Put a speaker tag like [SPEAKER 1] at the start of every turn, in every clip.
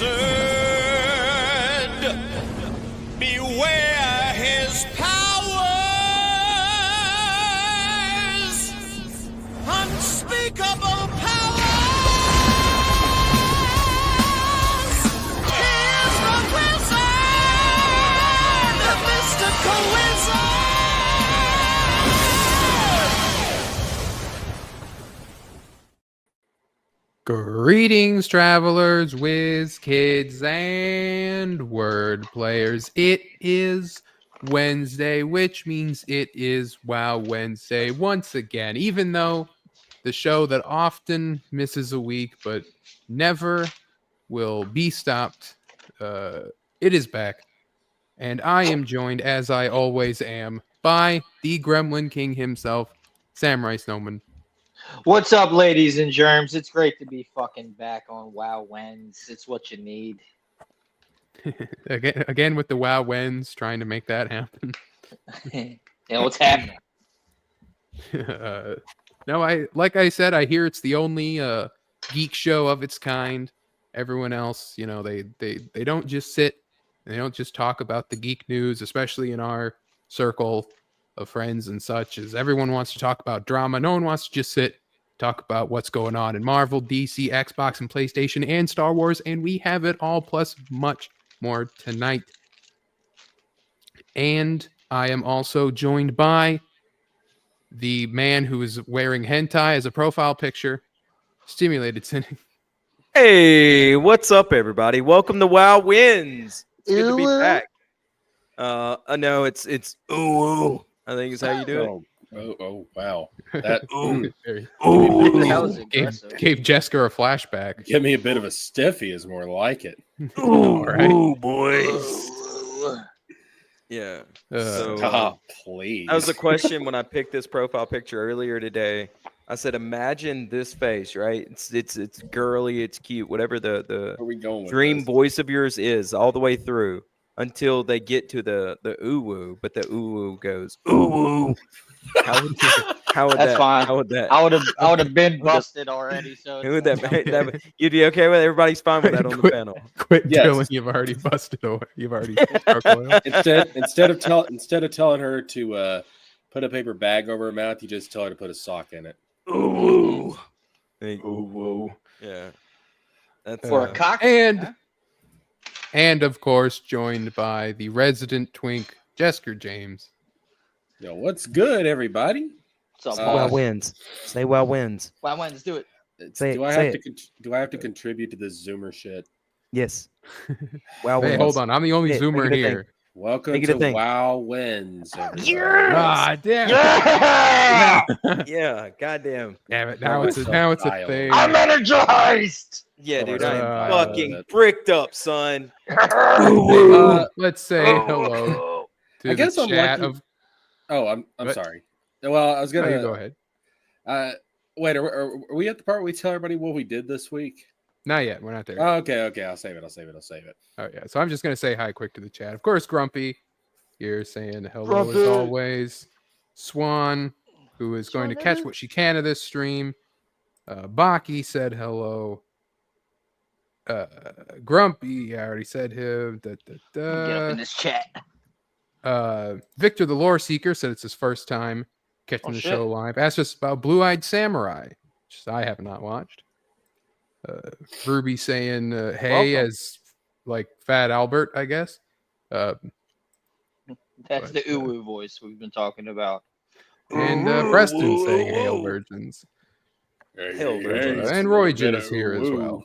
[SPEAKER 1] wizard. Beware his powers. Unspeakable powers. He's the wizard. The mystical wizard.
[SPEAKER 2] Greetings, travelers, Wiz Kids, and Wordplayers. It is Wednesday, which means it is Wow Wednesday once again. Even though the show that often misses a week but never will be stopped, it is back. And I am joined, as I always am, by the Gremlin King himself, Samurai Snowman.
[SPEAKER 3] What's up, ladies and germs? It's great to be fucking back on WoW Wens. It's what you need.
[SPEAKER 2] again with the WoW wins, trying to make that happen.
[SPEAKER 3] Yeah, what's happening?
[SPEAKER 2] No, I said, I hear it's the only geek show of its kind. Everyone else, they don't just sit, they don't just talk about the geek news, especially in our circle of friends and such, as everyone wants to talk about drama. No one wants to just sit, talk about what's going on in Marvel, DC, Xbox, and PlayStation, and Star Wars, and we have it all, plus much more tonight. And I am also joined by the man who is wearing hentai as a profile picture, Stimulated Cynic.
[SPEAKER 4] Hey, what's up, everybody? Welcome to WoW Wins. It's good to be back. No, it's ooh. I think is how you do it.
[SPEAKER 5] Oh, wow. That
[SPEAKER 3] That was aggressive.
[SPEAKER 2] Gave Jessica a flashback.
[SPEAKER 5] give me a bit of a stiffy is more like it.
[SPEAKER 2] All right.
[SPEAKER 4] Ooh, boys. Yeah. So
[SPEAKER 5] Stop, please.
[SPEAKER 4] that was the question when I picked this profile picture earlier today. I said, imagine this face, right? It's girly, it's cute, whatever
[SPEAKER 5] Where
[SPEAKER 4] the
[SPEAKER 5] are we going with
[SPEAKER 4] dream
[SPEAKER 5] this?
[SPEAKER 4] voice of yours is, all the way through until they get to the ooh woo, but the ooh woo goes ooh woo. How would
[SPEAKER 3] That's
[SPEAKER 4] that?
[SPEAKER 3] fine.
[SPEAKER 4] How would that?
[SPEAKER 3] I would have been busted already. So
[SPEAKER 4] Who would that? You'd be okay with it? Everybody's fine with that on the panel.
[SPEAKER 2] Quit
[SPEAKER 5] Yes.
[SPEAKER 2] drilling. You've already busted away. You've already struck oil.
[SPEAKER 5] Instead of telling her to put a paper bag over her mouth, you just tell her to put a sock in it.
[SPEAKER 4] Ooh woo. Yeah. That's
[SPEAKER 3] for a cock.
[SPEAKER 2] And of course, joined by the resident twink, Jessica James.
[SPEAKER 5] Yo, what's good, everybody?
[SPEAKER 3] What's up,
[SPEAKER 5] Uh,
[SPEAKER 4] WoW
[SPEAKER 3] boss?
[SPEAKER 4] wins. Say WoW wins.
[SPEAKER 3] WoW Wens, do it.
[SPEAKER 4] Say
[SPEAKER 5] do
[SPEAKER 4] it,
[SPEAKER 5] I
[SPEAKER 4] say
[SPEAKER 5] have
[SPEAKER 4] it.
[SPEAKER 5] do I have to contribute to this Zoomer shit?
[SPEAKER 4] Yes. WoW
[SPEAKER 2] Hey,
[SPEAKER 4] wins.
[SPEAKER 2] hold on. I'm the only
[SPEAKER 4] Hey,
[SPEAKER 2] Zoomer
[SPEAKER 4] make it a
[SPEAKER 2] here.
[SPEAKER 5] Welcome
[SPEAKER 4] Make it a
[SPEAKER 5] to
[SPEAKER 4] thing.
[SPEAKER 5] WoW Wins. everybody.
[SPEAKER 2] Ah, damn.
[SPEAKER 3] Yeah!
[SPEAKER 4] Yeah. Goddamn.
[SPEAKER 2] Damn it. Now it's a
[SPEAKER 5] Dialogue.
[SPEAKER 2] thing.
[SPEAKER 3] I'm energized.
[SPEAKER 4] Yeah, dude. I am
[SPEAKER 2] Uh,
[SPEAKER 4] fucking bricked up, son.
[SPEAKER 2] Let's say hello to
[SPEAKER 5] I guess
[SPEAKER 2] the
[SPEAKER 5] I'm
[SPEAKER 2] chat
[SPEAKER 5] lucky-
[SPEAKER 2] of.
[SPEAKER 5] Oh, I'm
[SPEAKER 2] What?
[SPEAKER 5] sorry. Well, I was
[SPEAKER 2] No,
[SPEAKER 5] gonna
[SPEAKER 2] you go ahead.
[SPEAKER 5] wait. Are we at the part where we tell everybody what we did this week?
[SPEAKER 2] Not yet. We're not there.
[SPEAKER 5] Oh, okay. I'll save it.
[SPEAKER 2] Oh yeah. So I'm just gonna say hi quick to the chat. Of course, Grumpy, you're saying hello
[SPEAKER 3] Grumpy.
[SPEAKER 2] as always. Swan, who is going to catch what she can of this stream. Baki said hello. Grumpy, I already said him.
[SPEAKER 3] Get up in this chat.
[SPEAKER 2] Victor the Lore Seeker said it's his first time catching the
[SPEAKER 3] shit.
[SPEAKER 2] show live. Asked us about Blue Eyed Samurai, which I have not watched. Ruby saying hey
[SPEAKER 3] Welcome.
[SPEAKER 2] as like Fat Albert, I guess.
[SPEAKER 3] That's
[SPEAKER 2] But,
[SPEAKER 3] the uwu voice we've been talking about.
[SPEAKER 2] And Preston saying hail virgins.
[SPEAKER 4] Hell, virgins.
[SPEAKER 2] And Roy Jin is here as well.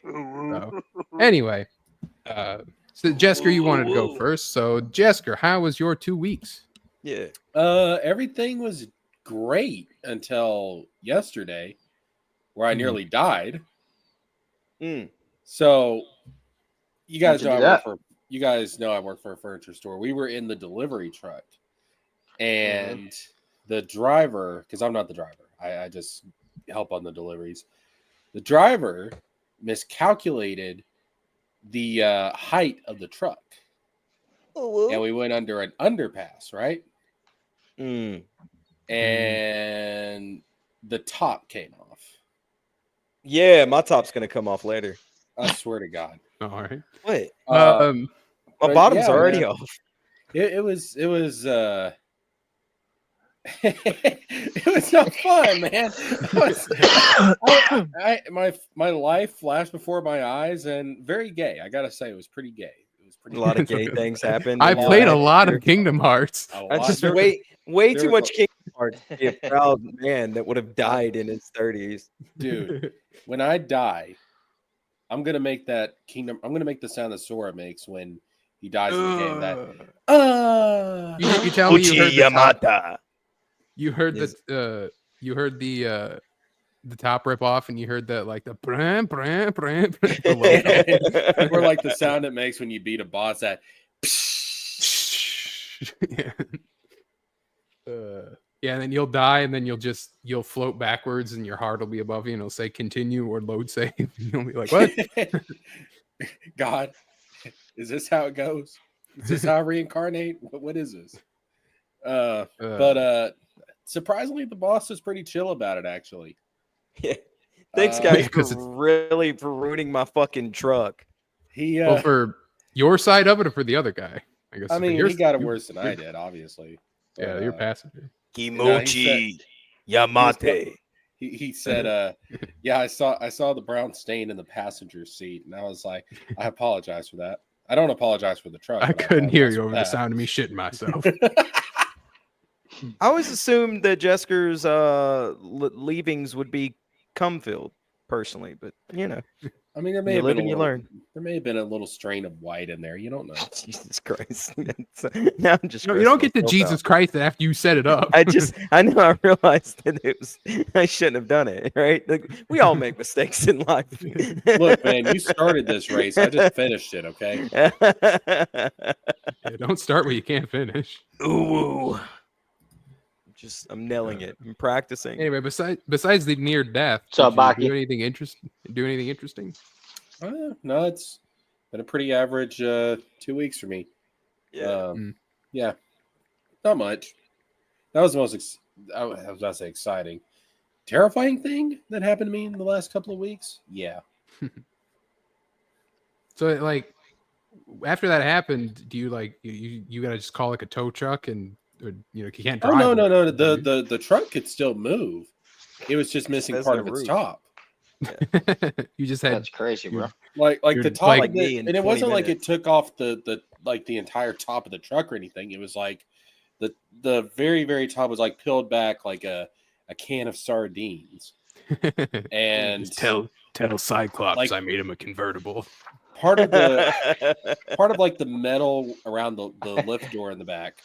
[SPEAKER 2] So, anyway, so Jessica, you wanted to go first. So Jessica, how was your 2 weeks?
[SPEAKER 4] Yeah.
[SPEAKER 5] Everything was great until yesterday, where I nearly died.
[SPEAKER 4] Mm.
[SPEAKER 5] So, you guys
[SPEAKER 3] How'd you
[SPEAKER 5] know
[SPEAKER 3] do
[SPEAKER 5] you guys know I work for a furniture store. We were in the delivery truck, and the driver, because I'm not the driver, I just help on the deliveries. The driver miscalculated the height of the truck, and we went under an underpass, right?
[SPEAKER 4] Mm.
[SPEAKER 5] And the top came off.
[SPEAKER 4] Yeah, my top's gonna come off later.
[SPEAKER 5] I swear to God.
[SPEAKER 2] All right.
[SPEAKER 4] What?
[SPEAKER 2] Um,
[SPEAKER 4] My
[SPEAKER 5] but
[SPEAKER 4] bottom's
[SPEAKER 5] yeah,
[SPEAKER 4] already
[SPEAKER 5] man.
[SPEAKER 4] off.
[SPEAKER 5] It was it was not fun, man. My life flashed before my eyes, and very gay. I gotta say, it was pretty gay. It was pretty
[SPEAKER 4] A lot of
[SPEAKER 2] It's
[SPEAKER 4] gay
[SPEAKER 2] okay.
[SPEAKER 4] things happened.
[SPEAKER 2] I
[SPEAKER 4] in your
[SPEAKER 2] played a
[SPEAKER 4] life.
[SPEAKER 2] lot of Kingdom Hearts.
[SPEAKER 5] a
[SPEAKER 4] I
[SPEAKER 5] lot.
[SPEAKER 4] just
[SPEAKER 5] There-
[SPEAKER 4] way
[SPEAKER 5] there
[SPEAKER 4] too
[SPEAKER 5] was
[SPEAKER 4] much
[SPEAKER 5] a-
[SPEAKER 4] Kingdom Hearts to be a proud man that would have died in his 30s.
[SPEAKER 5] dude. When I die, I'm gonna make that kingdom. I'm gonna make the sound that Sora makes when he dies in the game. That
[SPEAKER 2] You tell me you heard the top,
[SPEAKER 4] Yamata.
[SPEAKER 2] you heard
[SPEAKER 4] Is-
[SPEAKER 2] the top rip off, and you heard that like the bram, bram, bram, bram, the logo.
[SPEAKER 5] or like the sound it makes when you beat a boss. That
[SPEAKER 2] Yeah. Yeah, and then you'll die, and then you'll float backwards, and your heart will be above you, and it'll say continue or load save. You'll be like, what?
[SPEAKER 5] God, is this how it goes? Is this how I reincarnate? What is this? But surprisingly, the boss was pretty chill about it. Actually,
[SPEAKER 4] Yeah. Thanks,
[SPEAKER 5] Uh,
[SPEAKER 4] guys,
[SPEAKER 2] yeah, 'cause it's-
[SPEAKER 4] for ruining my fucking truck.
[SPEAKER 5] he.
[SPEAKER 2] Well, for your side of it, or for the other guy? I guess.
[SPEAKER 5] I
[SPEAKER 2] for
[SPEAKER 5] mean,
[SPEAKER 2] yours-
[SPEAKER 5] he got it
[SPEAKER 2] you-
[SPEAKER 5] worse than I did, obviously.
[SPEAKER 2] Yeah,
[SPEAKER 5] But,
[SPEAKER 2] you're passenger.
[SPEAKER 4] Kimochi Yamate.
[SPEAKER 5] He said, "Yeah, I saw the brown stain in the passenger seat," and I was like, "I apologize for that. I don't apologize for the truck.
[SPEAKER 2] I
[SPEAKER 5] but
[SPEAKER 2] couldn't hear
[SPEAKER 5] apologize
[SPEAKER 2] you
[SPEAKER 5] for
[SPEAKER 2] over the
[SPEAKER 5] that."
[SPEAKER 2] sound of me shitting myself.
[SPEAKER 4] I always assumed that Jesker's leavings would be cum filled, personally, but you know,
[SPEAKER 5] I mean, there may
[SPEAKER 4] You
[SPEAKER 5] have
[SPEAKER 4] live
[SPEAKER 5] been a
[SPEAKER 4] and you
[SPEAKER 5] little,
[SPEAKER 4] learn.
[SPEAKER 5] there may have been a little strain of white in there. You don't know.
[SPEAKER 4] Jesus Christ. Now I'm just
[SPEAKER 2] No, you don't get to
[SPEAKER 4] stressing myself
[SPEAKER 2] Jesus
[SPEAKER 4] out.
[SPEAKER 2] Christ after you set it up.
[SPEAKER 4] I realized that it was I shouldn't have done it, right? Like, we all make mistakes in life.
[SPEAKER 5] Look, man, you started this race. I just finished it. Okay.
[SPEAKER 2] Yeah, don't start where you can't finish.
[SPEAKER 4] Ooh. I'm nailing it. I'm practicing.
[SPEAKER 2] Anyway, besides the near death,
[SPEAKER 3] What's up,
[SPEAKER 2] did you
[SPEAKER 3] Baki?
[SPEAKER 2] do anything interesting? Do anything interesting?
[SPEAKER 5] No, it's been a pretty average 2 weeks for me.
[SPEAKER 4] Yeah.
[SPEAKER 5] Yeah, not much. That was the most. I was about to say exciting, terrifying thing that happened to me in the last couple of weeks. Yeah.
[SPEAKER 2] So, like, after that happened, do you like you gotta just call like a tow truck and or, you can't
[SPEAKER 5] Oh
[SPEAKER 2] drive?
[SPEAKER 5] no!
[SPEAKER 2] it.
[SPEAKER 5] The truck could still move. It was just missing
[SPEAKER 4] There's
[SPEAKER 5] part
[SPEAKER 4] no
[SPEAKER 5] of its
[SPEAKER 4] roof.
[SPEAKER 5] top.
[SPEAKER 2] You just had
[SPEAKER 3] That's crazy, bro.
[SPEAKER 5] Like
[SPEAKER 2] You're
[SPEAKER 5] the top,
[SPEAKER 2] like
[SPEAKER 5] of
[SPEAKER 4] me
[SPEAKER 5] it,
[SPEAKER 4] in
[SPEAKER 5] and it
[SPEAKER 4] 20
[SPEAKER 5] wasn't like it
[SPEAKER 4] minutes.
[SPEAKER 5] took off the entire top of the truck or anything. It was like the very very top was like peeled back like a can of sardines, and
[SPEAKER 2] Just tell Cyclops
[SPEAKER 5] like-
[SPEAKER 2] I made him a convertible.
[SPEAKER 5] part of like the metal around the lift door in the back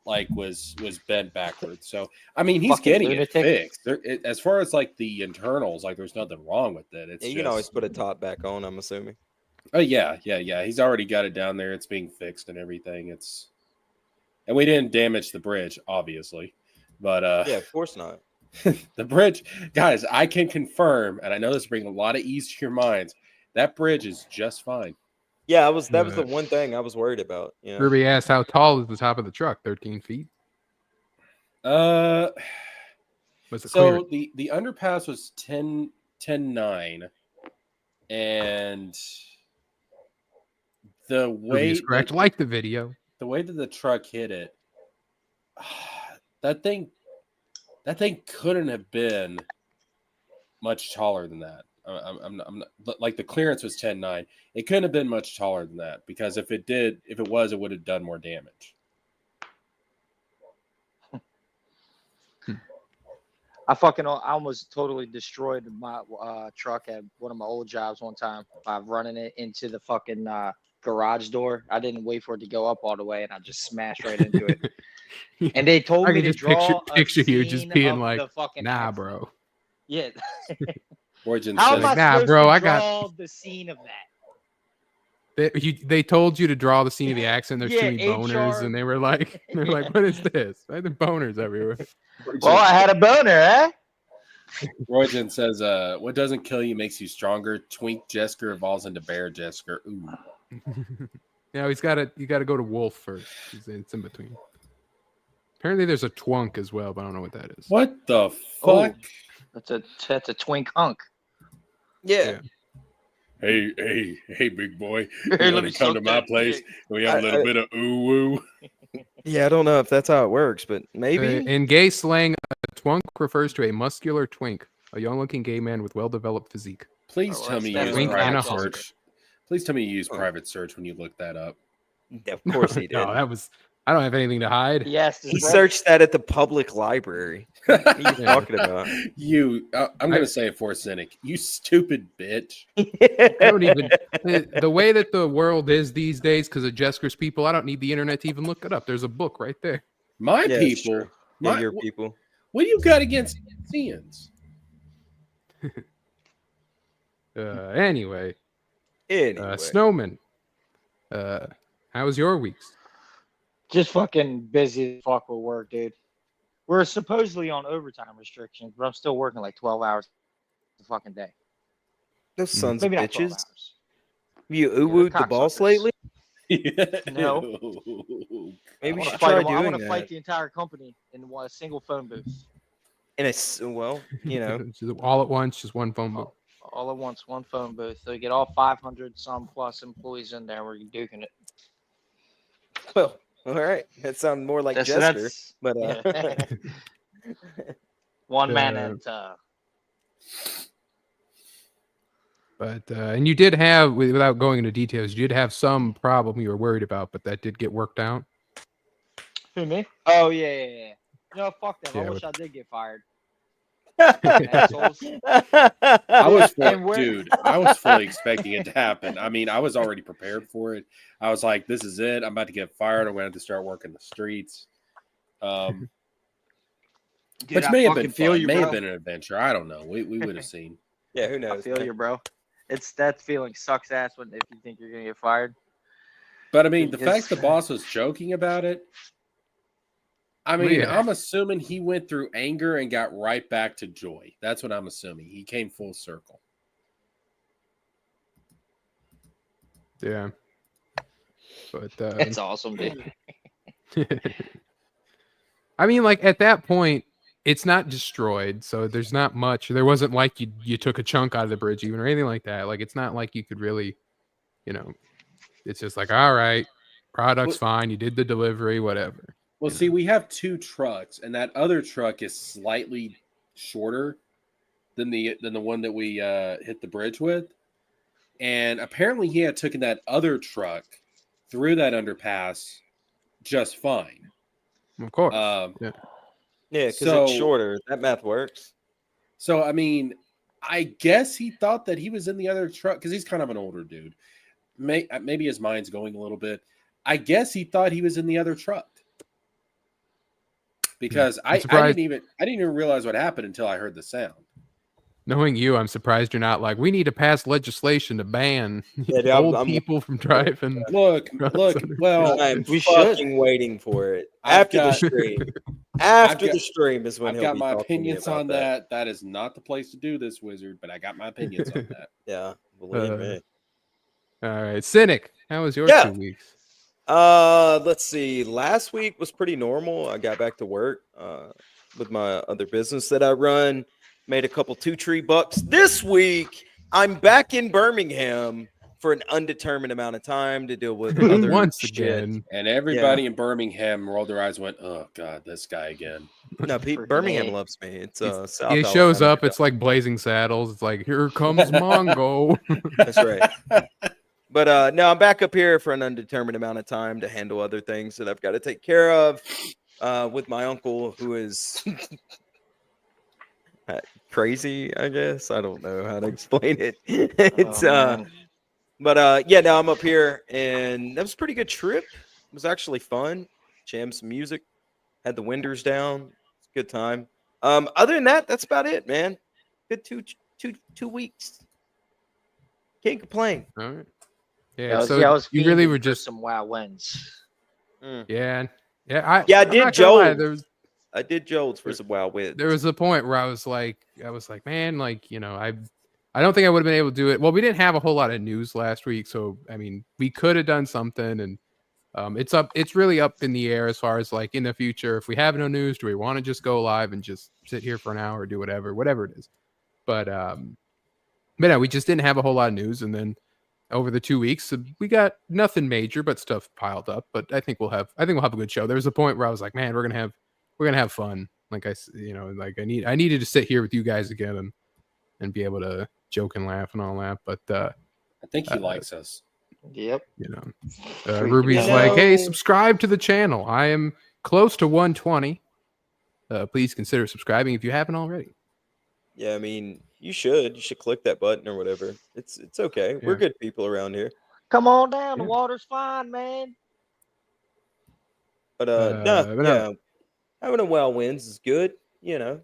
[SPEAKER 5] like was bent backwards. So I mean, he's
[SPEAKER 3] Fucking
[SPEAKER 5] getting
[SPEAKER 3] lunatic.
[SPEAKER 5] it fixed. As far as like the internals, like there's nothing wrong with it. It's
[SPEAKER 4] Yeah, you
[SPEAKER 5] just,
[SPEAKER 4] can always put a top back on, I'm assuming.
[SPEAKER 5] oh yeah. He's already got it down there. It's being fixed and everything. And we didn't damage the bridge, obviously, but
[SPEAKER 4] Yeah, of course not.
[SPEAKER 5] the bridge, guys, I can confirm, and I know this is bringing a lot of ease to your minds. That bridge is just fine.
[SPEAKER 4] Yeah, that was the one thing I was worried about. Yeah.
[SPEAKER 2] Ruby asked, "How tall is the top of the truck? 13 feet."
[SPEAKER 5] Uh,
[SPEAKER 2] Was the
[SPEAKER 5] so
[SPEAKER 2] clearance?
[SPEAKER 5] the underpass was 10.9, and the
[SPEAKER 2] Ruby
[SPEAKER 5] way
[SPEAKER 2] is correct. Like the video.
[SPEAKER 5] the way that the truck hit it, that thing couldn't have been much taller than that. I'm not, like the clearance was 10.9. It couldn't have been much taller than that, because if it was, it would have done more damage.
[SPEAKER 3] I almost totally destroyed my truck at one of my old jobs one time by running it into the fucking garage door. I didn't wait for it to go up all the way, and I just smashed right into it. And they told
[SPEAKER 2] I
[SPEAKER 3] me
[SPEAKER 2] can
[SPEAKER 3] to
[SPEAKER 2] just
[SPEAKER 3] draw
[SPEAKER 2] picture
[SPEAKER 3] a
[SPEAKER 2] you just
[SPEAKER 3] scene
[SPEAKER 2] being
[SPEAKER 3] of
[SPEAKER 2] like,
[SPEAKER 3] the fucking
[SPEAKER 2] "Nah,
[SPEAKER 3] accident.
[SPEAKER 2] bro."
[SPEAKER 3] Yeah.
[SPEAKER 5] Origin
[SPEAKER 3] How am
[SPEAKER 5] says,
[SPEAKER 3] I
[SPEAKER 2] Nah,
[SPEAKER 3] supposed
[SPEAKER 2] bro,
[SPEAKER 3] to
[SPEAKER 2] I got-
[SPEAKER 3] draw the scene of that?
[SPEAKER 2] They told you to draw the scene of the accident. There's
[SPEAKER 3] Yeah,
[SPEAKER 2] too many boners,
[SPEAKER 3] HR.
[SPEAKER 2] and they were like, "What is this? Why are there boners everywhere?"
[SPEAKER 3] Well, I had a boner, eh?
[SPEAKER 5] Roygen says, what doesn't kill you makes you stronger. Twink Jesker evolves into Bear Jesker. Ooh.
[SPEAKER 2] No, you got to go to Wolf first. It's in between. Apparently, there's a Twunk as well, but I don't know what that is.
[SPEAKER 5] What the fuck?
[SPEAKER 3] Oh. That's a twink hunk.
[SPEAKER 4] Yeah.
[SPEAKER 5] hey, big boy.
[SPEAKER 3] Hey,
[SPEAKER 5] You
[SPEAKER 3] let
[SPEAKER 5] want
[SPEAKER 3] me
[SPEAKER 5] to come
[SPEAKER 3] suck
[SPEAKER 5] to my
[SPEAKER 3] that
[SPEAKER 5] place?
[SPEAKER 3] dick.
[SPEAKER 5] And we have a little bit of ooh woo.
[SPEAKER 4] Yeah, I don't know if that's how it works, but maybe.
[SPEAKER 2] In gay slang, a twunk refers to a muscular twink, a young-looking gay man with well-developed physique.
[SPEAKER 5] Please
[SPEAKER 3] Oh,
[SPEAKER 5] tell
[SPEAKER 3] that's
[SPEAKER 5] me you use
[SPEAKER 3] definitely
[SPEAKER 2] Wink and
[SPEAKER 5] private
[SPEAKER 2] a
[SPEAKER 3] accurate.
[SPEAKER 2] honk.
[SPEAKER 5] search. Please tell me you use
[SPEAKER 4] Oh.
[SPEAKER 5] private search when you look that up.
[SPEAKER 4] Of course he did.
[SPEAKER 2] No, that was. I don't have anything to hide.
[SPEAKER 3] He asked his
[SPEAKER 4] He
[SPEAKER 3] brother.
[SPEAKER 4] searched that at the public library. What are you
[SPEAKER 2] Yeah.
[SPEAKER 4] talking about?
[SPEAKER 5] I'm going to say it for cynic. You stupid bitch.
[SPEAKER 2] I don't even. The way that the world is these days, because of Jesker's people, I don't need the internet to even look it up. There's a book right there.
[SPEAKER 5] My
[SPEAKER 4] Yeah, it's
[SPEAKER 5] people.
[SPEAKER 4] true. Yeah,
[SPEAKER 5] My,
[SPEAKER 4] your people.
[SPEAKER 5] what do you got against Seans?
[SPEAKER 2] Anyway,
[SPEAKER 4] Anyway.
[SPEAKER 2] Snowman, how was your weeks?
[SPEAKER 3] Just fucking busy as fuck with work, dude. We're supposedly on overtime restrictions, but I'm still working like 12 hours a fucking day.
[SPEAKER 4] Those sons of
[SPEAKER 3] Maybe not 12
[SPEAKER 4] bitches.
[SPEAKER 3] hours.
[SPEAKER 4] You
[SPEAKER 3] they're
[SPEAKER 4] ooh-wooed the boss
[SPEAKER 3] cocksuckers.
[SPEAKER 4] lately?
[SPEAKER 3] No.
[SPEAKER 4] Maybe
[SPEAKER 3] I
[SPEAKER 4] you
[SPEAKER 3] want
[SPEAKER 4] should
[SPEAKER 3] to
[SPEAKER 4] try
[SPEAKER 3] fight, I
[SPEAKER 4] doing
[SPEAKER 3] want to fight
[SPEAKER 4] that.
[SPEAKER 3] the entire company in one single phone booth.
[SPEAKER 4] Well, you know.
[SPEAKER 2] Just all at once, just one phone book.
[SPEAKER 3] All at once, one phone booth. So you get all 500 some plus employees in there where you're duking it.
[SPEAKER 4] Well, all right. That sounds more like Jester. But
[SPEAKER 3] yeah. One man
[SPEAKER 2] Uh,
[SPEAKER 3] at
[SPEAKER 2] But and you did have, without going into details, you did have some problem you were worried about, but that did get worked out.
[SPEAKER 3] who, me? Oh yeah. No, fuck them.
[SPEAKER 2] Yeah,
[SPEAKER 3] I wish
[SPEAKER 2] with-
[SPEAKER 3] I did get fired. Assholes.
[SPEAKER 5] I was
[SPEAKER 3] And where-
[SPEAKER 5] dude. I was fully expecting it to happen. I mean, I was already prepared for it. I was like, "This is it. I'm about to get fired. I'm going to have to start working the streets."
[SPEAKER 3] Dude,
[SPEAKER 5] Which
[SPEAKER 3] I
[SPEAKER 5] may have
[SPEAKER 3] fucking
[SPEAKER 5] been
[SPEAKER 3] feel
[SPEAKER 5] fun.
[SPEAKER 3] you,
[SPEAKER 5] May
[SPEAKER 3] bro.
[SPEAKER 5] have been an adventure. I don't know. We would have seen.
[SPEAKER 4] Yeah, who
[SPEAKER 3] I
[SPEAKER 4] knows?
[SPEAKER 3] feel
[SPEAKER 4] man?
[SPEAKER 3] you, bro. It's that feeling sucks ass when if you think you're gonna get fired.
[SPEAKER 5] But I mean, the
[SPEAKER 3] Because-
[SPEAKER 5] fact the boss was joking about it. I
[SPEAKER 2] Well,
[SPEAKER 5] mean,
[SPEAKER 2] yeah.
[SPEAKER 5] I'm assuming he went through anger and got right back to joy. That's what I'm assuming. He came full circle.
[SPEAKER 2] Yeah. But
[SPEAKER 3] It's awesome, dude.
[SPEAKER 2] I mean, like at that point, it's not destroyed, so there's not much. There wasn't like you took a chunk out of the bridge even or anything like that. Like it's not like you could really, it's just like, all right, product's fine. You did the delivery, whatever.
[SPEAKER 5] Well, see, we have two trucks, and that other truck is slightly shorter than the one that we hit the bridge with. And apparently, he had taken that other truck through that underpass just fine.
[SPEAKER 2] Of course.
[SPEAKER 4] Yeah, because
[SPEAKER 5] So-
[SPEAKER 4] it's shorter. That math works.
[SPEAKER 5] So, I mean, I guess he thought that he was in the other truck because he's kind of an older dude. Maybe his mind's going a little bit. I guess he thought he was in the other truck because I
[SPEAKER 2] surprised-
[SPEAKER 5] didn't even realize what happened until I heard the sound.
[SPEAKER 2] Knowing you, I'm surprised you're not like, we need to pass legislation to ban
[SPEAKER 4] Yeah, dude,
[SPEAKER 2] old
[SPEAKER 4] I'm-
[SPEAKER 2] people from driving.
[SPEAKER 5] Look. Well,
[SPEAKER 4] I'm
[SPEAKER 3] we
[SPEAKER 4] fucking waiting for it
[SPEAKER 5] I've
[SPEAKER 4] after
[SPEAKER 5] got-
[SPEAKER 4] the stream. After
[SPEAKER 5] got-
[SPEAKER 4] the stream is when
[SPEAKER 5] I've
[SPEAKER 4] he'll
[SPEAKER 5] got
[SPEAKER 4] be
[SPEAKER 5] my
[SPEAKER 4] talking to me
[SPEAKER 5] opinions
[SPEAKER 4] about
[SPEAKER 5] on that. That is not the place to do this, Wizard. But I got my opinions on that.
[SPEAKER 4] Yeah, believe me.
[SPEAKER 2] All right, Cynic, how was your
[SPEAKER 4] Yeah.
[SPEAKER 2] 2 weeks?
[SPEAKER 4] Let's see. Last week was pretty normal. I got back to work with my other business that I run. Made a couple 2-tree bucks. This week, I'm back in Birmingham for an undetermined amount of time to deal with other
[SPEAKER 2] Once
[SPEAKER 4] shit.
[SPEAKER 2] again,
[SPEAKER 5] And everybody in Birmingham rolled their eyes, and went, "Oh God, this guy again."
[SPEAKER 4] No,
[SPEAKER 3] Freaking
[SPEAKER 4] Birmingham
[SPEAKER 3] A.
[SPEAKER 4] loves me. It's South
[SPEAKER 2] he shows
[SPEAKER 4] Alabama.
[SPEAKER 2] up. It's like Blazing Saddles. It's like, here comes Mongo.
[SPEAKER 4] That's right. But no, I'm back up here for an undetermined amount of time to handle other things that I've got to take care of with my uncle, who is crazy, I guess. I don't know how to explain it. It's
[SPEAKER 3] man.
[SPEAKER 4] but yeah, now I'm up here, and that was a pretty good trip. It was actually fun. Jammed some music, had the windows down. It's a good time. Other than that, that's about it, man. Good two weeks. Can't complain.
[SPEAKER 2] All right.
[SPEAKER 3] I
[SPEAKER 2] Yeah,
[SPEAKER 3] was,
[SPEAKER 2] so
[SPEAKER 3] I was
[SPEAKER 2] you really
[SPEAKER 3] fiending
[SPEAKER 2] were
[SPEAKER 3] for
[SPEAKER 2] just
[SPEAKER 3] some WoW wins.
[SPEAKER 2] yeah.
[SPEAKER 4] Yeah, I
[SPEAKER 2] I'm
[SPEAKER 4] did
[SPEAKER 2] not gonna lie,
[SPEAKER 4] Joel. I did Joel's for some WoW wins.
[SPEAKER 2] there was a point where I was like, man, like, I don't think I would have been able to do it. Well, we didn't have a whole lot of news last week, so I mean, we could have done something, and it's really up in the air as far as like in the future. If we have no news, do we want to just go live and just sit here for an hour or do whatever it is? But But no, we just didn't have a whole lot of news, and then over the 2 weeks, we got nothing major, but stuff piled up. But I think we'll have a good show. There was a point where I was like, man, we're gonna have fun. Like like I needed to sit here with you guys again and be able to joke and laugh and all that. But
[SPEAKER 5] I think he likes us.
[SPEAKER 3] Yep.
[SPEAKER 2] Ruby's
[SPEAKER 3] You
[SPEAKER 2] like, hey,
[SPEAKER 4] know-
[SPEAKER 2] subscribe to the channel. I am close to 120. Please consider subscribing if you haven't already.
[SPEAKER 4] Yeah, I mean, you should click that button or whatever. It's okay. We're
[SPEAKER 2] Yeah.
[SPEAKER 4] good people around here.
[SPEAKER 3] Come on down. The
[SPEAKER 2] Yeah.
[SPEAKER 3] water's fine, man.
[SPEAKER 4] But
[SPEAKER 2] but
[SPEAKER 4] no,
[SPEAKER 2] no.
[SPEAKER 4] yeah, having a well wins is good.
[SPEAKER 2] Yeah.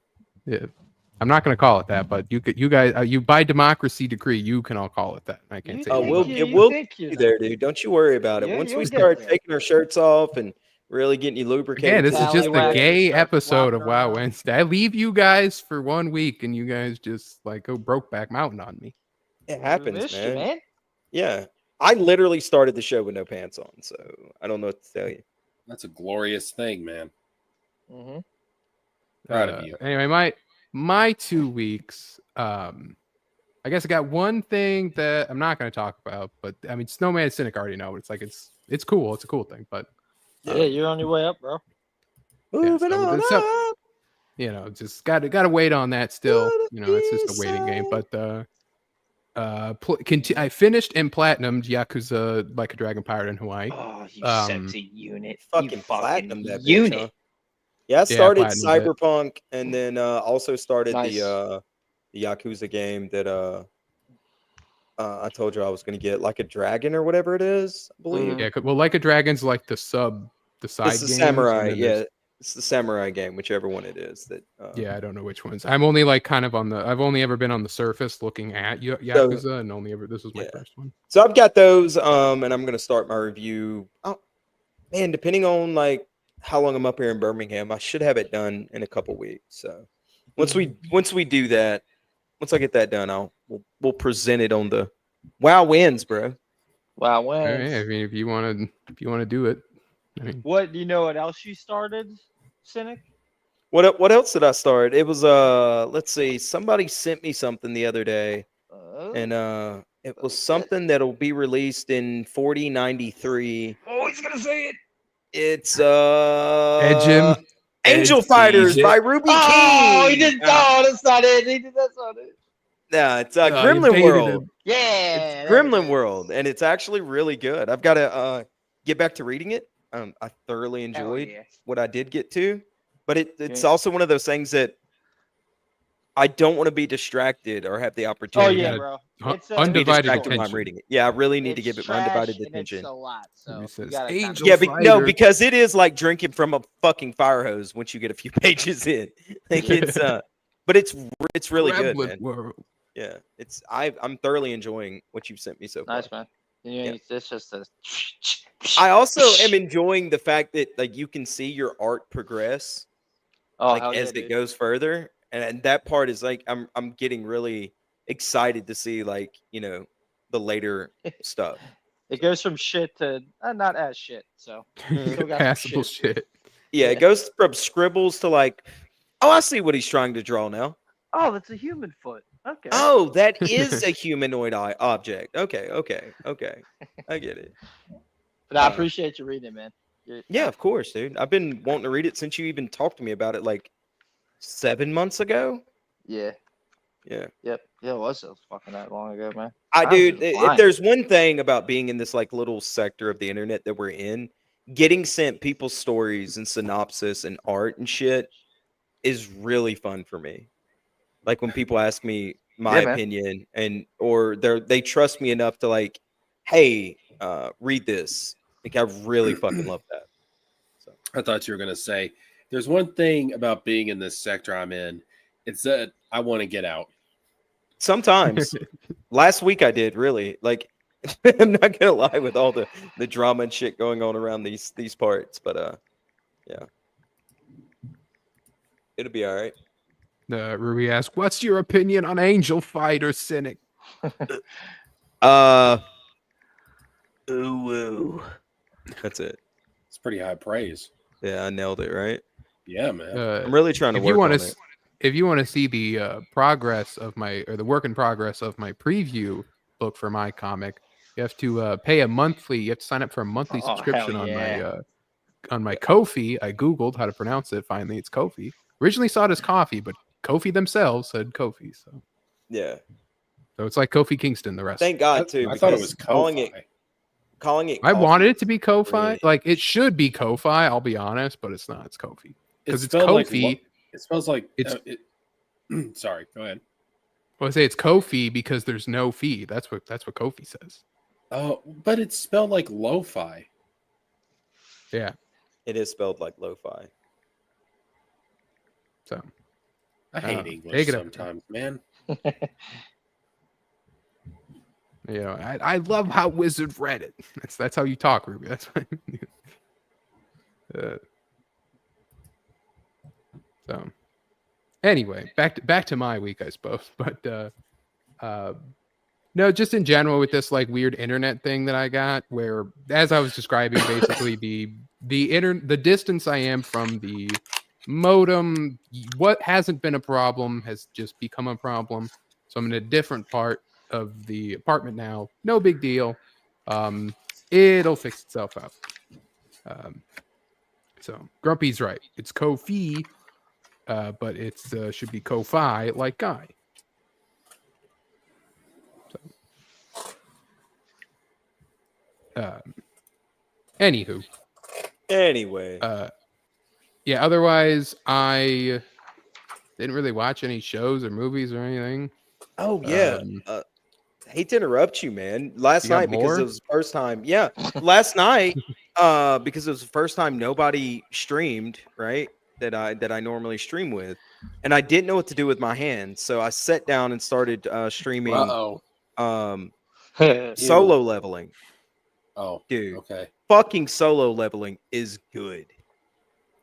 [SPEAKER 2] I'm not going to call it that, but you guys, you by democracy decree, you can all call it that. I can't
[SPEAKER 3] You
[SPEAKER 2] say
[SPEAKER 4] Oh,
[SPEAKER 3] think
[SPEAKER 2] anything.
[SPEAKER 3] you-
[SPEAKER 4] we'll
[SPEAKER 3] think
[SPEAKER 4] get
[SPEAKER 3] you
[SPEAKER 4] you
[SPEAKER 3] know.
[SPEAKER 4] there, dude. Don't you worry about it.
[SPEAKER 3] Yeah,
[SPEAKER 4] Once
[SPEAKER 3] you'll
[SPEAKER 4] we
[SPEAKER 3] get
[SPEAKER 4] start
[SPEAKER 3] there.
[SPEAKER 4] taking our shirts off and really getting you lubricated,
[SPEAKER 2] Again, this is just the
[SPEAKER 3] Tallywhacker
[SPEAKER 2] gay
[SPEAKER 3] starts
[SPEAKER 2] episode of
[SPEAKER 3] flopping
[SPEAKER 2] Wow
[SPEAKER 3] around.
[SPEAKER 2] Wednesday. I leave you guys for 1 week, and you guys just like go Brokeback Mountain on me.
[SPEAKER 4] it
[SPEAKER 3] We
[SPEAKER 4] happens,
[SPEAKER 3] missed
[SPEAKER 4] man.
[SPEAKER 3] you, man.
[SPEAKER 4] Yeah, I literally started the show with no pants on, so I don't know what to tell you.
[SPEAKER 5] That's a glorious thing, man.
[SPEAKER 3] Mm-hmm.
[SPEAKER 5] Proud of you.
[SPEAKER 2] Anyway, my 2 weeks. I guess I got one thing that I'm not going to talk about, but I mean, Snowman and Cynic already know. It's like it's cool. It's a cool thing, but
[SPEAKER 3] Yeah, you're on your way up, bro.
[SPEAKER 4] Moving
[SPEAKER 2] so
[SPEAKER 4] on
[SPEAKER 2] it's
[SPEAKER 4] up.
[SPEAKER 2] just got to wait on that still.
[SPEAKER 4] To the
[SPEAKER 2] It's just a waiting game.
[SPEAKER 4] side.
[SPEAKER 2] But I finished and platinumed Yakuza Like a Dragon Pirate in Hawaii.
[SPEAKER 3] Oh, you
[SPEAKER 2] Um,
[SPEAKER 3] sexy unit.
[SPEAKER 4] Fucking
[SPEAKER 3] You
[SPEAKER 4] platinum that bitch,
[SPEAKER 3] unit.
[SPEAKER 4] huh? Yeah, I started
[SPEAKER 2] platinumed it.
[SPEAKER 4] Cyberpunk and then also started
[SPEAKER 3] Nice.
[SPEAKER 4] the Yakuza game that I told you I was gonna get, like a dragon or whatever it is, I believe.
[SPEAKER 3] Mhm.
[SPEAKER 2] Yeah, well, Like a Dragon's like the side
[SPEAKER 4] It's the
[SPEAKER 2] games, and
[SPEAKER 4] samurai,
[SPEAKER 2] then
[SPEAKER 4] yeah.
[SPEAKER 2] there's-
[SPEAKER 4] It's the samurai game, whichever one it is. That
[SPEAKER 2] Yeah, I don't know which ones. I'm only like kind of on the. I've only ever been on the surface looking at Yakuza, and only ever this was my
[SPEAKER 4] Yeah.
[SPEAKER 2] first one.
[SPEAKER 4] So I've got those, and I'm gonna start my review. Oh man, depending on like how long I'm up here in Birmingham, I should have it done in a couple weeks. So once we do that, once I get that done, we'll present it on the Wow Wins, bro.
[SPEAKER 3] Wow,
[SPEAKER 2] All right,
[SPEAKER 3] wins.
[SPEAKER 2] I mean, if you want to do it, I mean,
[SPEAKER 3] What do you know? What else you started, Cynic?
[SPEAKER 4] What else did I start? It was let's see, somebody sent me something the other day, and it was something that'll be released in 4093.
[SPEAKER 3] Oh, he's gonna say it.
[SPEAKER 4] It's
[SPEAKER 2] Edge
[SPEAKER 4] Angel
[SPEAKER 2] Edge
[SPEAKER 4] Fighters
[SPEAKER 2] Agent.
[SPEAKER 4] by Ruby
[SPEAKER 3] Oh,
[SPEAKER 4] King.
[SPEAKER 3] he didn't. Oh, that's not it. That's not it.
[SPEAKER 4] Nah, it's
[SPEAKER 2] you
[SPEAKER 4] Gremlin
[SPEAKER 2] baited
[SPEAKER 4] World.
[SPEAKER 2] him.
[SPEAKER 3] Yeah.
[SPEAKER 4] It's
[SPEAKER 3] there it
[SPEAKER 4] Gremlin
[SPEAKER 3] is.
[SPEAKER 4] World, and it's actually really good. I've got to get back to reading it. I thoroughly
[SPEAKER 3] Hell
[SPEAKER 4] enjoyed
[SPEAKER 3] yeah.
[SPEAKER 4] what I did get to, but it's
[SPEAKER 3] Yeah.
[SPEAKER 4] also one of those things that I don't want to be distracted or have the
[SPEAKER 3] Oh
[SPEAKER 4] opportunity
[SPEAKER 3] yeah,
[SPEAKER 4] to
[SPEAKER 3] bro.
[SPEAKER 2] Un-
[SPEAKER 3] It's
[SPEAKER 4] be
[SPEAKER 2] undivided
[SPEAKER 4] distracted while I'm
[SPEAKER 2] attention.
[SPEAKER 4] reading it. Yeah, I really need to
[SPEAKER 3] it's
[SPEAKER 4] give it my
[SPEAKER 3] trash
[SPEAKER 4] undivided
[SPEAKER 3] and
[SPEAKER 4] attention.
[SPEAKER 3] It's a lot. So
[SPEAKER 2] He
[SPEAKER 3] you
[SPEAKER 2] says,
[SPEAKER 3] gotta
[SPEAKER 2] "Angel
[SPEAKER 4] Yeah,
[SPEAKER 2] Fighter."
[SPEAKER 4] no, because it is like drinking from a fucking fire hose once you get a few pages in. Like it's but it's really good,
[SPEAKER 2] Gremlin
[SPEAKER 4] man.
[SPEAKER 2] World.
[SPEAKER 4] Yeah, I'm thoroughly enjoying what you've sent me so far.
[SPEAKER 3] nice, man.
[SPEAKER 4] Yeah.
[SPEAKER 3] It's just a.
[SPEAKER 4] I also am enjoying the fact that like you can see your art progress
[SPEAKER 3] Oh,
[SPEAKER 4] like
[SPEAKER 3] hell yeah,
[SPEAKER 4] as it
[SPEAKER 3] dude.
[SPEAKER 4] goes further, and that part is like I'm getting really excited to see like the later stuff.
[SPEAKER 3] It goes from shit to not as shit. So still got some
[SPEAKER 2] Passable
[SPEAKER 3] shit.
[SPEAKER 2] shit.
[SPEAKER 4] Yeah,
[SPEAKER 3] Yeah.
[SPEAKER 4] it goes from scribbles to like, oh, I see what he's trying to draw now.
[SPEAKER 3] Oh, that's a human foot. Okay.
[SPEAKER 4] Oh, that is a humanoid object. Okay. I get it.
[SPEAKER 3] But I appreciate you reading it, man.
[SPEAKER 4] Yeah, of course, dude. I've been wanting to read it since you even talked to me about it like 7 months ago.
[SPEAKER 3] Yeah.
[SPEAKER 4] Yeah.
[SPEAKER 3] Yep. Yeah, it was so fucking that long ago, man.
[SPEAKER 4] Dude,
[SPEAKER 3] just
[SPEAKER 4] if
[SPEAKER 3] blind.
[SPEAKER 4] there's one thing about being in this like little sector of the internet that we're in, getting sent people's stories and synopsis and art and shit is really fun for me. Like when people ask me my
[SPEAKER 3] Yeah, man.
[SPEAKER 4] opinion or they trust me enough to like, hey, read this. Like I really fucking love that. So
[SPEAKER 5] I thought you were going to say, there's one thing about being in this sector I'm in. It's that I want to get out.
[SPEAKER 4] sometimes last week I did really like I'm not gonna lie with all the drama and shit going on around these parts, but yeah. It'll be all right.
[SPEAKER 2] Ruby asks, "What's your opinion on Angel Fighter, Cynic?"
[SPEAKER 4] Ooh. That's it.
[SPEAKER 5] It's pretty high praise.
[SPEAKER 4] Yeah, I nailed it, right?
[SPEAKER 5] Yeah, man.
[SPEAKER 4] I'm really trying to
[SPEAKER 2] If you
[SPEAKER 4] work
[SPEAKER 2] want
[SPEAKER 4] on
[SPEAKER 2] to,
[SPEAKER 4] it.
[SPEAKER 2] if you want to see the progress of the work in progress of my preview book for my comic, you have to pay a monthly. You have to sign up for a monthly
[SPEAKER 3] Oh, hell
[SPEAKER 2] subscription
[SPEAKER 3] yeah.
[SPEAKER 2] on my Ko-fi. I googled how to pronounce it. Finally, it's Ko-fi. Originally saw it as coffee, but Ko-fi themselves said Ko-fi.
[SPEAKER 4] Yeah.
[SPEAKER 2] So it's like Kofi Kingston, the rest.
[SPEAKER 4] Thank God too.
[SPEAKER 5] I thought it
[SPEAKER 4] because
[SPEAKER 5] was Ko-Fi.
[SPEAKER 4] calling it.
[SPEAKER 2] I
[SPEAKER 4] coffee
[SPEAKER 2] wanted it
[SPEAKER 4] is
[SPEAKER 2] to be Ko-fi.
[SPEAKER 4] really-
[SPEAKER 2] Like it should be Ko-fi. I'll be honest, but it's not. It's Ko-fi because it's
[SPEAKER 5] spelled like
[SPEAKER 2] Ko-fi.
[SPEAKER 5] it smells like
[SPEAKER 2] It's-
[SPEAKER 5] sorry, go ahead.
[SPEAKER 2] Well, I say it's Ko-fi because there's no fee. That's what Ko-fi says.
[SPEAKER 5] Oh, but it's spelled like lo-fi.
[SPEAKER 2] Yeah.
[SPEAKER 4] It is spelled like lo-fi.
[SPEAKER 2] So
[SPEAKER 5] I hate
[SPEAKER 2] take
[SPEAKER 5] English
[SPEAKER 2] it up.
[SPEAKER 5] sometimes, man.
[SPEAKER 2] you know, I love how Wizard read it. That's how you talk, Ruby. That's why. So anyway, back to my week, I suppose. But no, just in general with this like weird internet thing that I got, where as I was describing, basically the distance I am from the modem, what hasn't been a problem has just become a problem. So I'm in a different part of the apartment now. No big deal. It'll fix itself out. So Grumpy's right. It's Ko-fi, but it's should be Ko-fi like Guy. So, anywho.
[SPEAKER 4] Anyway.
[SPEAKER 2] Yeah, otherwise I didn't really watch any shows or movies or anything.
[SPEAKER 4] Oh yeah. Hate to interrupt you, man. Last
[SPEAKER 2] You got
[SPEAKER 4] night because
[SPEAKER 2] more?
[SPEAKER 4] it was the first time. Yeah, last night because it was the first time nobody streamed, right? That I normally stream with, and I didn't know what to do with my hands, so I sat down and started streaming solo leveling.
[SPEAKER 5] Oh,
[SPEAKER 4] Dude,
[SPEAKER 5] okay.
[SPEAKER 4] fucking solo leveling is good.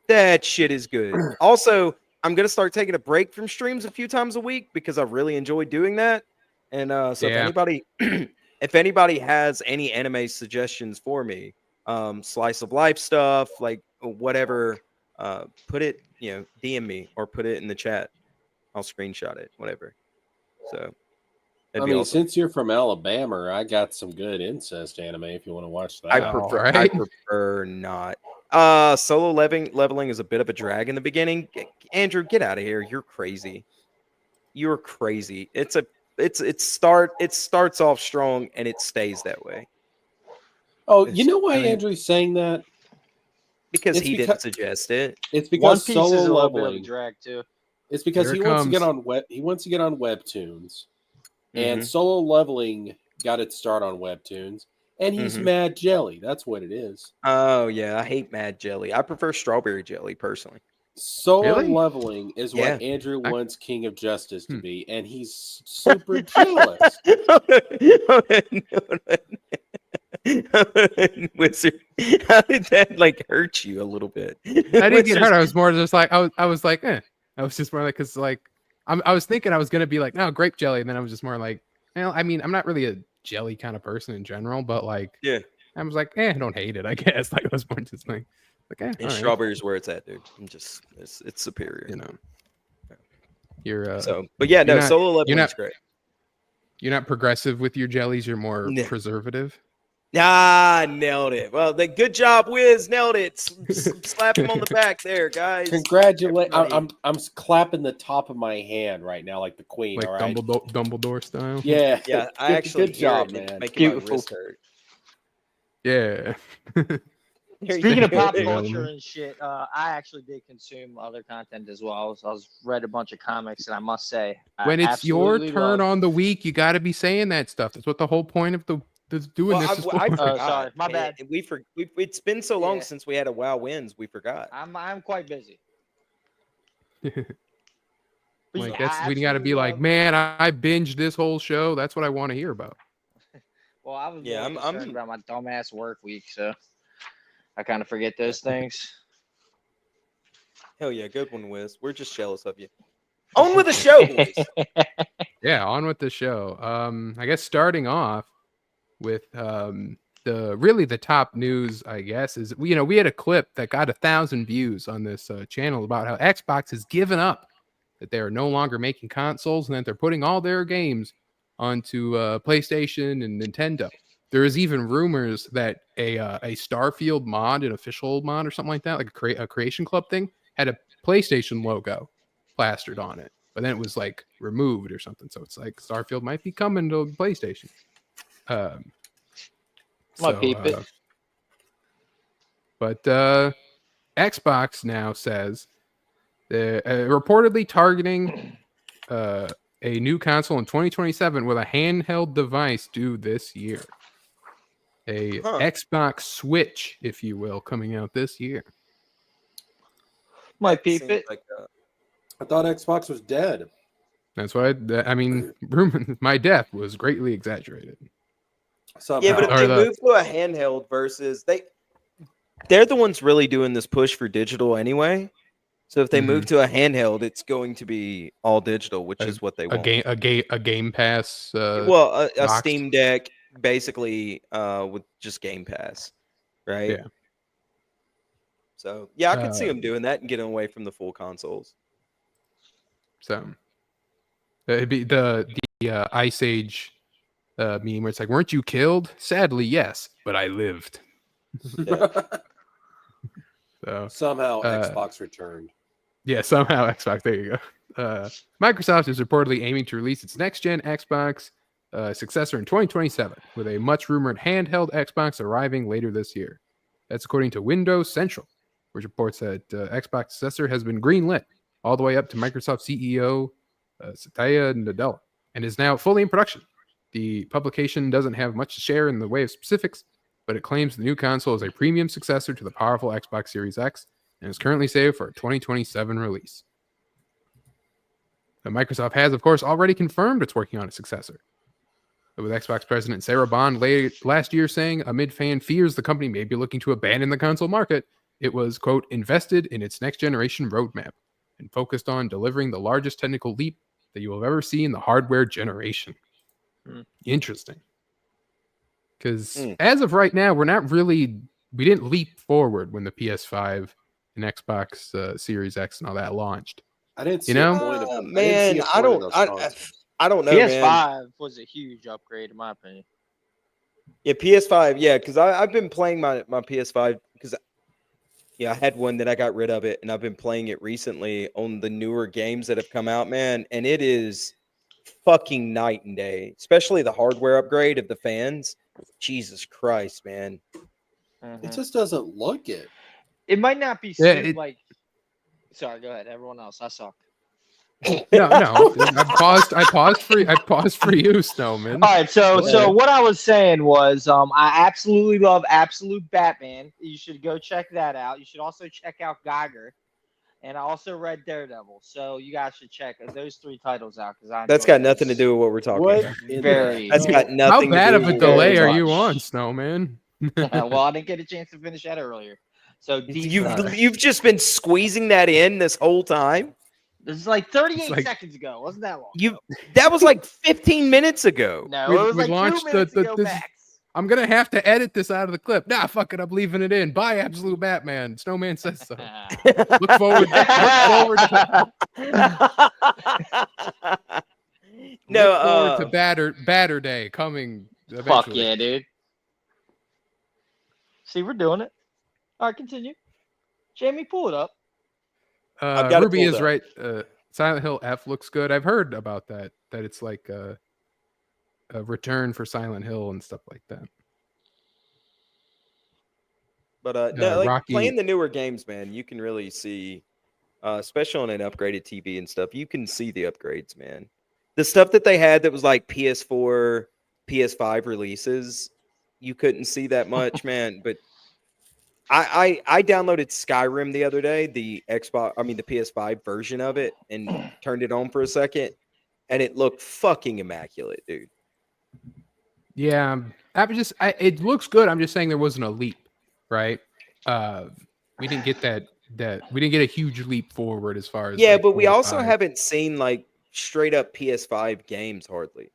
[SPEAKER 4] That shit is good. Also, I'm gonna start taking a break from streams a few times a week because I really enjoy doing that. And so
[SPEAKER 2] Yeah.
[SPEAKER 4] if anybody has any anime suggestions for me, slice of life stuff, like whatever, put it, DM me or put it in the chat. I'll screenshot it, whatever. So
[SPEAKER 5] I mean, since you're from Alabama, I got some good incest anime if you want to watch that.
[SPEAKER 4] I prefer not. Solo leveling is a bit of a drag in the beginning. Andrew, get out of here. You're crazy. You're crazy. It starts off strong and it stays that way.
[SPEAKER 5] Oh, you know why Andrew's saying that?
[SPEAKER 4] Because he didn't suggest it.
[SPEAKER 5] It's because
[SPEAKER 3] One Piece
[SPEAKER 5] solo
[SPEAKER 3] is a little
[SPEAKER 5] leveling
[SPEAKER 3] bit of a drag too.
[SPEAKER 5] It's because
[SPEAKER 2] Here
[SPEAKER 5] he
[SPEAKER 2] it
[SPEAKER 5] wants to get
[SPEAKER 2] comes.
[SPEAKER 5] on He wants to get on Webtoons, and
[SPEAKER 4] Mhm.
[SPEAKER 5] solo leveling got its start on Webtoons, and he's
[SPEAKER 4] Mhm.
[SPEAKER 5] mad jelly. That's what it is.
[SPEAKER 4] Oh yeah, I hate Mad Jelly. I prefer strawberry jelly personally.
[SPEAKER 5] Solo
[SPEAKER 2] Really?
[SPEAKER 5] leveling is
[SPEAKER 4] Yeah.
[SPEAKER 5] what Andrew wants King of Justice to
[SPEAKER 2] Hmm.
[SPEAKER 5] be, and he's super jealous.
[SPEAKER 4] Wizard, how did that like hurt you a little bit?
[SPEAKER 2] I didn't get hurt. I was more just like I was like, eh. I was just more like because like I was thinking I was gonna be like, no, grape jelly, and then I was just more like, well, I mean, I'm not really a jelly kind of person in general, but like,
[SPEAKER 4] Yeah.
[SPEAKER 2] I was like, I don't hate it. I guess like I was more just like,
[SPEAKER 4] And
[SPEAKER 2] all right,
[SPEAKER 4] strawberry's where it's at, dude. It's superior.
[SPEAKER 2] you know, you're
[SPEAKER 4] But yeah, no,
[SPEAKER 2] you're not-
[SPEAKER 4] solo leveling
[SPEAKER 2] you're
[SPEAKER 4] is
[SPEAKER 2] not-
[SPEAKER 4] great.
[SPEAKER 2] you're not progressive with your jellies. You're more
[SPEAKER 4] Yeah.
[SPEAKER 2] preservative.
[SPEAKER 4] Ah, nailed it. Well, good job, Wiz. Nailed it. Slap him on the back there, guys.
[SPEAKER 5] Congratulations!
[SPEAKER 4] Everybody.
[SPEAKER 5] I'm clapping the top of my hand right now, like the queen.
[SPEAKER 2] Like
[SPEAKER 5] all right.
[SPEAKER 2] Dumbledore style.
[SPEAKER 5] Yeah,
[SPEAKER 4] Yeah, I
[SPEAKER 5] Good-
[SPEAKER 4] actually
[SPEAKER 5] good
[SPEAKER 4] hear
[SPEAKER 5] job,
[SPEAKER 4] it, and it's
[SPEAKER 5] man.
[SPEAKER 4] making my
[SPEAKER 3] Beautiful.
[SPEAKER 4] wrist hurt.
[SPEAKER 2] Yeah.
[SPEAKER 3] Speaking of pop
[SPEAKER 2] Yeah.
[SPEAKER 3] culture and shit, I actually did consume other content as well. I was read a bunch of comics, and I must say,
[SPEAKER 2] When
[SPEAKER 3] I
[SPEAKER 2] it's your
[SPEAKER 3] absolutely
[SPEAKER 2] turn
[SPEAKER 3] love-
[SPEAKER 2] on the week, you got to be saying that stuff. That's what the whole point of doing
[SPEAKER 4] Well,
[SPEAKER 2] this is
[SPEAKER 4] I
[SPEAKER 2] for.
[SPEAKER 4] forgot.
[SPEAKER 3] sorry, my bad.
[SPEAKER 4] It's been so long
[SPEAKER 3] Yeah.
[SPEAKER 4] since we had a WoW wins. We forgot.
[SPEAKER 3] I'm quite busy. But
[SPEAKER 2] Like
[SPEAKER 3] yeah,
[SPEAKER 2] that's
[SPEAKER 3] I
[SPEAKER 2] we got to be
[SPEAKER 3] absolutely
[SPEAKER 2] like,
[SPEAKER 3] love-
[SPEAKER 2] man, I binged this whole show. That's what I want to hear about.
[SPEAKER 3] Well, I was
[SPEAKER 4] Yeah,
[SPEAKER 3] more
[SPEAKER 4] I'm-
[SPEAKER 3] concerned about my dumbass work week, so I kind of forget those things.
[SPEAKER 4] Hell yeah, good one, Wiz. We're just jealous of you. On with the show, boys.
[SPEAKER 2] Yeah, on with the show. I guess starting off with the top news, I guess, is we had a clip that got 1,000 views on this channel about how Xbox has given up that they are no longer making consoles and that they're putting all their games onto PlayStation and Nintendo. There is even rumors that a Starfield mod, an official mod or something like that, like a Creation Club thing, had a PlayStation logo plastered on it, but then it was like removed or something. So it's like Starfield might be coming to PlayStation.
[SPEAKER 3] Might peep it.
[SPEAKER 2] But Xbox now says they're reportedly targeting a new console in 2027 with a handheld device due this year. A Xbox Switch, if you will, coming out this year.
[SPEAKER 3] Might peep
[SPEAKER 4] Seems
[SPEAKER 3] it.
[SPEAKER 4] like
[SPEAKER 5] I thought Xbox was dead.
[SPEAKER 2] That's why I mean, my death was greatly exaggerated.
[SPEAKER 5] Somehow.
[SPEAKER 4] yeah, but if
[SPEAKER 2] Or
[SPEAKER 4] they
[SPEAKER 2] the-
[SPEAKER 4] move to a handheld versus they're the ones really doing this push for digital anyway. So if they move to a handheld, it's going to be all digital, which is what they want.
[SPEAKER 2] A Game Pass.
[SPEAKER 4] Well, a
[SPEAKER 2] box.
[SPEAKER 4] Steam Deck, basically, with just Game Pass, right?
[SPEAKER 2] Yeah.
[SPEAKER 4] So yeah, I could see them doing that and getting away from the full consoles.
[SPEAKER 2] So it'd be the Ice Age meme where it's like, "Weren't you killed?" Sadly, yes, but I lived. So
[SPEAKER 5] Somehow Xbox returned.
[SPEAKER 2] yeah, somehow Xbox. There you go. Microsoft is reportedly aiming to release its next-gen Xbox successor in 2027, with a much-rumored handheld Xbox arriving later this year. That's according to Windows Central, which reports that Xbox successor has been greenlit all the way up to Microsoft CEO Satya Nadella and is now fully in production. The publication doesn't have much to share in the way of specifics, but it claims the new console is a premium successor to the powerful Xbox Series X and is currently saved for a 2027 release. Microsoft has, of course, already confirmed it's working on a successor, with Xbox President Sarah Bond last year saying, amid fan fears the company may be looking to abandon the console market, it was, quote, invested in its next-generation roadmap and focused on delivering the largest technical leap that you will ever see in the hardware generation. Interesting. Because as of right now, we didn't leap forward when the PS5 and Xbox Series X and all that launched.
[SPEAKER 5] I didn't see
[SPEAKER 2] You know?
[SPEAKER 5] a point of
[SPEAKER 4] Man, I don't know,
[SPEAKER 3] PS5
[SPEAKER 4] man.
[SPEAKER 3] was a huge upgrade, in my opinion.
[SPEAKER 4] Yeah, PS5. Yeah, because I've been playing my PS5 because I had one that I got rid of it, and I've been playing it recently on the newer games that have come out, man, and it is fucking night and day, especially the hardware upgrade of the fans. Jesus Christ, man.
[SPEAKER 5] It just doesn't look it.
[SPEAKER 3] It might not be
[SPEAKER 2] Yeah,
[SPEAKER 3] like. Sorry, go ahead. Everyone else, I suck.
[SPEAKER 2] No. I paused for you, Snowman.
[SPEAKER 3] All right, so what I was saying was, I absolutely love Absolute Batman. You should go check that out. You should also check out Geiger, and I also read Daredevil. So you guys should check those 3 titles out because
[SPEAKER 4] That's got nothing to do with what we're talking
[SPEAKER 5] What
[SPEAKER 4] about.
[SPEAKER 5] in
[SPEAKER 3] Very.
[SPEAKER 4] That's got
[SPEAKER 2] How
[SPEAKER 4] nothing
[SPEAKER 2] bad
[SPEAKER 4] to
[SPEAKER 2] of
[SPEAKER 4] do
[SPEAKER 2] a
[SPEAKER 4] with
[SPEAKER 2] delay
[SPEAKER 3] very
[SPEAKER 2] are you
[SPEAKER 3] much.
[SPEAKER 2] on, Snowman?
[SPEAKER 3] Well, I didn't get a chance to finish that earlier. So
[SPEAKER 4] You've just been squeezing that in this whole time.
[SPEAKER 3] This is like 38
[SPEAKER 2] It's like-
[SPEAKER 3] seconds ago. Wasn't that long?
[SPEAKER 4] That was like 15 minutes ago.
[SPEAKER 3] No,
[SPEAKER 2] We-
[SPEAKER 3] it was
[SPEAKER 2] we
[SPEAKER 3] like
[SPEAKER 2] launched
[SPEAKER 3] 2 minutes ago
[SPEAKER 2] this-
[SPEAKER 3] max.
[SPEAKER 2] I'm gonna have to edit this out of the clip. Nah, fuck it. I'm leaving it in. Bye, Absolute Batman. Snowman says so. Look forward. Look forward to Batter Day coming eventually.
[SPEAKER 3] Fuck yeah, dude. See, we're doing it. All right, continue. Jamie, pull it up.
[SPEAKER 4] I've got it
[SPEAKER 2] Ruby
[SPEAKER 4] pulled
[SPEAKER 2] is
[SPEAKER 4] up.
[SPEAKER 2] right. Silent Hill F looks good. I've heard about that. That it's like a return for Silent Hill and stuff like that.
[SPEAKER 4] But no, like
[SPEAKER 2] Rocky-
[SPEAKER 4] playing the newer games, man, you can really see, especially on an upgraded TV and stuff, you can see the upgrades, man. The stuff that they had that was like PS4, PS5 releases, you couldn't see that much, man. But I downloaded Skyrim the other day, the PS5 version of it, and turned it on for a second, and it looked fucking immaculate, dude.
[SPEAKER 2] Yeah, it looks good. I'm just saying there wasn't a leap, right? We didn't get that we didn't get a huge leap forward as far as
[SPEAKER 4] Yeah, but we also
[SPEAKER 2] 4 or 5.
[SPEAKER 4] haven't seen like straight up PS5 games hardly.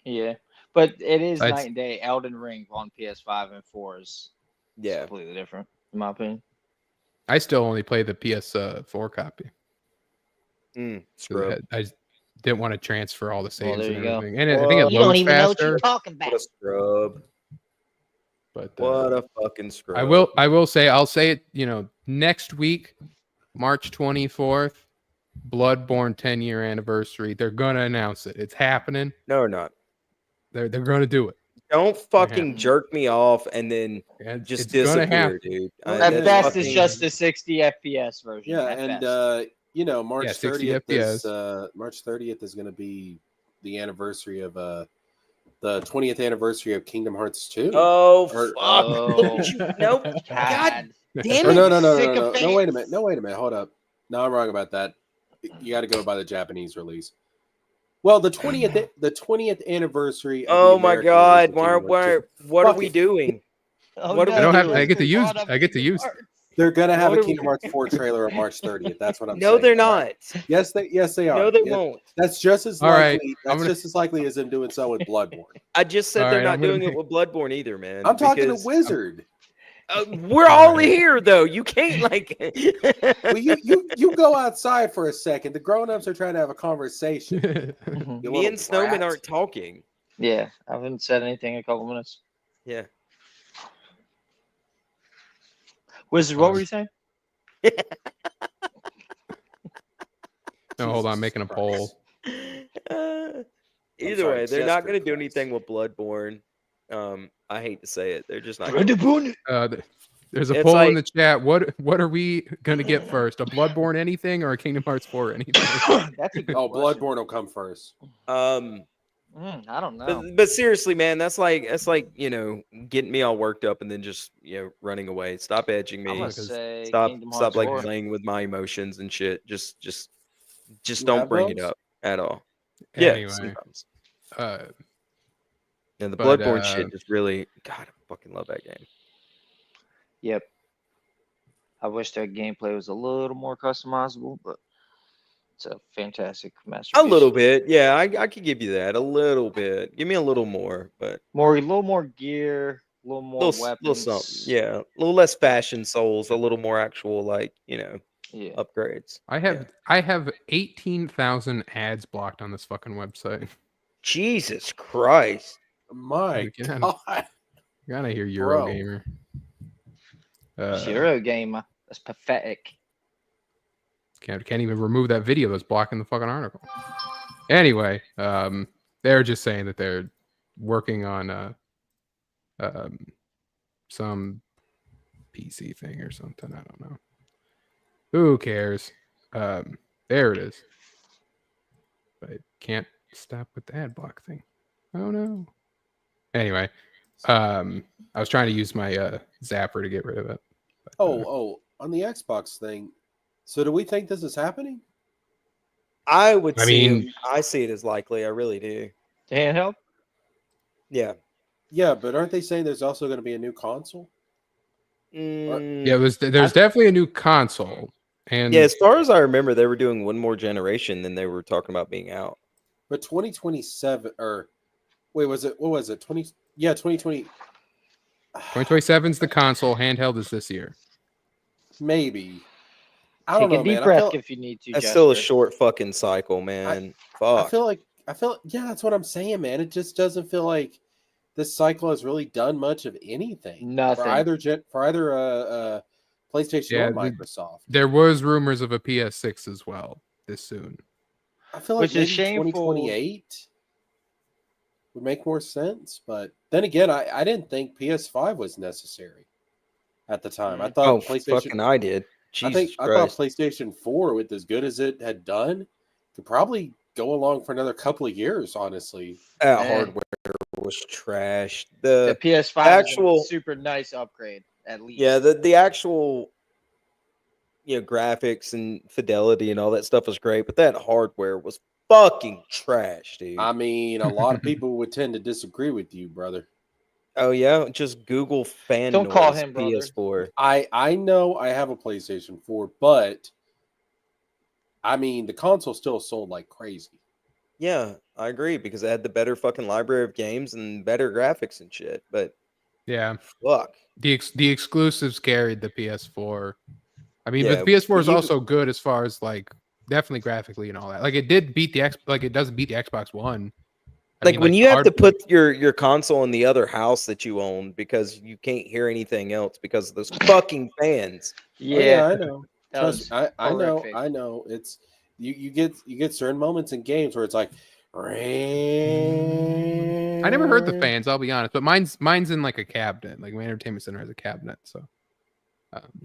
[SPEAKER 3] Yeah, but it is
[SPEAKER 2] I'd-
[SPEAKER 3] night and day. Elden Ring on PS5 and 4 is
[SPEAKER 4] Yeah.
[SPEAKER 3] completely different, in my opinion.
[SPEAKER 2] I still only play the PS4 copy.
[SPEAKER 4] Scrub.
[SPEAKER 2] I just didn't want to transfer all the saves
[SPEAKER 3] there
[SPEAKER 2] and
[SPEAKER 3] you go.
[SPEAKER 2] everything, and I think it
[SPEAKER 4] Well,
[SPEAKER 3] You don't
[SPEAKER 2] loads
[SPEAKER 3] even know what
[SPEAKER 2] faster.
[SPEAKER 3] you're talking
[SPEAKER 4] What
[SPEAKER 3] about.
[SPEAKER 4] a scrub.
[SPEAKER 2] But
[SPEAKER 4] What a fucking scrub.
[SPEAKER 2] I will say I'll say it. Next week, March 24th, Bloodborne 10-year anniversary. They're gonna announce it. It's happening.
[SPEAKER 4] No, not.
[SPEAKER 2] They're gonna do it.
[SPEAKER 4] Don't fucking
[SPEAKER 3] happen.
[SPEAKER 4] jerk me off and then
[SPEAKER 2] And
[SPEAKER 4] just
[SPEAKER 2] it's gonna
[SPEAKER 4] disappear,
[SPEAKER 2] happen.
[SPEAKER 4] dude.
[SPEAKER 5] Well,
[SPEAKER 3] At
[SPEAKER 5] yeah,
[SPEAKER 3] best,
[SPEAKER 5] fucking-
[SPEAKER 3] it's just the 60 FPS version.
[SPEAKER 5] Yeah,
[SPEAKER 3] at
[SPEAKER 5] and
[SPEAKER 3] best.
[SPEAKER 5] March
[SPEAKER 2] Yeah, 60
[SPEAKER 5] 30th is
[SPEAKER 2] FPS.
[SPEAKER 5] March 30th is going to be the anniversary of the 20th anniversary of Kingdom Hearts 2.
[SPEAKER 4] Oh
[SPEAKER 5] Or-
[SPEAKER 4] fuck! Look at you. Nope. God damn
[SPEAKER 5] Or
[SPEAKER 4] it!
[SPEAKER 5] no,
[SPEAKER 3] Sycophant.
[SPEAKER 5] no, wait a minute. No, wait a minute. Hold up. No, I'm wrong about that. You got to go by the Japanese release. Well, the 20th anniversary of
[SPEAKER 4] Oh
[SPEAKER 5] the
[SPEAKER 4] my
[SPEAKER 5] American
[SPEAKER 4] god!
[SPEAKER 5] release of Kingdom Hearts 2.
[SPEAKER 4] What are
[SPEAKER 5] Fuck
[SPEAKER 4] we
[SPEAKER 5] it.
[SPEAKER 4] doing?
[SPEAKER 3] Oh,
[SPEAKER 4] what do
[SPEAKER 3] no,
[SPEAKER 4] we
[SPEAKER 2] I don't have.
[SPEAKER 4] doing?
[SPEAKER 2] I get to use.
[SPEAKER 3] Brought up
[SPEAKER 2] I get to
[SPEAKER 3] Kingdom
[SPEAKER 2] use.
[SPEAKER 3] Hearts.
[SPEAKER 5] They're gonna have
[SPEAKER 4] What
[SPEAKER 5] a
[SPEAKER 4] are we-
[SPEAKER 5] Kingdom Hearts 4 trailer on March 30th. That's what I'm
[SPEAKER 4] No,
[SPEAKER 5] saying.
[SPEAKER 4] they're not.
[SPEAKER 5] Yes, they are.
[SPEAKER 4] No, they
[SPEAKER 5] Yes.
[SPEAKER 4] won't.
[SPEAKER 5] That's just as
[SPEAKER 2] All right,
[SPEAKER 5] likely.
[SPEAKER 2] I'm
[SPEAKER 5] That's
[SPEAKER 2] gonna-
[SPEAKER 5] just as likely as them doing so with Bloodborne.
[SPEAKER 4] I just said
[SPEAKER 2] All
[SPEAKER 4] they're
[SPEAKER 2] right,
[SPEAKER 4] not
[SPEAKER 2] I'm gonna
[SPEAKER 4] doing it
[SPEAKER 2] make-
[SPEAKER 4] with Bloodborne either, man.
[SPEAKER 5] I'm talking to
[SPEAKER 4] because,
[SPEAKER 5] Wizard.
[SPEAKER 4] we're all here though. You can't like.
[SPEAKER 5] Well, you go outside for a second. The grown-ups are trying to have a conversation.
[SPEAKER 3] Mhm.
[SPEAKER 5] You
[SPEAKER 4] Me
[SPEAKER 5] little
[SPEAKER 4] and Snowman
[SPEAKER 5] brat.
[SPEAKER 4] aren't talking.
[SPEAKER 3] Yeah, I haven't said anything in a couple minutes.
[SPEAKER 4] Yeah.
[SPEAKER 3] Wizard, what were you saying?
[SPEAKER 2] No, hold on. I'm
[SPEAKER 5] Jesus
[SPEAKER 2] making a
[SPEAKER 5] Christ.
[SPEAKER 2] poll.
[SPEAKER 4] Either
[SPEAKER 5] sorry,
[SPEAKER 4] way, they're not going to
[SPEAKER 5] Jester
[SPEAKER 4] do
[SPEAKER 5] Christ.
[SPEAKER 4] anything with Bloodborne. I hate to say it, they're just not.
[SPEAKER 3] Ready,
[SPEAKER 4] Gonna.
[SPEAKER 3] boon?
[SPEAKER 2] There's a
[SPEAKER 4] It's
[SPEAKER 2] poll in
[SPEAKER 4] like-
[SPEAKER 2] the chat. What are we gonna get first? A Bloodborne anything or a Kingdom Hearts 4 anything?
[SPEAKER 3] That's a good
[SPEAKER 5] Oh,
[SPEAKER 3] question.
[SPEAKER 5] Bloodborne will come first.
[SPEAKER 3] I don't know.
[SPEAKER 4] But seriously, man, that's like getting me all worked up and then just running away. Stop edging
[SPEAKER 3] I'm
[SPEAKER 4] me.
[SPEAKER 3] gonna say
[SPEAKER 4] Stop
[SPEAKER 3] Kingdom Hearts
[SPEAKER 4] like
[SPEAKER 3] 4.
[SPEAKER 4] playing with my emotions and shit. Just
[SPEAKER 5] You
[SPEAKER 4] don't
[SPEAKER 5] have
[SPEAKER 4] bring it
[SPEAKER 5] those?
[SPEAKER 4] up at all. Yeah,
[SPEAKER 2] Anyway,
[SPEAKER 4] sometimes.
[SPEAKER 2] uh,
[SPEAKER 4] And the
[SPEAKER 2] but,
[SPEAKER 4] Bloodborne shit just really, God, I fucking love that game.
[SPEAKER 3] Yep. I wish that gameplay was a little more customizable, but it's a fantastic
[SPEAKER 4] A
[SPEAKER 3] masterpiece.
[SPEAKER 4] little bit, yeah, I could give you that. A little bit. Give me a little more, but
[SPEAKER 3] A little more gear, a little more
[SPEAKER 4] little
[SPEAKER 3] weapons.
[SPEAKER 4] something. Yeah, a little less fashion souls, a little more actual
[SPEAKER 3] Yeah.
[SPEAKER 4] upgrades.
[SPEAKER 2] I have 18,000 ads blocked on this fucking website.
[SPEAKER 4] Jesus Christ.
[SPEAKER 5] My
[SPEAKER 2] Again.
[SPEAKER 5] God.
[SPEAKER 2] You gotta hear
[SPEAKER 5] Bro.
[SPEAKER 2] Eurogamer.
[SPEAKER 3] Zero gamer. That's pathetic.
[SPEAKER 2] Can't even remove that video that's blocking the fucking article. Anyway, they're just saying that they're working on some PC thing or something. I don't know. Who cares? There it is. But I can't stop with the ad block thing. Oh no. Anyway, I was trying to use my zapper to get rid of it. But,
[SPEAKER 5] On the Xbox thing. So do we think this is happening?
[SPEAKER 4] I would
[SPEAKER 2] I
[SPEAKER 4] see
[SPEAKER 2] mean-
[SPEAKER 4] it, I see it as likely. I really do.
[SPEAKER 3] Handheld?
[SPEAKER 4] Yeah.
[SPEAKER 5] Yeah, but aren't they saying there's also going to be a new console?
[SPEAKER 4] Mm,
[SPEAKER 2] yeah, there's definitely a new console. And
[SPEAKER 4] yeah, as far as I remember, they were doing one more generation than they were talking about being out.
[SPEAKER 5] But 2027 or wait, what was it? 2020
[SPEAKER 2] 2027 is the console. Handheld is this year.
[SPEAKER 5] maybe. I
[SPEAKER 3] Take
[SPEAKER 5] don't know,
[SPEAKER 3] a deep
[SPEAKER 5] man.
[SPEAKER 3] breath if you need to.
[SPEAKER 4] That's still a
[SPEAKER 3] Jester.
[SPEAKER 4] short fucking cycle, man.
[SPEAKER 5] I
[SPEAKER 4] Fuck.
[SPEAKER 5] feel yeah, that's what I'm saying, man. It just doesn't feel like this cycle has really done much of anything
[SPEAKER 3] Nothing.
[SPEAKER 5] for either PlayStation
[SPEAKER 2] Yeah,
[SPEAKER 5] or Microsoft.
[SPEAKER 2] There was rumors of a PS6 as well this soon.
[SPEAKER 5] I feel like
[SPEAKER 3] Which is
[SPEAKER 5] maybe
[SPEAKER 3] shameful.
[SPEAKER 5] 2028 would make more sense, but then again, I didn't think PS5 was necessary at the time. I thought
[SPEAKER 4] Oh,
[SPEAKER 5] PlayStation.
[SPEAKER 4] fucking I did. Jesus
[SPEAKER 5] I thought
[SPEAKER 4] Christ.
[SPEAKER 5] PlayStation 4, with as good as it had done, could probably go along for another couple of years. Honestly,
[SPEAKER 4] That
[SPEAKER 3] Man.
[SPEAKER 4] hardware was trash.
[SPEAKER 3] The
[SPEAKER 4] The
[SPEAKER 3] PS5
[SPEAKER 4] actual-
[SPEAKER 3] is a super nice upgrade, at least.
[SPEAKER 4] yeah, the actual graphics and fidelity and all that stuff was great, but that hardware was fucking trash, dude.
[SPEAKER 5] I mean, a lot of people would tend to disagree with you, brother.
[SPEAKER 4] Oh yeah, just Google fan
[SPEAKER 3] Don't
[SPEAKER 4] noise
[SPEAKER 3] call him brother.
[SPEAKER 4] PS4.
[SPEAKER 5] I know I have a PlayStation 4, but I mean, the console still sold like crazy.
[SPEAKER 4] Yeah, I agree because it had the better fucking library of games and better graphics and shit. But
[SPEAKER 2] Yeah,
[SPEAKER 4] fuck,
[SPEAKER 2] the exclusives carried the PS4. I mean,
[SPEAKER 4] Yeah,
[SPEAKER 2] but the PS4 is
[SPEAKER 4] even-
[SPEAKER 2] also good as far as like definitely graphically and all that. Like it did beat the like it doesn't beat the Xbox One. I
[SPEAKER 4] Like
[SPEAKER 2] mean,
[SPEAKER 4] when
[SPEAKER 2] like
[SPEAKER 4] you
[SPEAKER 2] the
[SPEAKER 4] have to
[SPEAKER 2] hard-
[SPEAKER 4] put your console in the other house that you own because you can't hear anything else because of those fucking fans.
[SPEAKER 5] Oh yeah,
[SPEAKER 3] Yeah,
[SPEAKER 5] I know.
[SPEAKER 3] that
[SPEAKER 5] Trust
[SPEAKER 3] was
[SPEAKER 5] me, I know,
[SPEAKER 3] horrific.
[SPEAKER 5] I know. It's you get certain moments in games where it's like,
[SPEAKER 2] I never heard the fans. I'll be honest, but mine's in like a cabinet. Like my entertainment center has a cabinet, so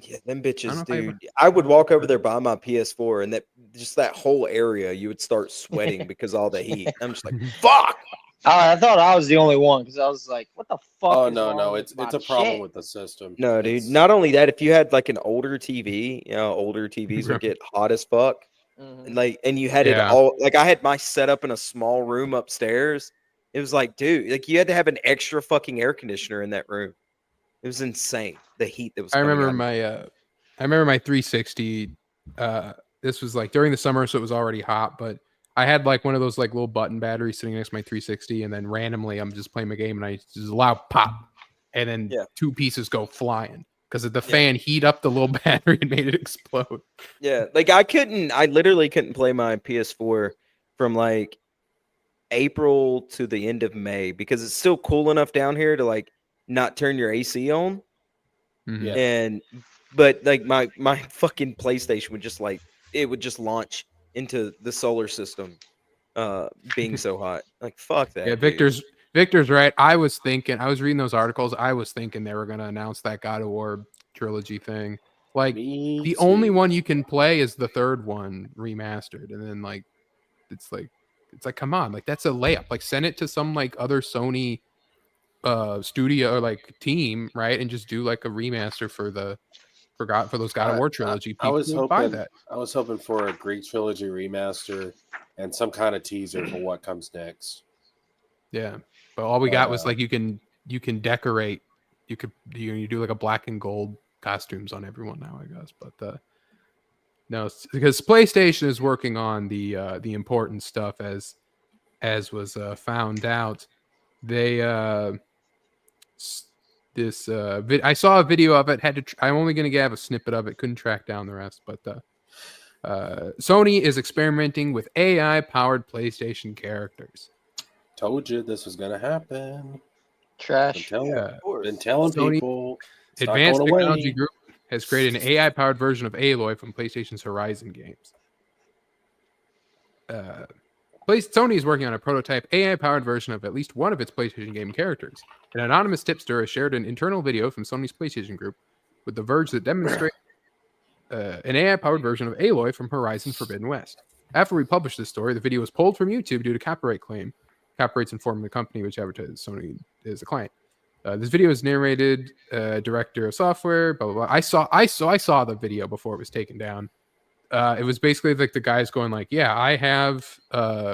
[SPEAKER 4] Yeah, them
[SPEAKER 2] I don't know
[SPEAKER 4] bitches,
[SPEAKER 2] if I ever.
[SPEAKER 4] dude. I would
[SPEAKER 2] I don't know if
[SPEAKER 4] walk
[SPEAKER 2] I
[SPEAKER 4] over
[SPEAKER 2] ever-
[SPEAKER 4] there by my PS4 and that whole area, you would start sweating because of all the heat. I'm just like, fuck.
[SPEAKER 3] I thought I was the only one because I was like, "What the fuck
[SPEAKER 5] Oh
[SPEAKER 3] is
[SPEAKER 5] no,
[SPEAKER 3] wrong
[SPEAKER 5] no,
[SPEAKER 3] with my
[SPEAKER 5] it's a problem
[SPEAKER 3] shit?"
[SPEAKER 5] with the system.
[SPEAKER 4] No, dude.
[SPEAKER 5] It's
[SPEAKER 4] Not only that, if you had like an older TV, older TVs would get hot as fuck. And
[SPEAKER 3] Mhm.
[SPEAKER 4] and you had it
[SPEAKER 2] Yeah.
[SPEAKER 4] all like I had my setup in a small room upstairs. It was like, dude, like you had to have an extra fucking air conditioner in that room. It was insane. The heat that was
[SPEAKER 2] I
[SPEAKER 4] coming
[SPEAKER 2] remember
[SPEAKER 4] out.
[SPEAKER 2] I remember my 360. This was like during the summer, so it was already hot. But I had like one of those like little button batteries sitting next to my 360, and then randomly I'm just playing my game, and I just loud pop, and then
[SPEAKER 4] Yeah.
[SPEAKER 2] 2 pieces go flying because the
[SPEAKER 4] Yeah.
[SPEAKER 2] fan heat up the little battery and made it explode.
[SPEAKER 4] Yeah, like I literally couldn't play my PS4 from like April to the end of May because it's still cool enough down here to like not turn your AC on.
[SPEAKER 2] Mhm.
[SPEAKER 5] Yeah.
[SPEAKER 4] And but like my fucking PlayStation would just like it would just launch into the solar system being so hot. Like fuck that.
[SPEAKER 2] Yeah,
[SPEAKER 4] dude.
[SPEAKER 2] Victor's right. I was reading those articles. I was thinking they were going to announce that God of War trilogy thing. Like
[SPEAKER 5] me
[SPEAKER 2] the only
[SPEAKER 5] too.
[SPEAKER 2] one you can play is the third one remastered, and then like it's like come on, like that's a layup. Like send it to some like other Sony studio or like team, right? And just do like a remaster for those God of War trilogy.
[SPEAKER 5] I
[SPEAKER 2] People
[SPEAKER 5] was
[SPEAKER 2] would buy
[SPEAKER 5] hoping
[SPEAKER 2] that.
[SPEAKER 5] I was hoping for a Greek trilogy remaster and some kind of teaser for what comes next.
[SPEAKER 2] Yeah. But all we got was like you can decorate. You do like a black and gold costumes on everyone now, I guess. But no, because PlayStation is working on the important stuff as was found out. They I saw a video of it. I'm only going to have a snippet of it. Couldn't track down the rest, but Sony is experimenting with AI powered PlayStation characters.
[SPEAKER 5] Told you this was gonna happen. Been
[SPEAKER 3] Trash.
[SPEAKER 5] telling,
[SPEAKER 2] Yeah.
[SPEAKER 5] been telling
[SPEAKER 2] Sony
[SPEAKER 5] people. It's not
[SPEAKER 2] Advanced
[SPEAKER 5] going
[SPEAKER 2] Technology
[SPEAKER 5] away.
[SPEAKER 2] Group has created an AI powered version of Aloy from PlayStation's Horizon games. Sony is working on a prototype AI-powered version of at least one of its PlayStation game characters. An anonymous tipster has shared an internal video from Sony's PlayStation Group with The Verge that demonstrates an AI-powered version of Aloy from Horizon Forbidden West. After we published this story, the video was pulled from YouTube due to copyright claim. Copyrights inform the company which advertises Sony as a client. This video is narrated director of software. Blah blah blah. I saw the video before it was taken down. It was basically like the guys going like, yeah,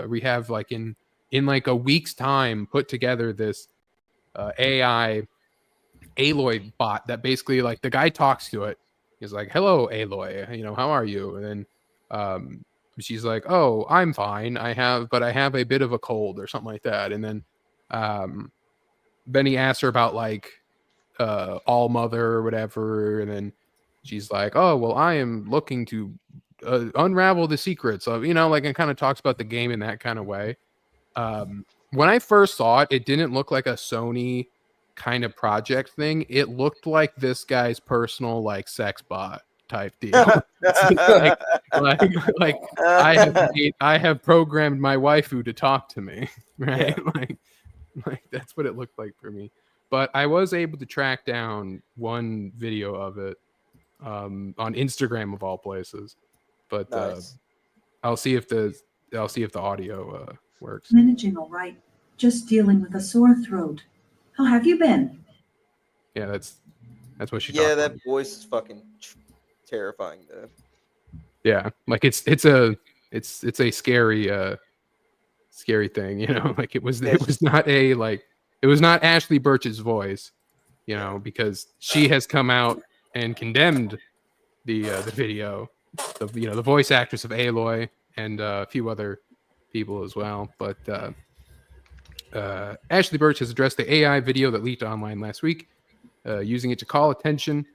[SPEAKER 2] we have like in like a week's time put together this AI Aloy bot that basically like the guy talks to it. He's like, hello, Aloy, how are you? And then she's like, oh, I'm fine. I have a bit of a cold or something like that. And then he asks her about like All Mother or whatever. And then she's like, oh, well, I am looking to unravel the secrets of, like, and kind of talks about the game in that kind of way. When I first saw it, it didn't look like a Sony kind of project thing. It looked like this guy's personal like sex bot type deal. like I have programmed my waifu to talk to me, right?
[SPEAKER 4] Yeah.
[SPEAKER 2] like that's what it looked like for me. But I was able to track down one video of it on Instagram of all places. But
[SPEAKER 4] Nice.
[SPEAKER 2] I'll see if the audio works.
[SPEAKER 6] Managing all right. Just dealing with a sore throat. How have you been?
[SPEAKER 2] Yeah, that's what she.
[SPEAKER 4] Yeah,
[SPEAKER 2] talked
[SPEAKER 4] that
[SPEAKER 2] about.
[SPEAKER 4] voice is fucking terrifying though.
[SPEAKER 2] Yeah, like it's a scary thing, Like it was not it was not Ashley Birch's voice, because she has come out and condemned the video, the voice actress of Aloy and a few other people as well. But Ashley Birch has addressed the AI video that leaked online last week, using it to call attention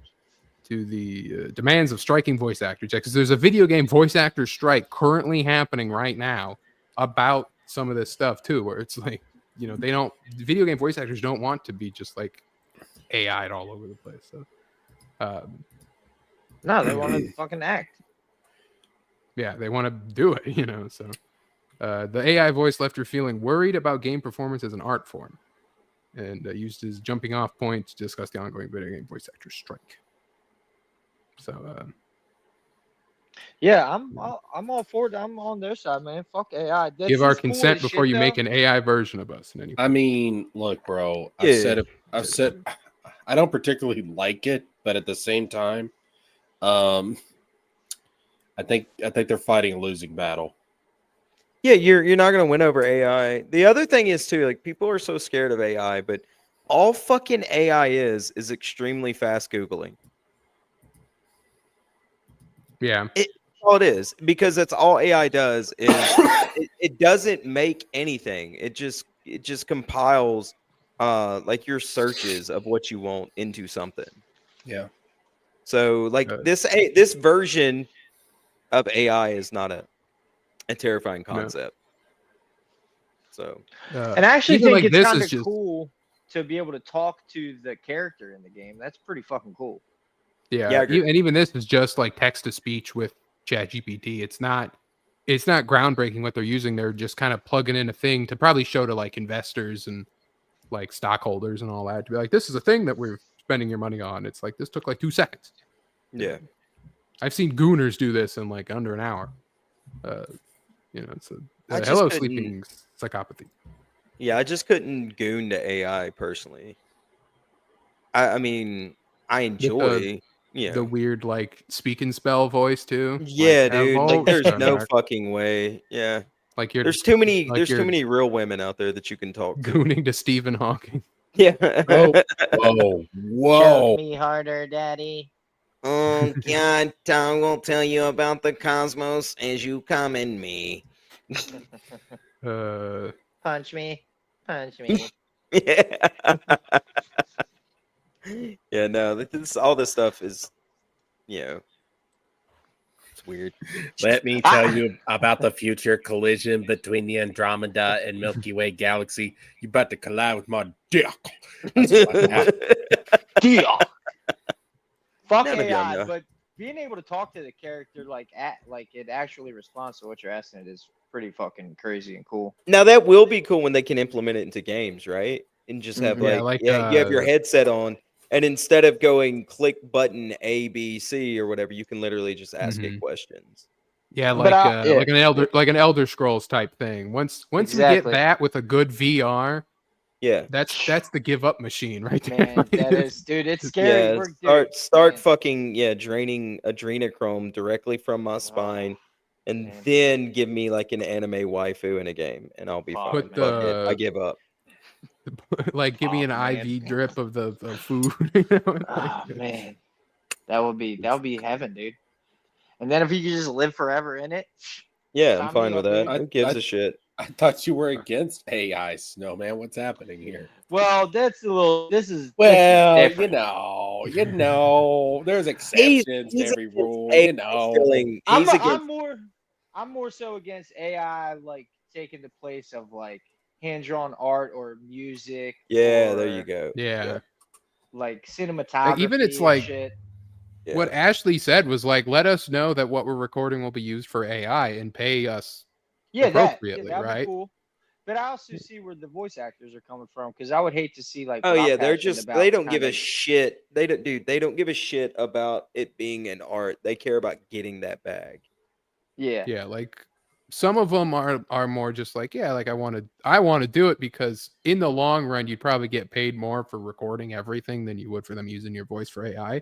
[SPEAKER 2] to the demands of striking voice actors. Because there's a video game voice actor strike currently happening right now about some of this stuff too, where it's like, you know, video game voice actors don't want to be just like AI'd all over the place. So,
[SPEAKER 3] No, they want to fucking act.
[SPEAKER 2] yeah, they want to do it, you know. So, the AI voice left her feeling worried about game performance as an art form, and used as jumping off point to discuss the ongoing video game voice actor strike. So,
[SPEAKER 3] Yeah, I'm all for it. I'm on their side, man. Fuck AI. This
[SPEAKER 2] give our
[SPEAKER 3] is cool
[SPEAKER 2] consent
[SPEAKER 3] as
[SPEAKER 2] before
[SPEAKER 3] shit,
[SPEAKER 2] you make
[SPEAKER 3] though.
[SPEAKER 2] an AI version of us. In any
[SPEAKER 5] I mean, look, bro.
[SPEAKER 4] Yeah.
[SPEAKER 5] I've said I don't particularly like it, but at the same time, I think they're fighting a losing battle.
[SPEAKER 4] Yeah, you're not gonna win over AI. The other thing is too, like people are so scared of AI, but all fucking AI is extremely fast Googling.
[SPEAKER 2] yeah,
[SPEAKER 4] All it is, because that's all AI does is it doesn't make anything. It just compiles like your searches of what you want into something.
[SPEAKER 5] Yeah.
[SPEAKER 4] So like this version of AI is not a terrifying concept. So
[SPEAKER 3] And I actually
[SPEAKER 2] even
[SPEAKER 3] think
[SPEAKER 2] like
[SPEAKER 3] it's
[SPEAKER 2] this
[SPEAKER 3] kind
[SPEAKER 2] is
[SPEAKER 3] of
[SPEAKER 2] just
[SPEAKER 3] cool to be able to talk to the character in the game. That's pretty fucking cool.
[SPEAKER 2] yeah,
[SPEAKER 4] Yeah, I agree.
[SPEAKER 2] and even this is just like text to speech with ChatGPT. It's not groundbreaking what they're using. They're just kind of plugging in a thing to probably show to like investors and like stockholders and all that to be like, this is a thing that we're spending your money on. It's like this took like 2 seconds.
[SPEAKER 4] yeah.
[SPEAKER 2] I've seen Gooners do this in like under an hour. You know, it's
[SPEAKER 4] I just
[SPEAKER 2] hello
[SPEAKER 4] couldn't-
[SPEAKER 2] sleeping psychopathy.
[SPEAKER 4] Yeah, I just couldn't goon to AI personally. I mean, I enjoy, you
[SPEAKER 2] The
[SPEAKER 4] know.
[SPEAKER 2] weird like speak and spell voice too.
[SPEAKER 4] Yeah,
[SPEAKER 2] like,
[SPEAKER 4] dude. Like
[SPEAKER 2] hello,
[SPEAKER 4] there's no
[SPEAKER 2] Starbuck.
[SPEAKER 4] fucking way. Yeah.
[SPEAKER 2] Like you're
[SPEAKER 4] There's too many
[SPEAKER 2] you're
[SPEAKER 4] real women out there that you can talk to.
[SPEAKER 2] gooning to Stephen Hawking.
[SPEAKER 4] Yeah.
[SPEAKER 5] Whoa.
[SPEAKER 3] Choke me harder, daddy.
[SPEAKER 4] Oh God, Tom will tell you about the cosmos as you come in me.
[SPEAKER 3] Punch me. Punch me.
[SPEAKER 4] Yeah. Yeah, no, all this stuff is, you know, it's weird.
[SPEAKER 5] Let me tell you about the future collision between the Andromeda and Milky Way galaxy. You about to collide with my dick. That's what's about to happen.
[SPEAKER 3] Deal. Fuck
[SPEAKER 4] None of y'all
[SPEAKER 3] AI,
[SPEAKER 4] know.
[SPEAKER 3] but being able to talk to the character like it actually responds to what you're asking it is pretty fucking crazy and cool.
[SPEAKER 4] Now that will be cool when they can implement it into games, right? And just have
[SPEAKER 2] Yeah,
[SPEAKER 4] you have your headset on, and instead of going click button A, B, C or whatever, you can literally just ask it questions.
[SPEAKER 2] Yeah,
[SPEAKER 3] But
[SPEAKER 2] like an Elder Scrolls type thing. Once we
[SPEAKER 3] Exactly.
[SPEAKER 2] get that with a good VR,
[SPEAKER 4] Yeah.
[SPEAKER 2] that's the give up machine right there.
[SPEAKER 3] Man,
[SPEAKER 2] Like,
[SPEAKER 3] that is, dude, it's scary.
[SPEAKER 4] Yeah, start fucking draining adrenochrome directly from my spine, and
[SPEAKER 3] man.
[SPEAKER 4] then give me like an anime waifu in a game, and I'll be fine.
[SPEAKER 2] Put
[SPEAKER 4] Fuck it, I
[SPEAKER 2] the-
[SPEAKER 4] give up.
[SPEAKER 2] like give me an
[SPEAKER 3] man.
[SPEAKER 2] IV drip of the food. You know?
[SPEAKER 3] Oh man, that would be heaven, dude. And then if you could just live forever in it,
[SPEAKER 4] Yeah,
[SPEAKER 3] sign
[SPEAKER 4] I'm fine
[SPEAKER 3] me
[SPEAKER 4] with
[SPEAKER 3] up,
[SPEAKER 4] that.
[SPEAKER 3] dude.
[SPEAKER 4] Who gives a shit?
[SPEAKER 5] I thought you were against AI, Snowman. What's happening here?
[SPEAKER 3] Well, that's a little. This is
[SPEAKER 5] Well,
[SPEAKER 3] different.
[SPEAKER 5] there's exceptions to
[SPEAKER 4] he's
[SPEAKER 5] every rule.
[SPEAKER 3] I'm more so against AI like taking the place of like hand drawn art or music.
[SPEAKER 4] Yeah, there
[SPEAKER 3] or,
[SPEAKER 4] you go.
[SPEAKER 2] Yeah.
[SPEAKER 3] Like cinematography.
[SPEAKER 2] Even it's
[SPEAKER 3] and
[SPEAKER 2] like-
[SPEAKER 3] shit.
[SPEAKER 4] Yeah.
[SPEAKER 2] What Ashley said was like, let us know that what we're recording will be used for AI and pay us.
[SPEAKER 3] Yeah,
[SPEAKER 2] appropriately,
[SPEAKER 3] that'd
[SPEAKER 2] right?
[SPEAKER 3] be cool. But I also see where the voice actors are coming from because I would hate to see like.
[SPEAKER 4] Oh
[SPEAKER 3] what I'm
[SPEAKER 4] yeah, they're
[SPEAKER 3] passionate
[SPEAKER 4] just
[SPEAKER 3] about
[SPEAKER 4] they don't give a
[SPEAKER 3] kinda-
[SPEAKER 4] shit. They don't give a shit about it being an art. They care about getting that bag.
[SPEAKER 3] Yeah.
[SPEAKER 2] Yeah, like some of them are more just like, yeah, like I want to do it because in the long run you'd probably get paid more for recording everything than you would for them using your voice for AI.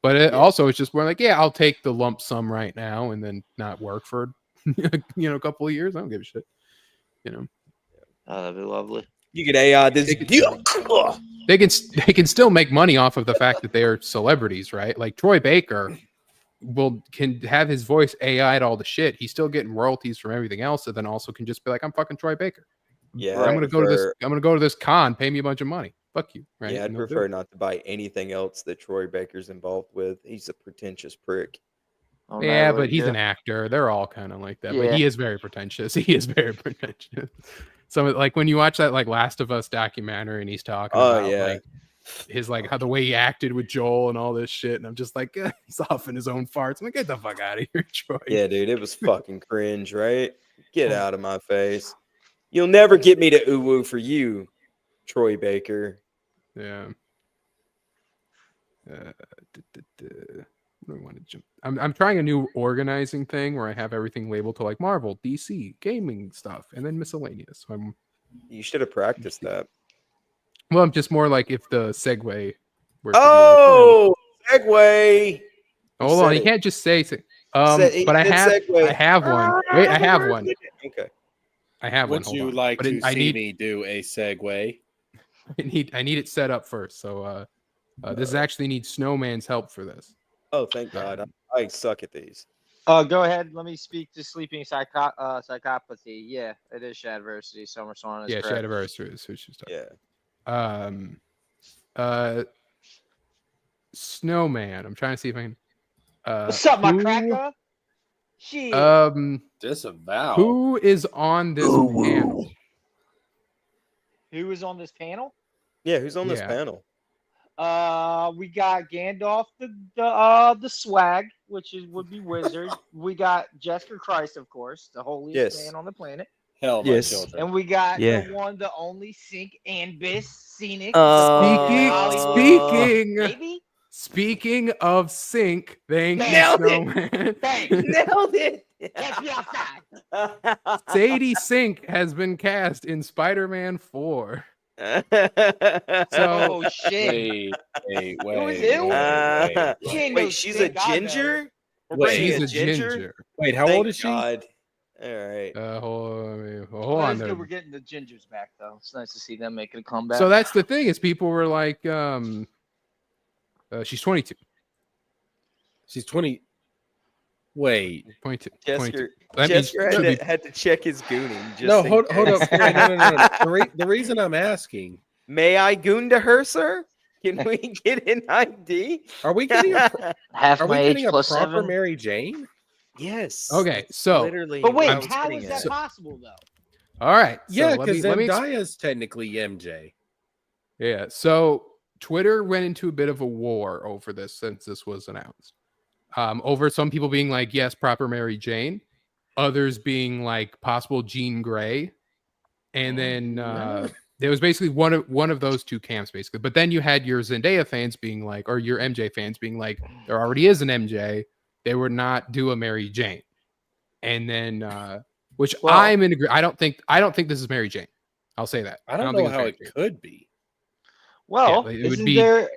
[SPEAKER 2] But it also it's just more like, yeah, I'll take the lump sum right now and then not work for a couple of years. I don't give a shit.
[SPEAKER 3] Oh, that'd be lovely.
[SPEAKER 4] You get AI this.
[SPEAKER 2] They can still make money off of the fact that they are celebrities, right? Like Troy Baker can have his voice AI'd all the shit. He's still getting royalties from everything else, and then also can just be like, I'm fucking Troy Baker.
[SPEAKER 4] Yeah,
[SPEAKER 2] I'm gonna go to this con, pay me a bunch of money. fuck you, right?
[SPEAKER 4] Yeah, I'd
[SPEAKER 2] And they'll do
[SPEAKER 4] prefer
[SPEAKER 2] it.
[SPEAKER 4] not to buy anything else that Troy Baker's involved with. He's a pretentious prick.
[SPEAKER 3] Oh,
[SPEAKER 2] Yeah,
[SPEAKER 3] no,
[SPEAKER 2] but he's
[SPEAKER 3] yeah.
[SPEAKER 2] an actor. They're all kind of like that. But
[SPEAKER 3] Yeah.
[SPEAKER 2] he is very pretentious. He is very pretentious. So like when you watch that like Last of Us documentary and he's talking
[SPEAKER 4] Oh,
[SPEAKER 2] about
[SPEAKER 4] yeah.
[SPEAKER 2] like his like how the way he acted with Joel and all this shit, and I'm just like he's off in his own farts. I'm like, get the fuck out of here, Troy.
[SPEAKER 4] Yeah, dude, it was fucking cringe, right? Get out of my face. You'll never get me to uwu for you, Troy Baker.
[SPEAKER 2] Yeah. What do I want to jump? I'm trying a new organizing thing where I have everything labeled to like Marvel, DC, gaming stuff, and then miscellaneous. So
[SPEAKER 4] You should have practiced that.
[SPEAKER 2] I'm just more like if the segue were to be like,
[SPEAKER 4] Oh, segue.
[SPEAKER 2] hold on, you can't just say.
[SPEAKER 4] He
[SPEAKER 2] But I
[SPEAKER 4] said segue.
[SPEAKER 2] have one. Wait, I have one.
[SPEAKER 4] Okay.
[SPEAKER 2] I have one.
[SPEAKER 5] Would
[SPEAKER 2] Hold
[SPEAKER 5] you
[SPEAKER 2] on.
[SPEAKER 5] like
[SPEAKER 2] But
[SPEAKER 5] to
[SPEAKER 2] I
[SPEAKER 5] see
[SPEAKER 2] need
[SPEAKER 5] me do a segue?
[SPEAKER 2] I need it set up first. So this actually needs Snowman's help for this.
[SPEAKER 4] Oh, thank God. I suck at these.
[SPEAKER 3] Go ahead. Let me speak to sleeping psychopathy. Yeah, it is Shadversity. Summer Song is
[SPEAKER 2] Yeah,
[SPEAKER 3] correct.
[SPEAKER 2] Shadiversary is who she's talking.
[SPEAKER 4] Yeah.
[SPEAKER 2] Snowman. I'm trying to see if I can.
[SPEAKER 3] What's up, my cracker? Shit.
[SPEAKER 5] Disavow.
[SPEAKER 2] Who is on this panel?
[SPEAKER 3] Who is on this panel?
[SPEAKER 4] Yeah, who's on this
[SPEAKER 2] Yeah.
[SPEAKER 4] panel?
[SPEAKER 3] We got Gandalf the swag, which would be wizard. We got Jester Christ, of course, the holiest
[SPEAKER 4] Yes.
[SPEAKER 3] man on the planet.
[SPEAKER 5] Hell, my
[SPEAKER 4] Yes.
[SPEAKER 5] children.
[SPEAKER 3] And we got
[SPEAKER 4] Yeah.
[SPEAKER 3] the one, the only Sync and Biss Scenic.
[SPEAKER 2] Speaking of Sync, thank you,
[SPEAKER 3] Nailed it.
[SPEAKER 2] Snowman.
[SPEAKER 3] Bang!
[SPEAKER 4] Nailed it.
[SPEAKER 3] Catch me outside.
[SPEAKER 2] Sadie Sink has been cast in Spider-Man 4.
[SPEAKER 3] Oh shit!
[SPEAKER 5] Wait.
[SPEAKER 3] She ain't no
[SPEAKER 4] Wait, she's a
[SPEAKER 3] Sync, I know.
[SPEAKER 4] ginger? We're
[SPEAKER 5] Wait,
[SPEAKER 4] bringing
[SPEAKER 2] She's a ginger.
[SPEAKER 5] Wait, how
[SPEAKER 4] Thank
[SPEAKER 5] old is she?
[SPEAKER 4] God. All right.
[SPEAKER 2] Hold
[SPEAKER 3] Well,
[SPEAKER 2] on
[SPEAKER 3] it's
[SPEAKER 2] there.
[SPEAKER 3] good we're getting the gingers back though. It's nice to see them making a comeback.
[SPEAKER 2] So that's the thing is people were like, she's 22.
[SPEAKER 5] She's 20. Wait.
[SPEAKER 2] 22.
[SPEAKER 4] Jester,
[SPEAKER 2] That means
[SPEAKER 4] Jester
[SPEAKER 2] she'll be-
[SPEAKER 4] had to check his gooning. Just
[SPEAKER 5] No,
[SPEAKER 4] in
[SPEAKER 5] hold up.
[SPEAKER 4] case.
[SPEAKER 5] Wait, no. The reason I'm asking,
[SPEAKER 4] May I goon to her, sir? Can we get an ID?
[SPEAKER 5] are we getting a
[SPEAKER 3] half
[SPEAKER 5] are we
[SPEAKER 3] my age
[SPEAKER 5] getting a
[SPEAKER 3] plus
[SPEAKER 5] proper
[SPEAKER 3] 7.
[SPEAKER 5] Mary Jane?
[SPEAKER 4] Yes.
[SPEAKER 2] Okay,
[SPEAKER 4] that's
[SPEAKER 2] so-
[SPEAKER 4] literally.
[SPEAKER 3] But wait,
[SPEAKER 4] what I was
[SPEAKER 3] how
[SPEAKER 4] getting
[SPEAKER 3] is that
[SPEAKER 4] at.
[SPEAKER 3] possible though?
[SPEAKER 2] All right.
[SPEAKER 5] Yeah,
[SPEAKER 2] so
[SPEAKER 5] because
[SPEAKER 2] let me
[SPEAKER 5] Zendaya's technically MJ.
[SPEAKER 2] Yeah. So Twitter went into a bit of a war over this since this was announced. Over some people being like, yes, proper Mary Jane, others being like possible Jean Grey, and then there was basically one of those two camps basically. But then you had your Zendaya fans being like, or your MJ fans being like, there already is an MJ. They would not do a Mary Jane, and then which
[SPEAKER 3] Well-
[SPEAKER 2] I'm in agree. I don't think this is Mary Jane. I'll say that.
[SPEAKER 5] I don't
[SPEAKER 2] think
[SPEAKER 5] know
[SPEAKER 2] it's
[SPEAKER 5] how
[SPEAKER 2] Mary
[SPEAKER 5] it
[SPEAKER 2] Jane.
[SPEAKER 5] could be.
[SPEAKER 3] Well,
[SPEAKER 2] Yeah, it would
[SPEAKER 3] isn't
[SPEAKER 2] be-
[SPEAKER 3] there?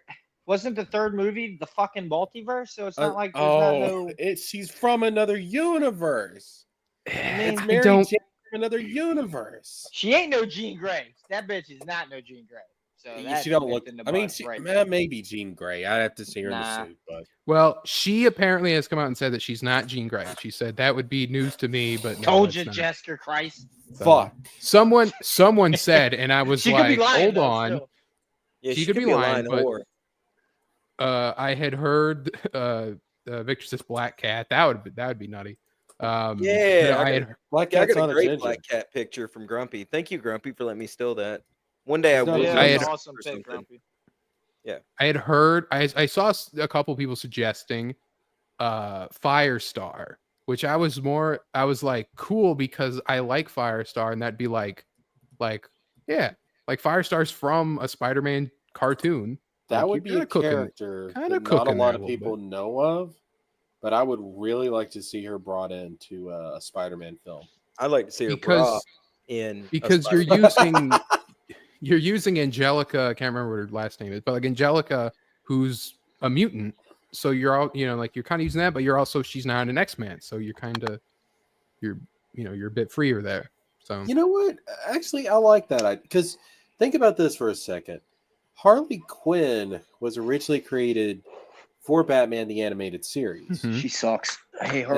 [SPEAKER 3] Wasn't the third movie the fucking multiverse? So it's not like there's not no.
[SPEAKER 5] She's from another universe. It's
[SPEAKER 2] I
[SPEAKER 5] Mary
[SPEAKER 2] don't-
[SPEAKER 5] Jane from another universe.
[SPEAKER 3] She ain't no Jean Grey. That bitch is not no Jean Grey. So that's
[SPEAKER 5] She don't
[SPEAKER 3] nipped
[SPEAKER 5] look.
[SPEAKER 3] in the
[SPEAKER 5] I mean,
[SPEAKER 3] bud
[SPEAKER 5] she,
[SPEAKER 3] right there.
[SPEAKER 5] maybe Jean Grey. I have to see her
[SPEAKER 3] Nah.
[SPEAKER 5] in the suit, but
[SPEAKER 2] Well, she apparently has come out and said that she's not Jean Grey. She said that would be news to me, but no,
[SPEAKER 3] Told
[SPEAKER 2] it's
[SPEAKER 3] you,
[SPEAKER 2] not.
[SPEAKER 3] Jester Christ.
[SPEAKER 2] So,
[SPEAKER 5] fuck.
[SPEAKER 2] Someone said, and I was
[SPEAKER 3] She could be
[SPEAKER 2] like,
[SPEAKER 3] lying.
[SPEAKER 2] hold
[SPEAKER 3] though,
[SPEAKER 2] on.
[SPEAKER 3] still.
[SPEAKER 4] Yeah,
[SPEAKER 2] She
[SPEAKER 4] she
[SPEAKER 2] could
[SPEAKER 4] could
[SPEAKER 2] be
[SPEAKER 4] be a
[SPEAKER 2] lying,
[SPEAKER 4] lying
[SPEAKER 2] but-
[SPEAKER 4] whore.
[SPEAKER 2] I had heard Victor says Black Cat. That would be nutty.
[SPEAKER 4] Yeah,
[SPEAKER 2] I
[SPEAKER 4] I
[SPEAKER 2] had
[SPEAKER 5] Black
[SPEAKER 4] Yeah, I
[SPEAKER 5] Cat's
[SPEAKER 4] got
[SPEAKER 5] not
[SPEAKER 4] a
[SPEAKER 5] a
[SPEAKER 4] great
[SPEAKER 5] ginger.
[SPEAKER 4] black cat picture from Grumpy. Thank you, Grumpy, for letting me steal that. One day I
[SPEAKER 5] It's not
[SPEAKER 4] will.
[SPEAKER 5] a
[SPEAKER 3] Yeah,
[SPEAKER 5] ginger.
[SPEAKER 2] I
[SPEAKER 3] that's
[SPEAKER 2] had-
[SPEAKER 3] an awesome
[SPEAKER 4] or
[SPEAKER 3] pick,
[SPEAKER 4] something.
[SPEAKER 3] Grumpy.
[SPEAKER 2] I had heard. I saw a couple people suggesting Firestar, which I was like cool because I like Firestar, and that'd be like yeah, like Firestar's from a Spider-Man cartoon.
[SPEAKER 5] That
[SPEAKER 2] Like,
[SPEAKER 5] would
[SPEAKER 2] you're
[SPEAKER 5] be a
[SPEAKER 2] kinda cooking-
[SPEAKER 5] character
[SPEAKER 2] kinda
[SPEAKER 5] that not a
[SPEAKER 2] cooking
[SPEAKER 5] lot
[SPEAKER 2] that
[SPEAKER 5] of
[SPEAKER 2] a little
[SPEAKER 5] people know of, but I would really like to see her brought into a Spider-Man film.
[SPEAKER 4] I'd like to see her
[SPEAKER 2] Because-
[SPEAKER 4] bra in. a
[SPEAKER 2] because you're
[SPEAKER 4] Spider-Man.
[SPEAKER 2] using Angelica. I can't remember what her last name is, but like Angelica, who's a mutant. So you're all like you're kind of using that, but she's not an X-Man, so you're a bit freer there. So
[SPEAKER 5] You know what? Actually, I like that. Because think about this for a second. Harley Quinn was originally created for Batman the Animated Series.
[SPEAKER 2] Mhm.
[SPEAKER 3] She sucks. I hate her.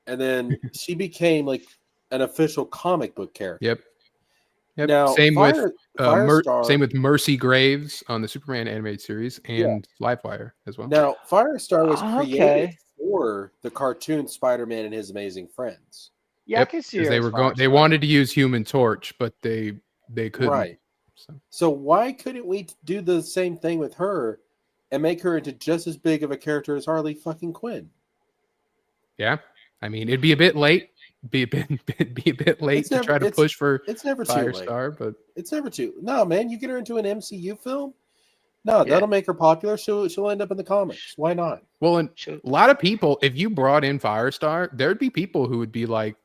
[SPEAKER 5] And then she became like an official comic book character.
[SPEAKER 2] Yep. Yep.
[SPEAKER 5] Now,
[SPEAKER 2] Same with
[SPEAKER 5] Firestar.
[SPEAKER 2] same with Mercy Graves on the Superman animated series and Livewire as well.
[SPEAKER 5] Now, Firestar was created
[SPEAKER 3] Okay.
[SPEAKER 5] for the cartoon Spider-Man and His Amazing Friends.
[SPEAKER 3] Yeah, I can see
[SPEAKER 2] because
[SPEAKER 3] her
[SPEAKER 2] they
[SPEAKER 3] as
[SPEAKER 2] were going. They
[SPEAKER 3] Firestar.
[SPEAKER 2] wanted to use Human Torch, but they couldn't.
[SPEAKER 5] Right.
[SPEAKER 2] So.
[SPEAKER 5] So why couldn't we do the same thing with her and make her into just as big of a character as Harley fucking Quinn?
[SPEAKER 2] Yeah, I mean, it'd be a bit late. Be a bit late to try to push for
[SPEAKER 5] It's never too late.
[SPEAKER 2] Firestar, but
[SPEAKER 5] It's never too. No, man, you get her into an MCU film. No,
[SPEAKER 3] Yeah.
[SPEAKER 5] that'll make her popular. She'll end up in the comics. Why not?
[SPEAKER 2] well, and
[SPEAKER 3] Should-
[SPEAKER 2] a lot of people, if you brought in Firestar, there'd be people who would be like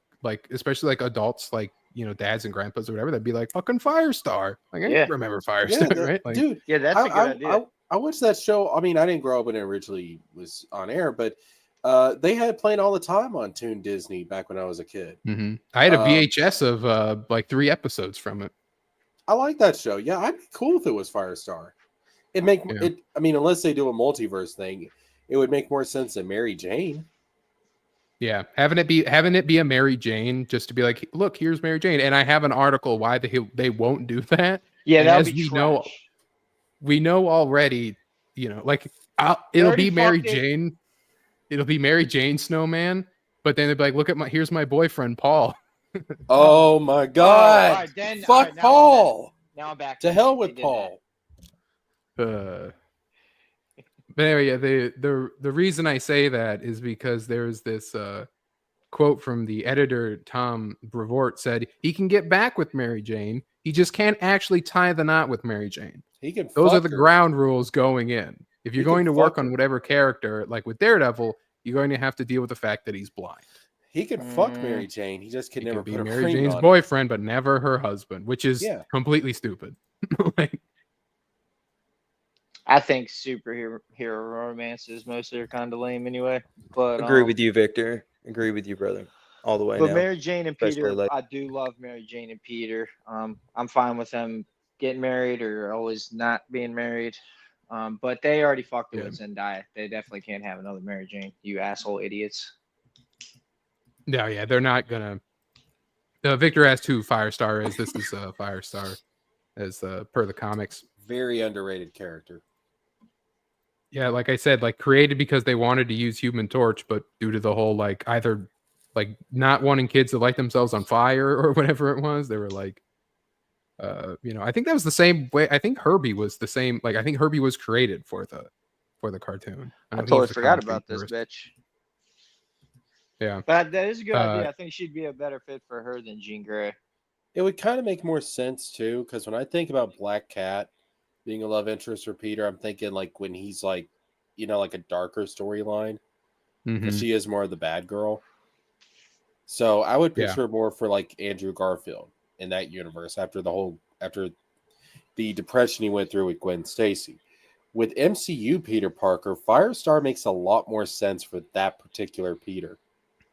[SPEAKER 2] especially like adults, like dads and grandpas or whatever. That'd be like fucking Firestar. Like I
[SPEAKER 3] Yeah.
[SPEAKER 2] remember Firestar, right? Like,
[SPEAKER 5] Dude,
[SPEAKER 3] Yeah, that's a good idea.
[SPEAKER 5] I watched that show. I mean, I didn't grow up when it originally was on air, but they had playing all the time on Toon Disney back when I was a kid.
[SPEAKER 2] I had a VHS of like 3 episodes from it.
[SPEAKER 5] I like that show. Yeah, I'd be cool if it was Firestar. It make it. I mean, unless they do a multiverse thing, it would make more sense than Mary Jane.
[SPEAKER 2] Yeah, having it be a Mary Jane, just to be like, look, here's Mary Jane, and I have an article why they won't do that.
[SPEAKER 3] Yeah,
[SPEAKER 2] And
[SPEAKER 3] that
[SPEAKER 2] as
[SPEAKER 3] would be
[SPEAKER 2] we
[SPEAKER 3] trash.
[SPEAKER 2] we know already, like it'll
[SPEAKER 3] already
[SPEAKER 2] be Mary
[SPEAKER 3] fucked it.
[SPEAKER 2] Jane, it'll be Mary Jane Snowman, but then they'll be like, look at here's my boyfriend Paul.
[SPEAKER 5] Oh my God!
[SPEAKER 3] all right, then-
[SPEAKER 5] Fuck
[SPEAKER 3] all right, now I'm
[SPEAKER 5] Paul.
[SPEAKER 3] Now I'm back.
[SPEAKER 5] To hell
[SPEAKER 3] They
[SPEAKER 5] with
[SPEAKER 3] did
[SPEAKER 5] Paul.
[SPEAKER 2] But anyway, yeah, the reason I say that is because there's this quote from the editor Tom Brevoort said he can get back with Mary Jane, he just can't actually tie the knot with Mary Jane.
[SPEAKER 5] He can.
[SPEAKER 2] Those are
[SPEAKER 5] fuck
[SPEAKER 2] the
[SPEAKER 5] her.
[SPEAKER 2] ground rules going in. If you're
[SPEAKER 5] He can
[SPEAKER 2] going to work
[SPEAKER 5] fuck
[SPEAKER 2] on
[SPEAKER 5] her.
[SPEAKER 2] whatever character, like with Daredevil, you're going to have to deal with the fact that he's blind.
[SPEAKER 5] He can fuck Mary Jane. He just can
[SPEAKER 2] He
[SPEAKER 5] never
[SPEAKER 2] can be
[SPEAKER 5] put a
[SPEAKER 2] Mary
[SPEAKER 5] ring
[SPEAKER 2] Jane's
[SPEAKER 5] on it.
[SPEAKER 2] boyfriend, but never her husband, which is
[SPEAKER 5] Yeah.
[SPEAKER 2] completely stupid. Like,
[SPEAKER 3] I think superhero romances mostly are kind of lame anyway. But
[SPEAKER 4] Agree with you, Victor. Agree with you, brother. All the way
[SPEAKER 3] But
[SPEAKER 4] now.
[SPEAKER 3] Mary Jane and
[SPEAKER 4] Especially
[SPEAKER 3] Peter,
[SPEAKER 4] like-
[SPEAKER 3] I do love Mary Jane and Peter. I'm fine with them getting married or always not being married. But they already fucked it with Zendaya. They definitely can't have another Mary Jane. You asshole idiots.
[SPEAKER 2] no, yeah, they're not gonna. Victor asked who Firestar is. This is Firestar, as per the comics.
[SPEAKER 5] Very underrated character.
[SPEAKER 2] Yeah, like I said, like created because they wanted to use Human Torch, but due to the whole like either like not wanting kids to light themselves on fire or whatever it was, they were like, I think that was the same way. I think Herbie was the same. Like I think Herbie was created for the cartoon.
[SPEAKER 3] I
[SPEAKER 2] don't think
[SPEAKER 3] totally
[SPEAKER 2] he's the
[SPEAKER 3] forgot
[SPEAKER 2] comic
[SPEAKER 3] about this
[SPEAKER 2] universe.
[SPEAKER 3] bitch.
[SPEAKER 2] Yeah,
[SPEAKER 3] But that is a good idea. I think she'd be a better fit for her than Jean Grey.
[SPEAKER 5] It would kind of make more sense too, because when I think about Black Cat being a love interest for Peter, I'm thinking like when he's like, like a darker storyline.
[SPEAKER 2] Mhm.
[SPEAKER 5] She is more of the bad girl. So I would
[SPEAKER 2] Yeah.
[SPEAKER 5] picture her more for like Andrew Garfield in that universe after the depression he went through with Gwen Stacy. With MCU Peter Parker, Firestar makes a lot more sense for that particular Peter.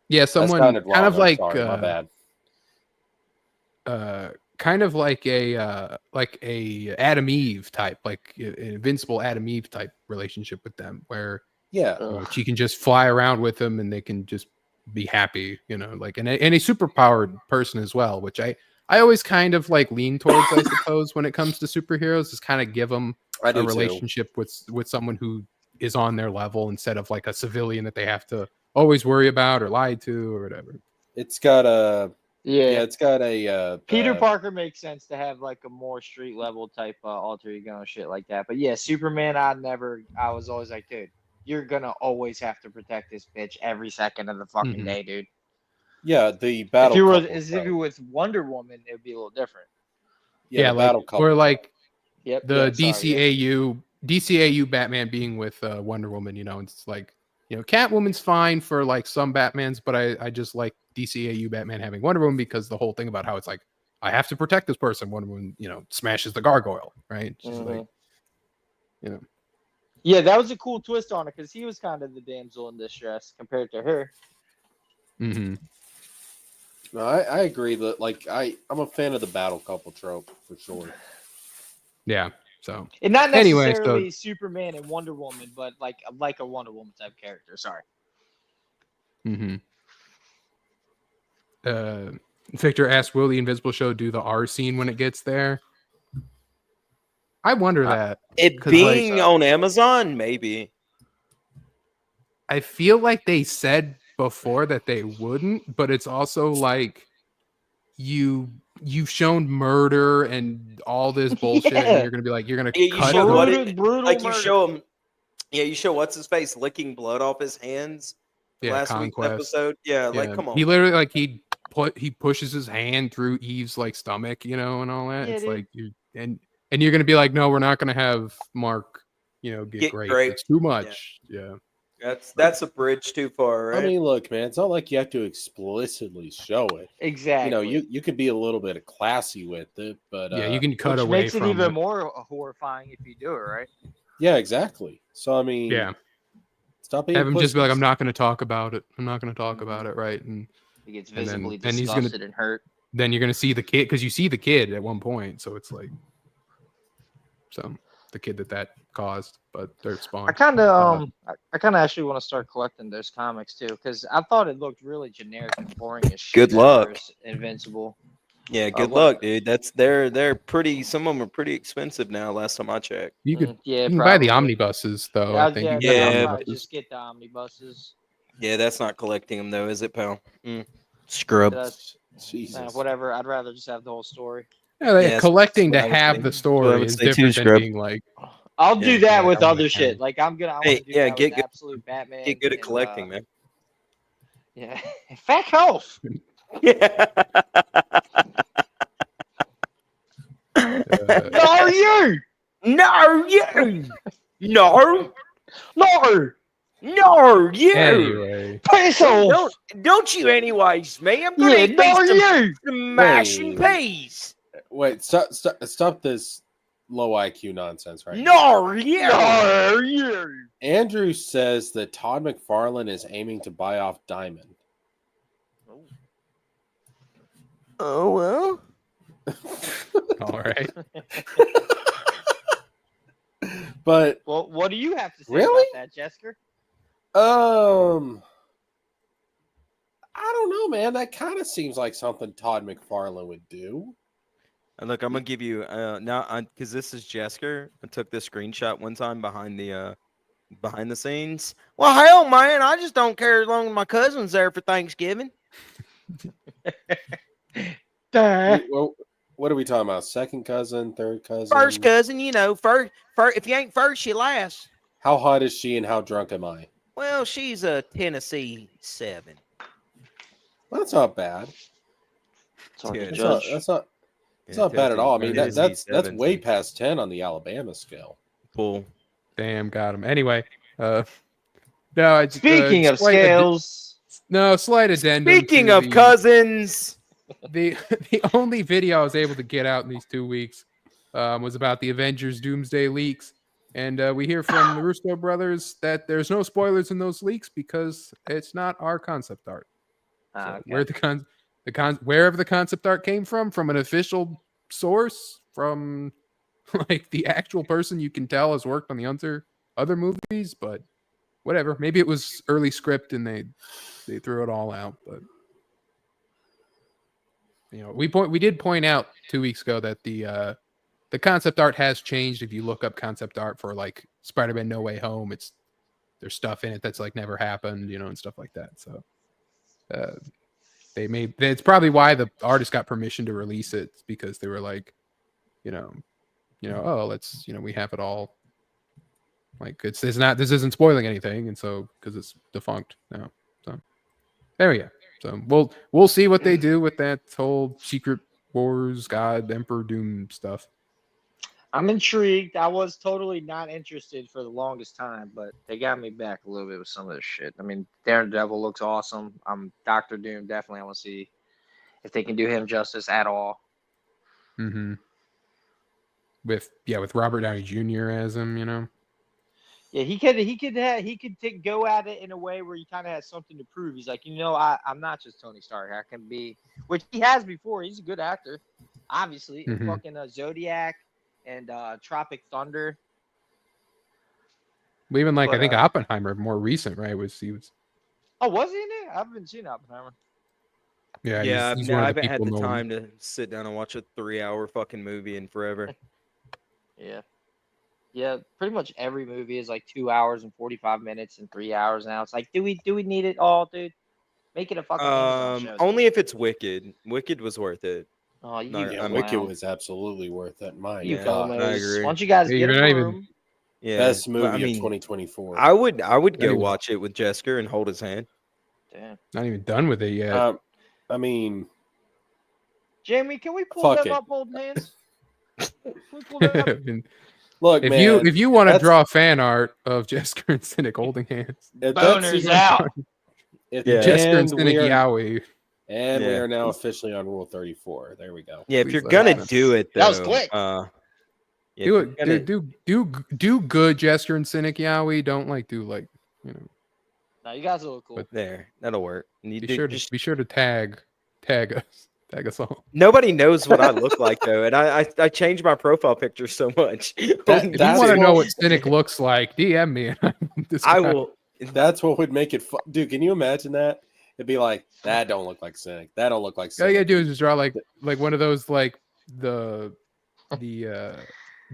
[SPEAKER 2] Yeah,
[SPEAKER 5] That
[SPEAKER 2] someone
[SPEAKER 5] sounded
[SPEAKER 2] kind
[SPEAKER 5] wrong.
[SPEAKER 2] of
[SPEAKER 5] I'm
[SPEAKER 2] like
[SPEAKER 5] sorry, my bad.
[SPEAKER 2] kind of like a Adam Eve type, like an invincible Adam Eve type relationship with them, where
[SPEAKER 5] Yeah.
[SPEAKER 2] she can just fly around with them and they can just be happy, like and a super powered person as well, which I always kind of like lean towards, I suppose, when it comes to superheroes, is kind of give them
[SPEAKER 5] I
[SPEAKER 2] a
[SPEAKER 5] do too.
[SPEAKER 2] relationship with someone who is on their level instead of like a civilian that they have to always worry about or lie to or whatever.
[SPEAKER 5] It's got a
[SPEAKER 3] Yeah.
[SPEAKER 5] it's got a
[SPEAKER 3] Peter Parker makes sense to have like a more street level type alter ego and shit like that. But yeah, Superman, I was always like, dude, you're gonna always have to protect this bitch every second of the fucking
[SPEAKER 2] Mhm.
[SPEAKER 3] day, dude.
[SPEAKER 5] Yeah, the battle.
[SPEAKER 3] If you were
[SPEAKER 5] couple,
[SPEAKER 3] as if you were with Wonder Woman, it'd be a little different.
[SPEAKER 2] Yeah,
[SPEAKER 5] the
[SPEAKER 2] like
[SPEAKER 5] battle couple.
[SPEAKER 2] or like
[SPEAKER 3] Yep.
[SPEAKER 2] the
[SPEAKER 3] yeah, sorry, yeah.
[SPEAKER 2] DCAU Batman being with Wonder Woman, it's like, Catwoman's fine for like some Batmans, but I just like DCAU Batman having Wonder Woman because the whole thing about how it's like, I have to protect this person. Wonder Woman, smashes the gargoyle, right? She's like,
[SPEAKER 3] Yeah, that was a cool twist on it because he was kind of the damsel in distress compared to her.
[SPEAKER 2] mhm.
[SPEAKER 5] No, I agree that like I'm a fan of the battle couple trope for sure.
[SPEAKER 2] Yeah. So
[SPEAKER 3] And not
[SPEAKER 2] Anyway,
[SPEAKER 3] necessarily Superman and Wonder Woman, but like a Wonder Woman type character. Sorry.
[SPEAKER 2] mhm. Victor asked, "Will the Invisible Show do the R scene when it gets there?" I wonder that.
[SPEAKER 4] It
[SPEAKER 2] 'Cause,
[SPEAKER 4] being on Amazon, maybe.
[SPEAKER 2] I feel like they said before that they wouldn't, but it's also like you've shown murder and all this bullshit, and
[SPEAKER 3] Yeah.
[SPEAKER 2] you're gonna be like, you're gonna
[SPEAKER 4] Yeah, you
[SPEAKER 2] cut
[SPEAKER 4] show
[SPEAKER 2] to
[SPEAKER 4] what
[SPEAKER 3] Brutal,
[SPEAKER 4] it
[SPEAKER 3] brutal
[SPEAKER 4] like. You
[SPEAKER 3] murder.
[SPEAKER 4] show him. Yeah, you show what's his face licking blood off his hands.
[SPEAKER 2] yeah,
[SPEAKER 4] Last week's
[SPEAKER 2] Conquest.
[SPEAKER 4] episode. Yeah, like
[SPEAKER 2] Yeah,
[SPEAKER 4] come on.
[SPEAKER 2] he literally like he pushes his hand through Eve's like stomach, and all that.
[SPEAKER 3] Yeah,
[SPEAKER 2] It's
[SPEAKER 3] dude.
[SPEAKER 2] like and you're gonna be like, no, we're not gonna have Mark, get
[SPEAKER 4] Get
[SPEAKER 2] great.
[SPEAKER 4] great.
[SPEAKER 2] It's too much. Yeah.
[SPEAKER 4] That's a bridge too far, right?
[SPEAKER 5] I mean, look, man, it's not like you have to explicitly show it.
[SPEAKER 3] Exactly.
[SPEAKER 5] You could be a little bit classy with it, but
[SPEAKER 2] Yeah, you can cut
[SPEAKER 3] Which
[SPEAKER 2] away
[SPEAKER 3] makes it
[SPEAKER 2] from
[SPEAKER 3] even
[SPEAKER 2] it.
[SPEAKER 3] more horrifying if you do it right.
[SPEAKER 5] yeah, exactly. So I mean,
[SPEAKER 2] Yeah.
[SPEAKER 5] stop being
[SPEAKER 2] Have him just be like, I'm
[SPEAKER 5] pussies.
[SPEAKER 2] not gonna talk about it. I'm not gonna talk about it, right? And
[SPEAKER 3] He gets
[SPEAKER 2] And then-
[SPEAKER 3] visibly
[SPEAKER 2] and he's gonna-
[SPEAKER 3] disgusted and hurt.
[SPEAKER 2] then you're gonna see the kid, because you see the kid at one point, so it's like the kid that caused, but they're spawned.
[SPEAKER 3] I kind of I kind of actually want to start collecting those comics too, because I thought it looked really generic and boring as shit.
[SPEAKER 4] Good luck.
[SPEAKER 3] at first, Invincible.
[SPEAKER 4] Yeah, good
[SPEAKER 3] what-
[SPEAKER 4] luck, dude. They're pretty. Some of them are pretty expensive now. Last time I checked.
[SPEAKER 2] You could
[SPEAKER 3] Yeah,
[SPEAKER 2] you can buy the
[SPEAKER 3] probably.
[SPEAKER 2] omnibuses though.
[SPEAKER 3] Yeah,
[SPEAKER 2] I think
[SPEAKER 3] yeah,
[SPEAKER 2] you can buy
[SPEAKER 3] yeah,
[SPEAKER 2] the
[SPEAKER 3] I'll
[SPEAKER 4] Yeah,
[SPEAKER 3] probably
[SPEAKER 2] omnibuses.
[SPEAKER 3] just get the omnibuses.
[SPEAKER 4] Yeah, that's not collecting them though, is it, pal? Scrub.
[SPEAKER 3] That's
[SPEAKER 5] Jesus.
[SPEAKER 3] whatever. I'd rather just have the whole story.
[SPEAKER 2] Yeah,
[SPEAKER 4] Yeah,
[SPEAKER 2] collecting to
[SPEAKER 4] that's what I would
[SPEAKER 2] have
[SPEAKER 4] say.
[SPEAKER 2] the
[SPEAKER 4] That's what I
[SPEAKER 2] story
[SPEAKER 4] would
[SPEAKER 2] is
[SPEAKER 4] say too,
[SPEAKER 2] different than
[SPEAKER 4] Scrub.
[SPEAKER 2] being like,
[SPEAKER 3] I'll do
[SPEAKER 4] Yeah,
[SPEAKER 3] that
[SPEAKER 2] yeah,
[SPEAKER 3] with
[SPEAKER 2] I
[SPEAKER 3] other
[SPEAKER 2] wanna
[SPEAKER 3] shit.
[SPEAKER 2] have-
[SPEAKER 3] Like I want to
[SPEAKER 4] Hey,
[SPEAKER 3] do
[SPEAKER 4] yeah,
[SPEAKER 3] that
[SPEAKER 4] get
[SPEAKER 3] with
[SPEAKER 4] good-
[SPEAKER 3] Absolute Batman.
[SPEAKER 4] Get good at
[SPEAKER 3] and,
[SPEAKER 4] collecting, man.
[SPEAKER 3] Yeah, Fat Health.
[SPEAKER 4] Yeah.
[SPEAKER 3] No, you.
[SPEAKER 4] No, you. No,
[SPEAKER 3] No.
[SPEAKER 4] no, you.
[SPEAKER 2] anyway.
[SPEAKER 3] Piss off.
[SPEAKER 4] Don't you, anyways, man. I'm gonna
[SPEAKER 3] Yeah,
[SPEAKER 4] eat
[SPEAKER 3] no,
[SPEAKER 4] some
[SPEAKER 3] you.
[SPEAKER 4] mash and
[SPEAKER 5] Wait.
[SPEAKER 4] peas.
[SPEAKER 5] Wait, stop this low IQ nonsense right now.
[SPEAKER 4] No, you.
[SPEAKER 3] No, you.
[SPEAKER 5] Andrew says that Todd McFarlane is aiming to buy off Diamond.
[SPEAKER 4] Oh well.
[SPEAKER 2] All right.
[SPEAKER 5] But
[SPEAKER 3] Well, what do you have to say
[SPEAKER 5] Really?
[SPEAKER 3] about that, Jessica?
[SPEAKER 5] I don't know, man. That kind of seems like something Todd McFarlane would do.
[SPEAKER 4] And look, I'm gonna give you now because this is Jesker. I took this screenshot one time behind the scenes. Well, hell, man, I just don't care as long as my cousin's there for Thanksgiving.
[SPEAKER 5] Well, what are we talking about? Second cousin, third cousin?
[SPEAKER 4] First cousin, first. If you ain't first, you last.
[SPEAKER 5] How hot is she and how drunk am I?
[SPEAKER 4] Well, she's a Tennessee 7.
[SPEAKER 5] Well, that's not bad.
[SPEAKER 3] It's hard to
[SPEAKER 4] Yeah,
[SPEAKER 3] judge.
[SPEAKER 5] That's not bad at all. I mean, that's
[SPEAKER 4] Tennessee
[SPEAKER 5] way
[SPEAKER 4] 7.
[SPEAKER 5] past 10 on the Alabama scale.
[SPEAKER 4] Full.
[SPEAKER 2] Damn, got him. Anyway, no. It's,
[SPEAKER 3] Speaking of scales,
[SPEAKER 2] slight addendum.
[SPEAKER 4] Speaking
[SPEAKER 2] to
[SPEAKER 4] of cousins,
[SPEAKER 2] the only video I was able to get out in these 2 weeks was about the Avengers Doomsday leaks, and we hear from the Russo brothers that there's no spoilers in those leaks because it's not our concept art. So
[SPEAKER 3] okay.
[SPEAKER 2] where wherever the concept art came from an official source, from like the actual person you can tell has worked on the other movies, but whatever. Maybe it was early script and they threw it all out, but we did point out 2 weeks ago that the concept art has changed. If you look up concept art for like Spider-Man No Way Home, there's stuff in it that's like never happened, and stuff like that. So it's probably why the artist got permission to release it, because they were like, oh, let's, we have it all. Like this isn't spoiling anything, and so because it's defunct now. So there we go. So we'll see what they do with that whole Secret Wars, God, Emperor Doom stuff.
[SPEAKER 3] I'm intrigued. I was totally not interested for the longest time, but they got me back a little bit with some of this shit. I mean, Daredevil looks awesome. Doctor Doom, definitely. I want to see if they can do him justice at all.
[SPEAKER 2] Mm-hmm. With Robert Downey Jr. as him,
[SPEAKER 3] Yeah, he could go at it in a way where he kind of has something to prove. He's like, I'm not just Tony Stark. I can be, which he has before. He's a good actor, obviously.
[SPEAKER 2] Mhm.
[SPEAKER 3] Fucking Zodiac and Tropic Thunder.
[SPEAKER 2] Even like
[SPEAKER 3] But,
[SPEAKER 2] I think Oppenheimer, more recent, right? Was he was?
[SPEAKER 3] Oh, was he in it? I haven't seen Oppenheimer.
[SPEAKER 2] Yeah,
[SPEAKER 4] Yeah,
[SPEAKER 2] he's
[SPEAKER 4] no,
[SPEAKER 2] one
[SPEAKER 4] I
[SPEAKER 2] of the
[SPEAKER 4] haven't had
[SPEAKER 2] people
[SPEAKER 4] the
[SPEAKER 2] known.
[SPEAKER 4] time to sit down and watch a 3-hour fucking movie in forever.
[SPEAKER 3] Yeah. Yeah, pretty much every movie is like 2 hours and 45 minutes and 3 hours now. It's like, do we need it all, dude? Make it a fucking Amazon show.
[SPEAKER 4] Only if it's Wicked. Wicked was worth it.
[SPEAKER 3] Oh, you
[SPEAKER 4] No,
[SPEAKER 5] Yeah,
[SPEAKER 4] I'm-
[SPEAKER 5] Wicked
[SPEAKER 3] clown.
[SPEAKER 5] was absolutely worth it. My
[SPEAKER 3] You
[SPEAKER 4] Yeah,
[SPEAKER 5] God,
[SPEAKER 4] I
[SPEAKER 3] homos.
[SPEAKER 4] agree.
[SPEAKER 3] Why don't you guys
[SPEAKER 2] Yeah,
[SPEAKER 3] get a
[SPEAKER 2] you're not even-
[SPEAKER 3] broom?
[SPEAKER 4] Yeah,
[SPEAKER 5] best movie
[SPEAKER 4] I mean,
[SPEAKER 5] of 2024.
[SPEAKER 4] I would
[SPEAKER 2] Not
[SPEAKER 4] go
[SPEAKER 2] even-
[SPEAKER 4] watch it with Jesker and hold his hand.
[SPEAKER 3] Damn.
[SPEAKER 2] Not even done with it yet.
[SPEAKER 5] I mean,
[SPEAKER 3] Jamie, can we pull
[SPEAKER 5] Fuck
[SPEAKER 3] them
[SPEAKER 5] it.
[SPEAKER 3] up holding hands? Can we pull them up?
[SPEAKER 2] And
[SPEAKER 5] look,
[SPEAKER 2] if
[SPEAKER 5] man.
[SPEAKER 2] you want to
[SPEAKER 5] that's-
[SPEAKER 2] draw fan art of Jesker and Cynic holding hands,
[SPEAKER 5] if that's
[SPEAKER 3] Boners
[SPEAKER 5] even-
[SPEAKER 3] out.
[SPEAKER 5] if-
[SPEAKER 4] Yeah.
[SPEAKER 2] Jesker and
[SPEAKER 5] and
[SPEAKER 2] Cynic
[SPEAKER 5] we are,
[SPEAKER 2] Yowie.
[SPEAKER 5] and we
[SPEAKER 4] Yeah.
[SPEAKER 5] are now officially on Rule 34. There we go.
[SPEAKER 4] Yeah, if
[SPEAKER 2] Please
[SPEAKER 4] you're
[SPEAKER 2] let
[SPEAKER 4] gonna
[SPEAKER 2] it happen.
[SPEAKER 4] do it, though,
[SPEAKER 3] That was quick.
[SPEAKER 4] Yeah,
[SPEAKER 2] Do
[SPEAKER 4] if
[SPEAKER 2] it.
[SPEAKER 4] you're gonna-
[SPEAKER 2] Do good Jesker and Cynic Yowie. Don't do
[SPEAKER 3] No, you guys look cool.
[SPEAKER 2] But-
[SPEAKER 4] there, that'll work. And you
[SPEAKER 2] be
[SPEAKER 4] do-
[SPEAKER 2] sure
[SPEAKER 4] just-
[SPEAKER 2] to tag us all.
[SPEAKER 4] Nobody knows what I look like though, and I change my profile picture so much.
[SPEAKER 2] If you
[SPEAKER 5] That's
[SPEAKER 2] want to know
[SPEAKER 5] what-
[SPEAKER 2] what Cynic looks like, DM me. And
[SPEAKER 4] I
[SPEAKER 2] describe-
[SPEAKER 4] will.
[SPEAKER 5] That's what would make it fun. Dude, can you imagine that? It'd be like, that don't look like Cynic. That don't look like
[SPEAKER 2] All you
[SPEAKER 5] Cynic.
[SPEAKER 2] gotta do is just draw like one of those the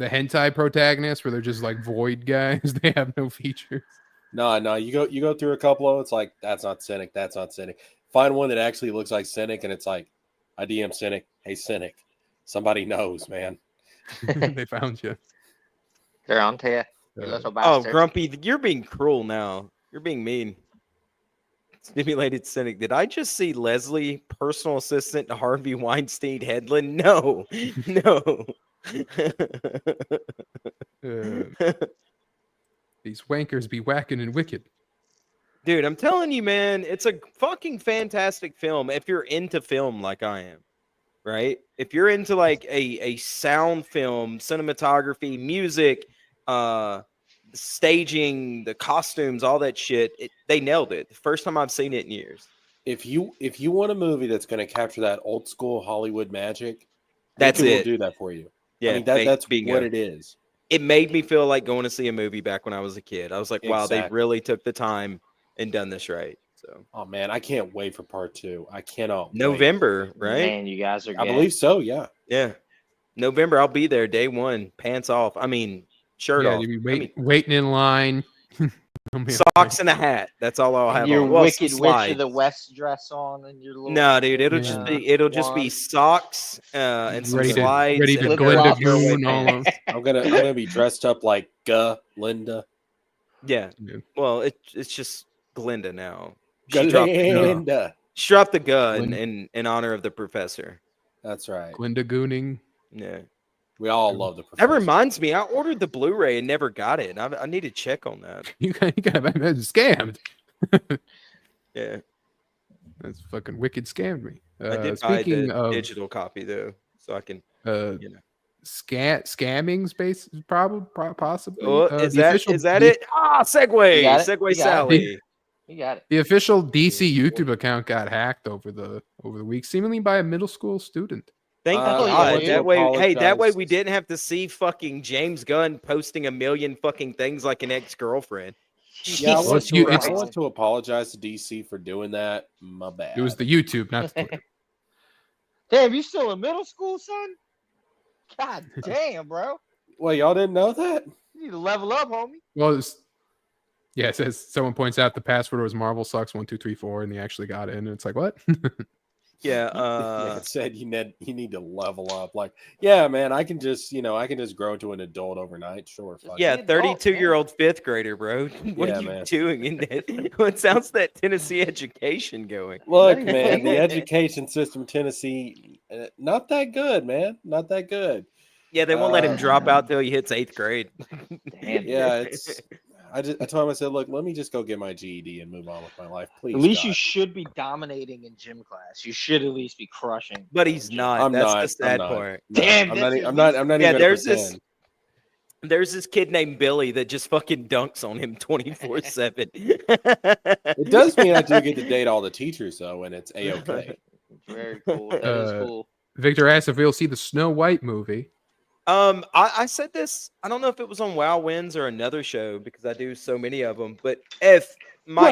[SPEAKER 2] hentai protagonists where they're just like void guys. They have no features.
[SPEAKER 5] No, you go through a couple of them, it's like, that's not Cynic, that's not Cynic. Find one that actually looks like Cynic, and it's like, I DM Cynic, hey Cynic, somebody knows, man.
[SPEAKER 2] They found you.
[SPEAKER 3] They're on to you, you
[SPEAKER 2] Uh,
[SPEAKER 3] little
[SPEAKER 4] Oh,
[SPEAKER 3] bastard.
[SPEAKER 4] Grumpy, you're being cruel now. You're being mean. Stimulated Cynic. Did I just see Leslie, personal assistant to Harvey Weinstein Headland? No, no.
[SPEAKER 2] These wankers be whacking and wicked.
[SPEAKER 4] Dude, I'm telling you, man, it's a fucking fantastic film if you're into film like I am, right? If you're into like a sound film, cinematography, music, staging, the costumes, all that shit, they nailed it. The first time I've seen it in years.
[SPEAKER 5] If you want a movie that's going to capture that old school Hollywood magic,
[SPEAKER 4] That's
[SPEAKER 5] Wicked
[SPEAKER 4] it.
[SPEAKER 5] will do that for you.
[SPEAKER 4] Yeah,
[SPEAKER 5] I mean, that's
[SPEAKER 4] bingo.
[SPEAKER 5] what it is.
[SPEAKER 4] It made me feel like going to see a movie back when I was a kid. I was like, wow, they
[SPEAKER 5] Exactly.
[SPEAKER 4] really took the time and done this right. So
[SPEAKER 5] Oh man, I can't wait for part 2. I cannot. wait.
[SPEAKER 4] November, right?
[SPEAKER 3] Man, you guys are
[SPEAKER 5] I
[SPEAKER 3] gay.
[SPEAKER 5] believe so. Yeah.
[SPEAKER 4] Yeah. November, I'll be there day one, pants off. I mean, shirt
[SPEAKER 2] Yeah,
[SPEAKER 4] off.
[SPEAKER 2] you be
[SPEAKER 4] I mean,
[SPEAKER 2] waiting in line.
[SPEAKER 4] socks and a hat. That's all I'll have
[SPEAKER 3] Your
[SPEAKER 4] on. Well, some
[SPEAKER 3] Wicked Witch
[SPEAKER 4] slides.
[SPEAKER 3] of the West dress on and your little.
[SPEAKER 4] No, dude, it'll
[SPEAKER 2] Yeah.
[SPEAKER 4] just be socks and some
[SPEAKER 2] Ready to-
[SPEAKER 4] slides.
[SPEAKER 2] ready to
[SPEAKER 4] and
[SPEAKER 2] Glinda
[SPEAKER 3] flip-flop.
[SPEAKER 2] Goon almost.
[SPEAKER 5] I'm gonna be dressed up like Linda.
[SPEAKER 4] Yeah.
[SPEAKER 2] Yeah.
[SPEAKER 4] Well, it's just Glinda now. She dropped,
[SPEAKER 5] Glinda.
[SPEAKER 4] she dropped the gun
[SPEAKER 2] Glinda.
[SPEAKER 4] in honor of the professor.
[SPEAKER 5] That's right.
[SPEAKER 2] Glinda Gooning.
[SPEAKER 4] Yeah.
[SPEAKER 5] We all love the
[SPEAKER 4] That
[SPEAKER 5] professor.
[SPEAKER 4] reminds me, I ordered the Blu-ray and never got it. I need to check on that.
[SPEAKER 2] You got scammed.
[SPEAKER 4] Yeah.
[SPEAKER 2] That's fucking wicked scammed me.
[SPEAKER 4] I did buy
[SPEAKER 2] Speaking
[SPEAKER 4] the
[SPEAKER 2] of
[SPEAKER 4] digital copy though, so I can. You know.
[SPEAKER 2] scamming space, possibly.
[SPEAKER 4] Oh, is that
[SPEAKER 2] official
[SPEAKER 4] it? Ah, segue,
[SPEAKER 3] You got it?
[SPEAKER 4] segue,
[SPEAKER 3] You got it?
[SPEAKER 4] Sally.
[SPEAKER 3] You got it.
[SPEAKER 2] The official DC YouTube account got hacked over the week, seemingly by a middle school student.
[SPEAKER 4] Thank
[SPEAKER 5] I
[SPEAKER 4] God.
[SPEAKER 3] want to
[SPEAKER 4] That way, hey, that way
[SPEAKER 5] apologize.
[SPEAKER 4] we didn't have to see fucking James Gunn posting a million fucking things like an ex-girlfriend.
[SPEAKER 5] Yeah, I
[SPEAKER 2] Well,
[SPEAKER 5] want,
[SPEAKER 2] it's you-
[SPEAKER 5] to, I
[SPEAKER 2] it's-
[SPEAKER 5] want to apologize to DC for doing that. My bad.
[SPEAKER 2] It was the YouTube, not the Twitter.
[SPEAKER 3] Damn, you still in middle school, son? God damn, bro.
[SPEAKER 5] Well, y'all didn't know that?
[SPEAKER 3] You need to level up, homie.
[SPEAKER 2] Well, it says someone points out the password was Marvel Sucks 1234, and they actually got in. And it's like, what?
[SPEAKER 4] Yeah,
[SPEAKER 5] Yeah, it said you need to level up. Like, yeah, man, I can just grow into an adult overnight. Sure. Fuck
[SPEAKER 4] yeah,
[SPEAKER 5] it.
[SPEAKER 4] 32-year-old fifth grader, bro. What
[SPEAKER 5] Yeah,
[SPEAKER 4] are you
[SPEAKER 5] man.
[SPEAKER 4] doing in that? What sounds that Tennessee education going?
[SPEAKER 5] Look,
[SPEAKER 3] Not even
[SPEAKER 5] man, the
[SPEAKER 3] funny.
[SPEAKER 5] education system in Tennessee, not that good, man. Not that good.
[SPEAKER 4] Yeah, they won't let him drop
[SPEAKER 3] Uh,
[SPEAKER 4] out till he hits 8th grade.
[SPEAKER 3] Damn.
[SPEAKER 5] Yeah, I told him, I said, look, let me just go get my GED and move on with my life, please.
[SPEAKER 3] At least
[SPEAKER 5] God.
[SPEAKER 3] you should be dominating in gym class. You should at least be crushing.
[SPEAKER 4] But he's not.
[SPEAKER 5] I'm
[SPEAKER 4] That's
[SPEAKER 5] not.
[SPEAKER 4] the sad
[SPEAKER 5] I'm not.
[SPEAKER 4] part.
[SPEAKER 5] No,
[SPEAKER 3] Damn,
[SPEAKER 5] I'm
[SPEAKER 3] that's
[SPEAKER 5] not.
[SPEAKER 3] at
[SPEAKER 5] I'm not. I'm not
[SPEAKER 4] Yeah,
[SPEAKER 5] even.
[SPEAKER 4] there's
[SPEAKER 5] Gonna
[SPEAKER 4] this-
[SPEAKER 5] pretend.
[SPEAKER 4] There's this kid named Billy that just fucking dunks on him 24/7.
[SPEAKER 5] It does mean I do get to date all the teachers though, and it's a-okay.
[SPEAKER 3] Very cool. That is
[SPEAKER 2] Uh,
[SPEAKER 3] cool.
[SPEAKER 2] Victor asked if we'll see the Snow White movie.
[SPEAKER 4] I said this. I don't know if it was on Wow Wins or another show because I do so many of them. But if my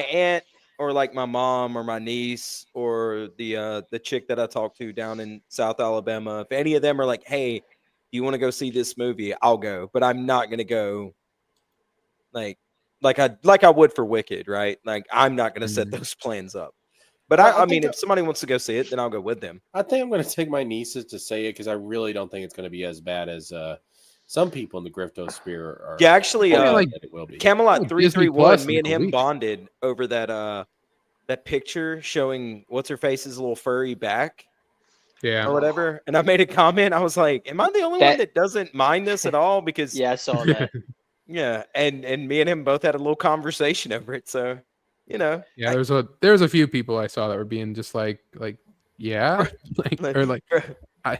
[SPEAKER 4] aunt or like my mom or my niece or the chick that I talked to down in South Alabama, if any of them are like, "Hey, do you want to go see this movie?" I'll go, but I'm not gonna go like I would for Wicked, right? Like I'm not gonna set those plans up. But
[SPEAKER 5] I
[SPEAKER 4] I mean,
[SPEAKER 5] think
[SPEAKER 4] if somebody wants to go see it, then I'll go with them.
[SPEAKER 5] I think I'm going to take my nieces to say it because I really don't think it's going to be as bad as some people in the Griftosphere are.
[SPEAKER 4] Yeah, actually,
[SPEAKER 2] I mean, like,
[SPEAKER 5] that it will be.
[SPEAKER 4] Camelot
[SPEAKER 2] Disney
[SPEAKER 4] 331,
[SPEAKER 2] Plus
[SPEAKER 4] me
[SPEAKER 2] and
[SPEAKER 4] and him
[SPEAKER 2] Elite.
[SPEAKER 4] bonded over that picture showing what's her face's little furry back
[SPEAKER 2] Yeah.
[SPEAKER 4] or whatever. And I made a comment. I was like, "Am I the only one that doesn't mind this at all?" Because
[SPEAKER 3] Yeah, I saw that.
[SPEAKER 4] yeah, and me and him both had a little conversation over it. So, you know,
[SPEAKER 2] Yeah, there's a few people I saw that were being just like yeah, I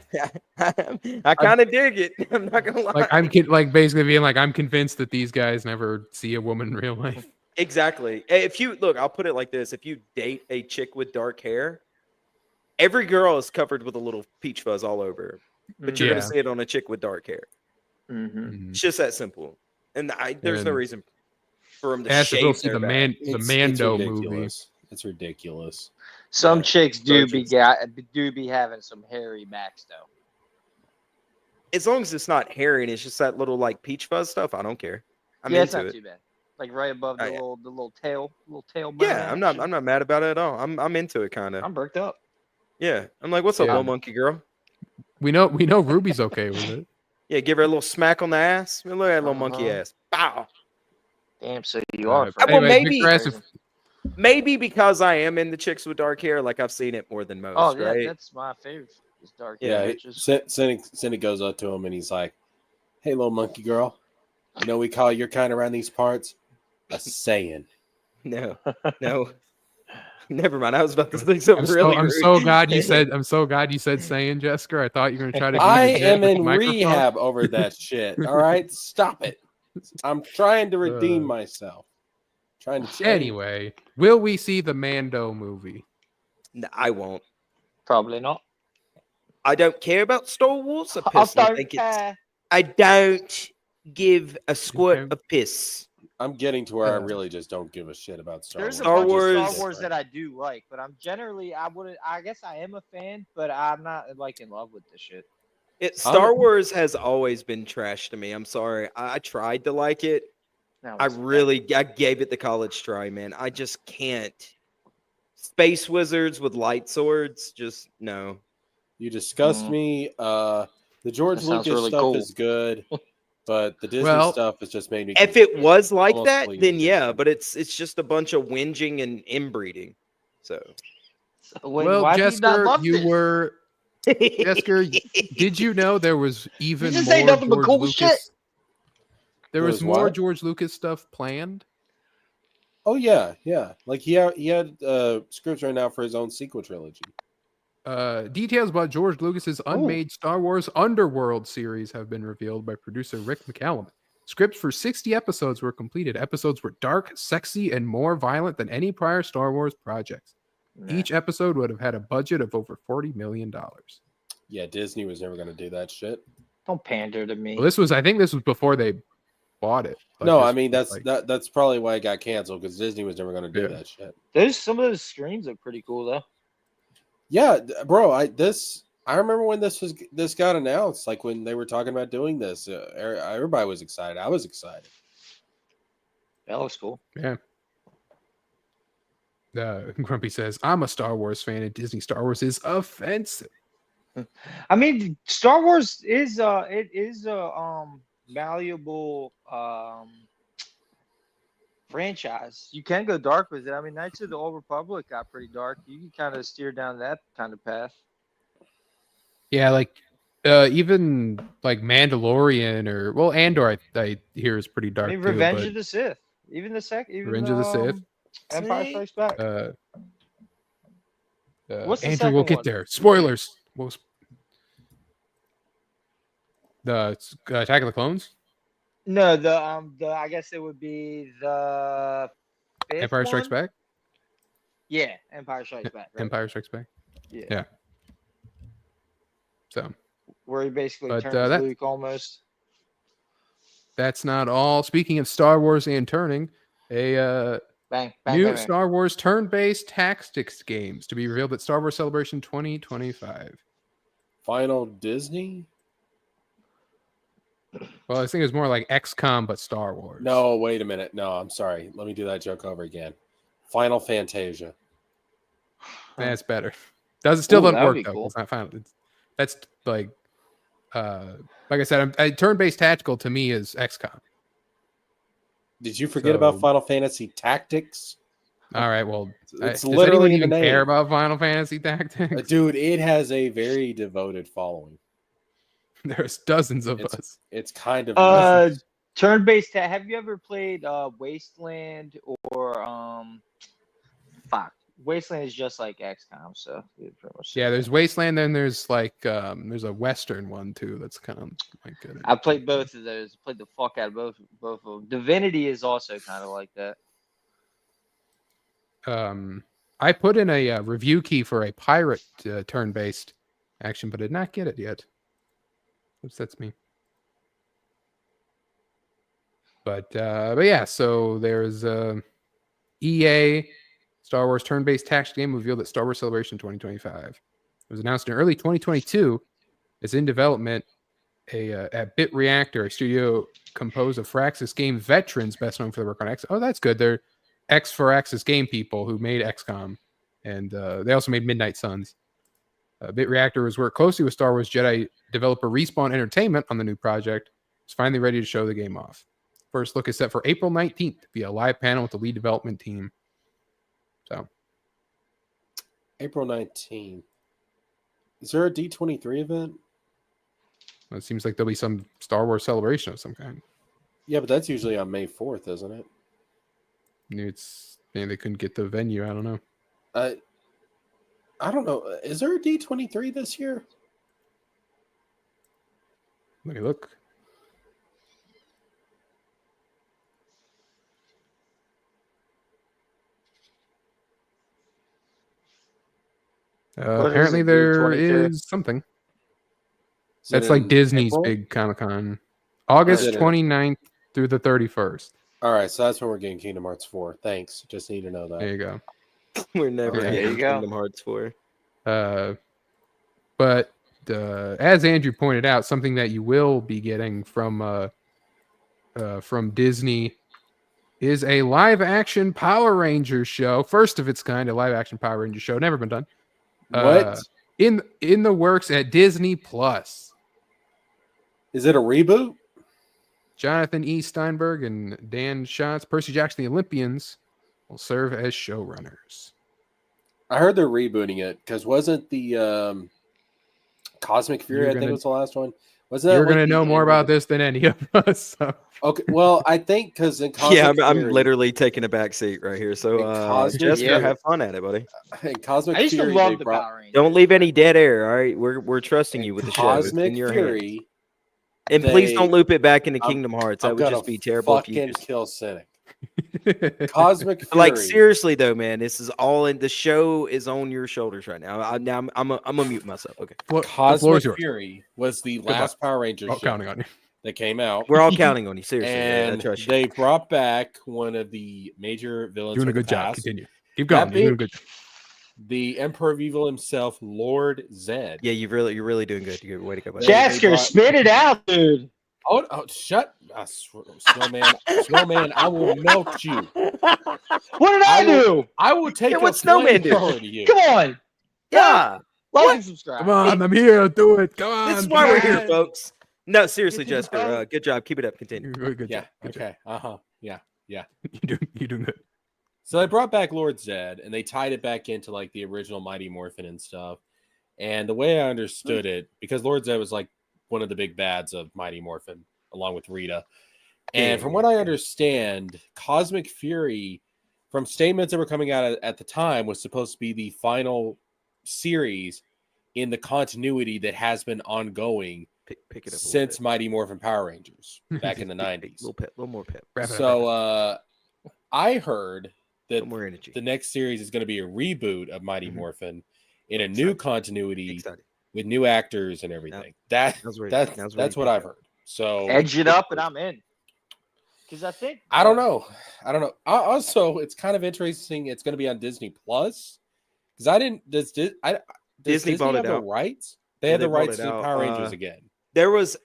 [SPEAKER 4] I kind of dig it. I'm not gonna lie.
[SPEAKER 2] like basically being like I'm convinced that these guys never see a woman in real life.
[SPEAKER 4] Exactly. If you look, I'll put it like this: if you date a chick with dark hair, every girl is covered with a little peach fuzz all over, her, but you're
[SPEAKER 2] Yeah.
[SPEAKER 4] gonna see it on a chick with dark hair.
[SPEAKER 3] Mm-hmm.
[SPEAKER 4] It's just that simple. And there's no
[SPEAKER 2] And
[SPEAKER 4] reason for them to
[SPEAKER 2] Ash, if you'll
[SPEAKER 4] shave
[SPEAKER 2] see
[SPEAKER 4] their
[SPEAKER 2] the
[SPEAKER 4] back.
[SPEAKER 2] Mando movie.
[SPEAKER 5] ridiculous. It's ridiculous.
[SPEAKER 3] Some
[SPEAKER 5] Yeah,
[SPEAKER 3] chicks do
[SPEAKER 5] virgins.
[SPEAKER 3] be having some hairy backs though.
[SPEAKER 4] As long as it's not hairy and it's just that little like peach fuzz stuff, I don't care. I'm
[SPEAKER 3] Yeah, it's
[SPEAKER 4] into
[SPEAKER 3] not
[SPEAKER 4] it.
[SPEAKER 3] too bad. Like right above the
[SPEAKER 4] Yeah.
[SPEAKER 3] little tail bone.
[SPEAKER 4] Yeah, I'm
[SPEAKER 3] action.
[SPEAKER 4] not mad about it at all. I'm into it kind of.
[SPEAKER 3] I'm bricked up.
[SPEAKER 4] Yeah. I'm like, what's up,
[SPEAKER 2] Yeah.
[SPEAKER 4] little monkey girl?
[SPEAKER 2] We know Ruby's okay with it.
[SPEAKER 4] Yeah, give her a little smack on the ass. Look at that little monkey
[SPEAKER 3] Uh-huh.
[SPEAKER 4] ass. Bow.
[SPEAKER 3] Damn, so you are.
[SPEAKER 4] Well,
[SPEAKER 2] Anyway,
[SPEAKER 4] maybe-
[SPEAKER 2] Victor asked if
[SPEAKER 4] Maybe because I am in the chicks with dark hair, like I've seen it more than most,
[SPEAKER 3] Oh yeah,
[SPEAKER 4] right?
[SPEAKER 3] that's my favorite. Is dark
[SPEAKER 5] Yeah,
[SPEAKER 3] hair bitches.
[SPEAKER 5] Cynic goes up to him and he's like, "Hey, little monkey girl, you know we call your kind around these parts a Saiyan."
[SPEAKER 4] No. Never mind. I was about to say something really
[SPEAKER 2] I'm
[SPEAKER 4] rude.
[SPEAKER 2] so glad you said saying, Jessica. I thought you were gonna try to.
[SPEAKER 5] I
[SPEAKER 2] use it
[SPEAKER 5] am
[SPEAKER 2] with the
[SPEAKER 5] in
[SPEAKER 2] microphone.
[SPEAKER 5] rehab over that shit. All right, stop it. I'm trying to redeem myself. Trying to change.
[SPEAKER 2] Anyway, will we see the Mando movie?
[SPEAKER 4] No, I won't.
[SPEAKER 3] Probably not.
[SPEAKER 4] I don't care about Star Wars. I
[SPEAKER 3] I
[SPEAKER 4] personally
[SPEAKER 3] don't
[SPEAKER 4] think
[SPEAKER 3] care.
[SPEAKER 4] I don't give a squirt
[SPEAKER 2] Okay.
[SPEAKER 4] of piss.
[SPEAKER 5] I'm getting to where I really just don't give a shit about Star
[SPEAKER 3] There's
[SPEAKER 5] Wars.
[SPEAKER 3] a
[SPEAKER 4] Star
[SPEAKER 3] bunch of
[SPEAKER 4] Wars-
[SPEAKER 3] Star Wars that I do like, but I'm generally I guess I am a fan, but I'm not like in love with this shit.
[SPEAKER 4] Star Wars has always been trash to me. I'm sorry. I tried to like it.
[SPEAKER 3] No,
[SPEAKER 4] I
[SPEAKER 3] it's-
[SPEAKER 4] I gave it the college try, man. I just can't. Space wizards with light swords, just no.
[SPEAKER 5] You disgust
[SPEAKER 3] Mhm.
[SPEAKER 5] me. The George
[SPEAKER 3] That sounds
[SPEAKER 5] Lucas
[SPEAKER 3] really
[SPEAKER 5] stuff
[SPEAKER 3] cool.
[SPEAKER 5] is good, but the Disney
[SPEAKER 2] Well,
[SPEAKER 5] stuff has just made me.
[SPEAKER 4] If it was like
[SPEAKER 5] almost
[SPEAKER 4] that,
[SPEAKER 5] completely
[SPEAKER 4] then yeah,
[SPEAKER 5] different.
[SPEAKER 4] but it's just a bunch of whinging and inbreeding. So
[SPEAKER 2] Well,
[SPEAKER 3] why do you not
[SPEAKER 2] Jessica,
[SPEAKER 3] love
[SPEAKER 2] you
[SPEAKER 3] this?
[SPEAKER 2] were Jessica. Did you know there was even
[SPEAKER 3] just
[SPEAKER 2] more
[SPEAKER 3] say nothing but
[SPEAKER 2] George
[SPEAKER 3] cool
[SPEAKER 2] Lucas?
[SPEAKER 3] shit.
[SPEAKER 2] There
[SPEAKER 5] There
[SPEAKER 2] was
[SPEAKER 5] was
[SPEAKER 2] more
[SPEAKER 5] what?
[SPEAKER 2] George Lucas stuff planned.
[SPEAKER 5] Oh yeah. Like he had scripts right now for his own sequel trilogy.
[SPEAKER 2] Details about George Lucas's unmade Star Wars Underworld series have been revealed by producer Rick McCallum. Scripts for 60 episodes were completed. Episodes were dark, sexy, and more violent than any prior Star Wars projects. Each episode would have had a budget of over $40 million.
[SPEAKER 5] Yeah, Disney was never going to do that shit.
[SPEAKER 3] Don't pander to me.
[SPEAKER 2] Well, I think this was before they bought it. Like,
[SPEAKER 5] No,
[SPEAKER 2] this
[SPEAKER 5] I mean
[SPEAKER 2] was
[SPEAKER 5] that's probably why it got canceled because Disney was never going to do
[SPEAKER 2] Yeah.
[SPEAKER 5] that shit.
[SPEAKER 3] Some of those streams are pretty cool though.
[SPEAKER 5] Yeah, bro. I remember when this got announced. Like when they were talking about doing this, everybody was excited. I was excited.
[SPEAKER 3] That looks cool.
[SPEAKER 2] Yeah. Grumpy says, "I'm a Star Wars fan, and Disney Star Wars is offensive."
[SPEAKER 3] I mean, Star Wars is it is a valuable franchise. You can go dark with it. I mean, Knights of the Old Republic got pretty dark. You can kind of steer down that kind of path.
[SPEAKER 2] Yeah, like even like Mandalorian or Andor, I hear is pretty dark
[SPEAKER 3] I mean,
[SPEAKER 2] too.
[SPEAKER 3] Revenge
[SPEAKER 2] but
[SPEAKER 3] of the Sith, even
[SPEAKER 2] Revenge of the Sith.
[SPEAKER 3] Empire Strikes Back. What's the
[SPEAKER 2] Andrew, we'll
[SPEAKER 3] second
[SPEAKER 2] get
[SPEAKER 3] one?
[SPEAKER 2] there. Spoilers. The Attack of the Clones,
[SPEAKER 3] No, the I guess it would be the fifth
[SPEAKER 2] Empire Strikes
[SPEAKER 3] one?
[SPEAKER 2] Back,
[SPEAKER 3] Yeah, Empire Strikes Back. Right?
[SPEAKER 2] Empire Strikes Back.
[SPEAKER 3] Yeah.
[SPEAKER 2] So
[SPEAKER 3] Where he basically
[SPEAKER 2] But,
[SPEAKER 3] turns
[SPEAKER 2] that-
[SPEAKER 3] Luke almost.
[SPEAKER 2] that's not all. Speaking of Star Wars and turning, a
[SPEAKER 3] Bang, bang,
[SPEAKER 2] New
[SPEAKER 3] bang, bang.
[SPEAKER 2] Star Wars turn-based tactics games to be revealed at Star Wars Celebration 2025.
[SPEAKER 5] Final Disney?
[SPEAKER 2] Well, I think it's more like XCOM, but Star Wars.
[SPEAKER 5] No, wait a minute. No, I'm sorry. Let me do that joke over again. Final Fantasia.
[SPEAKER 2] That's better. Still
[SPEAKER 3] Ooh,
[SPEAKER 2] doesn't
[SPEAKER 3] that would
[SPEAKER 2] work
[SPEAKER 3] be
[SPEAKER 2] though.
[SPEAKER 3] cool.
[SPEAKER 2] It's not final. That's like I said, turn-based tactical to me is XCOM.
[SPEAKER 5] Did you forget about
[SPEAKER 2] So-
[SPEAKER 5] Final Fantasy Tactics?
[SPEAKER 2] All right, well,
[SPEAKER 5] It's
[SPEAKER 2] does
[SPEAKER 5] literally
[SPEAKER 2] anyone
[SPEAKER 5] in the
[SPEAKER 2] even care
[SPEAKER 5] name.
[SPEAKER 2] about Final Fantasy Tactics?
[SPEAKER 5] Dude, it has a very devoted following.
[SPEAKER 2] There's dozens of us.
[SPEAKER 5] It's kind of
[SPEAKER 3] Turn-based. Have you ever played Wasteland or fuck? Wasteland is just like XCOM, so it's pretty much.
[SPEAKER 2] Yeah, there's Wasteland, then there's like there's a Western one too. That's kind of like good.
[SPEAKER 3] I played both of those. Played the fuck out of both of them. Divinity is also kind of like that.
[SPEAKER 2] I put in a review key for a pirate turn-based action, but did not get it yet. Oops, that's me. But yeah, so there's EA Star Wars turn-based tactics game revealed at Star Wars Celebration 2025. It was announced in early 2022. It's in development at Bit Reactor, a studio composed of Firaxis Game veterans best known for their work on X. Oh, that's good. They're ex-Firaxis Game people who made XCOM, and they also made Midnight Suns. Bit Reactor has worked closely with Star Wars Jedi developer Respawn Entertainment on the new project. It's finally ready to show the game off. First look is set for April 19th via a live panel with the lead development team. So,
[SPEAKER 5] April 19th. Is there a D23 event?
[SPEAKER 2] it seems like there'll be some Star Wars celebration of some kind.
[SPEAKER 5] Yeah, but that's usually on May 4th, isn't it?
[SPEAKER 2] They couldn't get the venue. I don't know.
[SPEAKER 5] I don't know. Is there a D23 this year?
[SPEAKER 2] Let me look.
[SPEAKER 3] What is
[SPEAKER 2] Apparently
[SPEAKER 3] it,
[SPEAKER 2] there
[SPEAKER 3] D23?
[SPEAKER 2] is something.
[SPEAKER 5] Is
[SPEAKER 2] That's
[SPEAKER 5] it
[SPEAKER 2] like
[SPEAKER 5] in
[SPEAKER 2] Disney's
[SPEAKER 5] April?
[SPEAKER 2] big Comic-Con. August
[SPEAKER 5] Is it in-
[SPEAKER 2] 29th through the 31st.
[SPEAKER 5] All right, so that's when we're getting Kingdom Hearts 4. Thanks. Just need to know
[SPEAKER 2] There
[SPEAKER 5] that.
[SPEAKER 2] you go.
[SPEAKER 4] We're never
[SPEAKER 2] There
[SPEAKER 4] getting
[SPEAKER 3] you go.
[SPEAKER 4] Kingdom Hearts 4.
[SPEAKER 2] But as Andrew pointed out, something that you will be getting from Disney is a live-action Power Rangers show, first of its kind, a live-action Power Rangers show, never been done.
[SPEAKER 5] What?
[SPEAKER 2] In the works at Disney Plus.
[SPEAKER 5] Is it a reboot?
[SPEAKER 2] Jonathan E. Steinberg and Dan Schatz, Percy Jackson, the Olympians, will serve as showrunners.
[SPEAKER 5] I heard they're rebooting it because wasn't the Cosmic Fury, I think was the last one. Wasn't that
[SPEAKER 2] You're
[SPEAKER 5] like
[SPEAKER 2] going to know
[SPEAKER 5] the
[SPEAKER 2] more
[SPEAKER 5] end
[SPEAKER 2] about
[SPEAKER 5] of
[SPEAKER 2] this than any of us. So.
[SPEAKER 5] Okay, well, I think because in Cosmic
[SPEAKER 4] Yeah, I'm
[SPEAKER 5] Fury,
[SPEAKER 4] literally taking a back seat right here. So,
[SPEAKER 5] Cosmic
[SPEAKER 4] Jessica,
[SPEAKER 3] Fury.
[SPEAKER 4] have fun at it, buddy.
[SPEAKER 5] in Cosmic
[SPEAKER 3] I used to
[SPEAKER 5] Fury,
[SPEAKER 3] love
[SPEAKER 5] they
[SPEAKER 3] the
[SPEAKER 5] brought
[SPEAKER 3] Power Rangers.
[SPEAKER 4] Don't leave any dead air. All right, we're trusting you with the show. It's
[SPEAKER 5] Cosmic
[SPEAKER 4] in your hands.
[SPEAKER 5] Fury.
[SPEAKER 4] And please don't
[SPEAKER 5] they-
[SPEAKER 4] loop it back into
[SPEAKER 5] I'm-
[SPEAKER 4] Kingdom Hearts. That
[SPEAKER 5] I'm
[SPEAKER 4] would
[SPEAKER 5] gonna
[SPEAKER 4] just be terrible. If you
[SPEAKER 5] fucking
[SPEAKER 4] just...
[SPEAKER 5] kill Cynic. Cosmic Fury.
[SPEAKER 4] Like seriously though, man, this is all in the show is on your shoulders right now. I'm gonna mute myself. Okay,
[SPEAKER 2] The floor is
[SPEAKER 5] Cosmic
[SPEAKER 2] yours.
[SPEAKER 5] Fury was the
[SPEAKER 2] luck.
[SPEAKER 5] last Power Rangers
[SPEAKER 2] Oh,
[SPEAKER 5] show
[SPEAKER 2] counting on you.
[SPEAKER 5] that came out.
[SPEAKER 4] we're all counting on you. Seriously, man, I
[SPEAKER 5] And
[SPEAKER 4] trust you.
[SPEAKER 5] they brought back one of the major villains.
[SPEAKER 2] Doing a
[SPEAKER 5] from the
[SPEAKER 2] good job.
[SPEAKER 5] past,
[SPEAKER 2] Continue. Keep going.
[SPEAKER 5] That
[SPEAKER 2] You're doing a good job.
[SPEAKER 5] the Emperor of Evil himself, Lord Zed.
[SPEAKER 4] Yeah, you're really doing good. You're way to go, buddy.
[SPEAKER 3] Jasker,
[SPEAKER 5] brought-
[SPEAKER 3] spit it out, dude.
[SPEAKER 5] Oh, shut, Snowman! Snowman, I will melt you.
[SPEAKER 3] What did
[SPEAKER 5] I
[SPEAKER 3] I
[SPEAKER 5] will-
[SPEAKER 3] do?
[SPEAKER 5] I will take
[SPEAKER 4] Yeah,
[SPEAKER 5] a
[SPEAKER 4] what Snowman do?
[SPEAKER 5] flamethrower to you.
[SPEAKER 3] Come on.
[SPEAKER 4] Yeah,
[SPEAKER 3] Like and subscribe.
[SPEAKER 2] Come on, I'm here. Do it. Come on.
[SPEAKER 4] this is why we're here,
[SPEAKER 5] man.
[SPEAKER 4] folks. No, seriously,
[SPEAKER 3] This is
[SPEAKER 4] Jessica,
[SPEAKER 3] fun.
[SPEAKER 4] good job. Keep it up. Continue.
[SPEAKER 2] You're doing good.
[SPEAKER 5] Yeah.
[SPEAKER 2] Job. Good job.
[SPEAKER 5] Okay. Yeah.
[SPEAKER 2] You're doing good.
[SPEAKER 5] So they brought back Lord Zed and they tied it back into like the original Mighty Morphin and stuff. And the way I understood it, because Lord Zed was like one of the big bads of Mighty Morphin, along with Rita. And from what I understand, Cosmic Fury, from statements that were coming out at the time, was supposed to be the final series in the continuity that has been ongoing
[SPEAKER 4] Pick it up
[SPEAKER 5] since Mighty Morphin Power Rangers back in the
[SPEAKER 4] A
[SPEAKER 5] 90s.
[SPEAKER 4] little more pep.
[SPEAKER 2] Wrap it up.
[SPEAKER 5] So I heard
[SPEAKER 4] A
[SPEAKER 5] that
[SPEAKER 4] little more energy.
[SPEAKER 5] the next series is going to be a reboot of Mighty
[SPEAKER 4] Mhm.
[SPEAKER 5] Morphin in a new continuity
[SPEAKER 4] Excited.
[SPEAKER 5] with new actors and everything. That's
[SPEAKER 4] Now's where-
[SPEAKER 5] that's
[SPEAKER 4] now's where
[SPEAKER 5] that's
[SPEAKER 4] you
[SPEAKER 5] what
[SPEAKER 4] pick
[SPEAKER 5] I've
[SPEAKER 4] up.
[SPEAKER 5] heard. So
[SPEAKER 3] Edge it up, and I'm in. Because I think
[SPEAKER 5] I don't know. Also, it's kind of interesting. It's going to be on Disney Plus because I didn't. Does
[SPEAKER 4] Disney bought
[SPEAKER 5] have
[SPEAKER 4] it
[SPEAKER 5] the
[SPEAKER 4] out.
[SPEAKER 5] rights? They
[SPEAKER 4] Yeah,
[SPEAKER 5] have
[SPEAKER 4] they
[SPEAKER 5] the
[SPEAKER 4] bought
[SPEAKER 5] rights
[SPEAKER 4] it
[SPEAKER 5] to
[SPEAKER 4] out.
[SPEAKER 5] Power Rangers again.
[SPEAKER 4] There was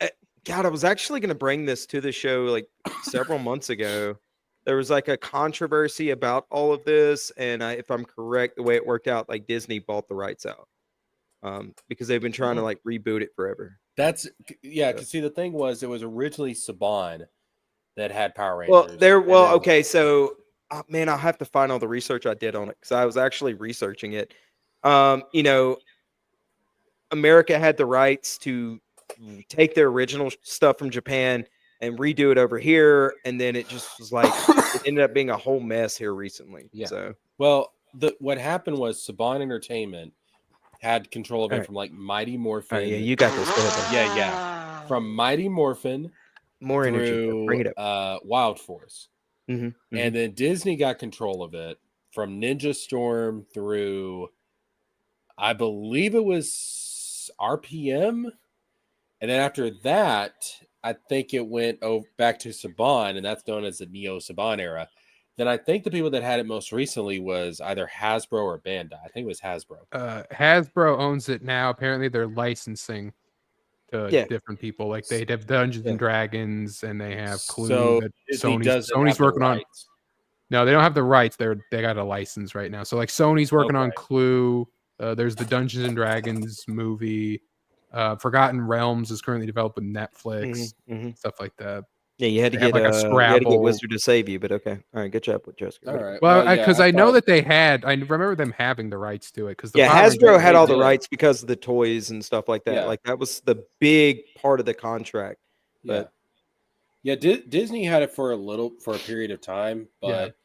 [SPEAKER 4] God. I was actually going to bring this to the show like several months ago. There was like a controversy about all of this, and if I'm correct, the way it worked out, like Disney bought the rights out because they've been trying to like reboot it forever.
[SPEAKER 5] That's because see, the thing was, it was originally Saban that had Power Rangers.
[SPEAKER 4] Well,
[SPEAKER 5] and then-
[SPEAKER 4] okay, so man, I'll have to find all the research I did on it because I was actually researching it. You know, America had the rights to take their original stuff from Japan and redo it over here, and then it just was like it ended up being a whole mess here recently.
[SPEAKER 5] Yeah.
[SPEAKER 4] So
[SPEAKER 5] Well, what happened was Saban Entertainment had control of it
[SPEAKER 4] Alright.
[SPEAKER 5] from like Mighty Morphin.
[SPEAKER 4] yeah, you got this. Go ahead,
[SPEAKER 5] Yeah. From Mighty Morphin
[SPEAKER 4] more energy.
[SPEAKER 5] through
[SPEAKER 4] Bring it up.
[SPEAKER 5] Wild Force.
[SPEAKER 4] Mhm,
[SPEAKER 5] And then Disney got control of it from Ninja Storm through, I believe it was RPM. And then after that, I think it went back to Saban, and that's known as the Neo Saban era. Then I think the people that had it most recently was either Hasbro or Bandai. I think it was Hasbro.
[SPEAKER 2] Hasbro owns it now. Apparently, they're licensing to different people. Like they have Dungeons and Dragons, and they have Clue.
[SPEAKER 5] So
[SPEAKER 2] that
[SPEAKER 5] Disney doesn't
[SPEAKER 2] Sony's
[SPEAKER 5] have the
[SPEAKER 2] working on.
[SPEAKER 5] rights.
[SPEAKER 2] No, they don't have the rights. They got a license right now. So like Sony's working on
[SPEAKER 5] Okay.
[SPEAKER 2] Clue. There's the Dungeons and Dragons movie. Forgotten Realms is currently developed with Netflix. Stuff like that.
[SPEAKER 4] Yeah, you had to
[SPEAKER 2] They have
[SPEAKER 4] get
[SPEAKER 2] like a
[SPEAKER 4] you had to
[SPEAKER 2] Scrabble.
[SPEAKER 4] get Wizard to save you, but okay. All right, good job with Jessica.
[SPEAKER 5] All right.
[SPEAKER 2] Well,
[SPEAKER 5] yeah,
[SPEAKER 2] because I know
[SPEAKER 5] thought-
[SPEAKER 2] that they had. I remember them having the rights to it. Because
[SPEAKER 4] Hasbro had
[SPEAKER 5] they
[SPEAKER 4] all the
[SPEAKER 5] did.
[SPEAKER 4] rights because of the toys and stuff like that.
[SPEAKER 5] Yeah.
[SPEAKER 4] Like that was the big part of the contract.
[SPEAKER 5] Yeah.
[SPEAKER 4] But
[SPEAKER 5] Disney had it for a period of time, but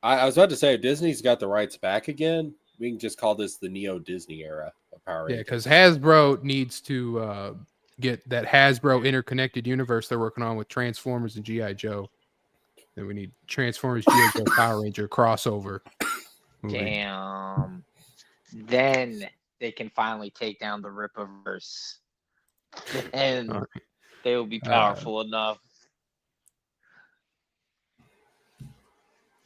[SPEAKER 5] I was about to say if Disney's got the rights back again, we can just call this the Neo Disney era of Power Rangers.
[SPEAKER 2] Yeah, because Hasbro needs to get that Hasbro interconnected universe they're working on with Transformers and GI Joe. Then we need Transformers, GI Joe, Power Ranger crossover movie.
[SPEAKER 3] damn. Then they can finally take down the Rippaverse, and
[SPEAKER 2] All right.
[SPEAKER 3] they will be powerful enough.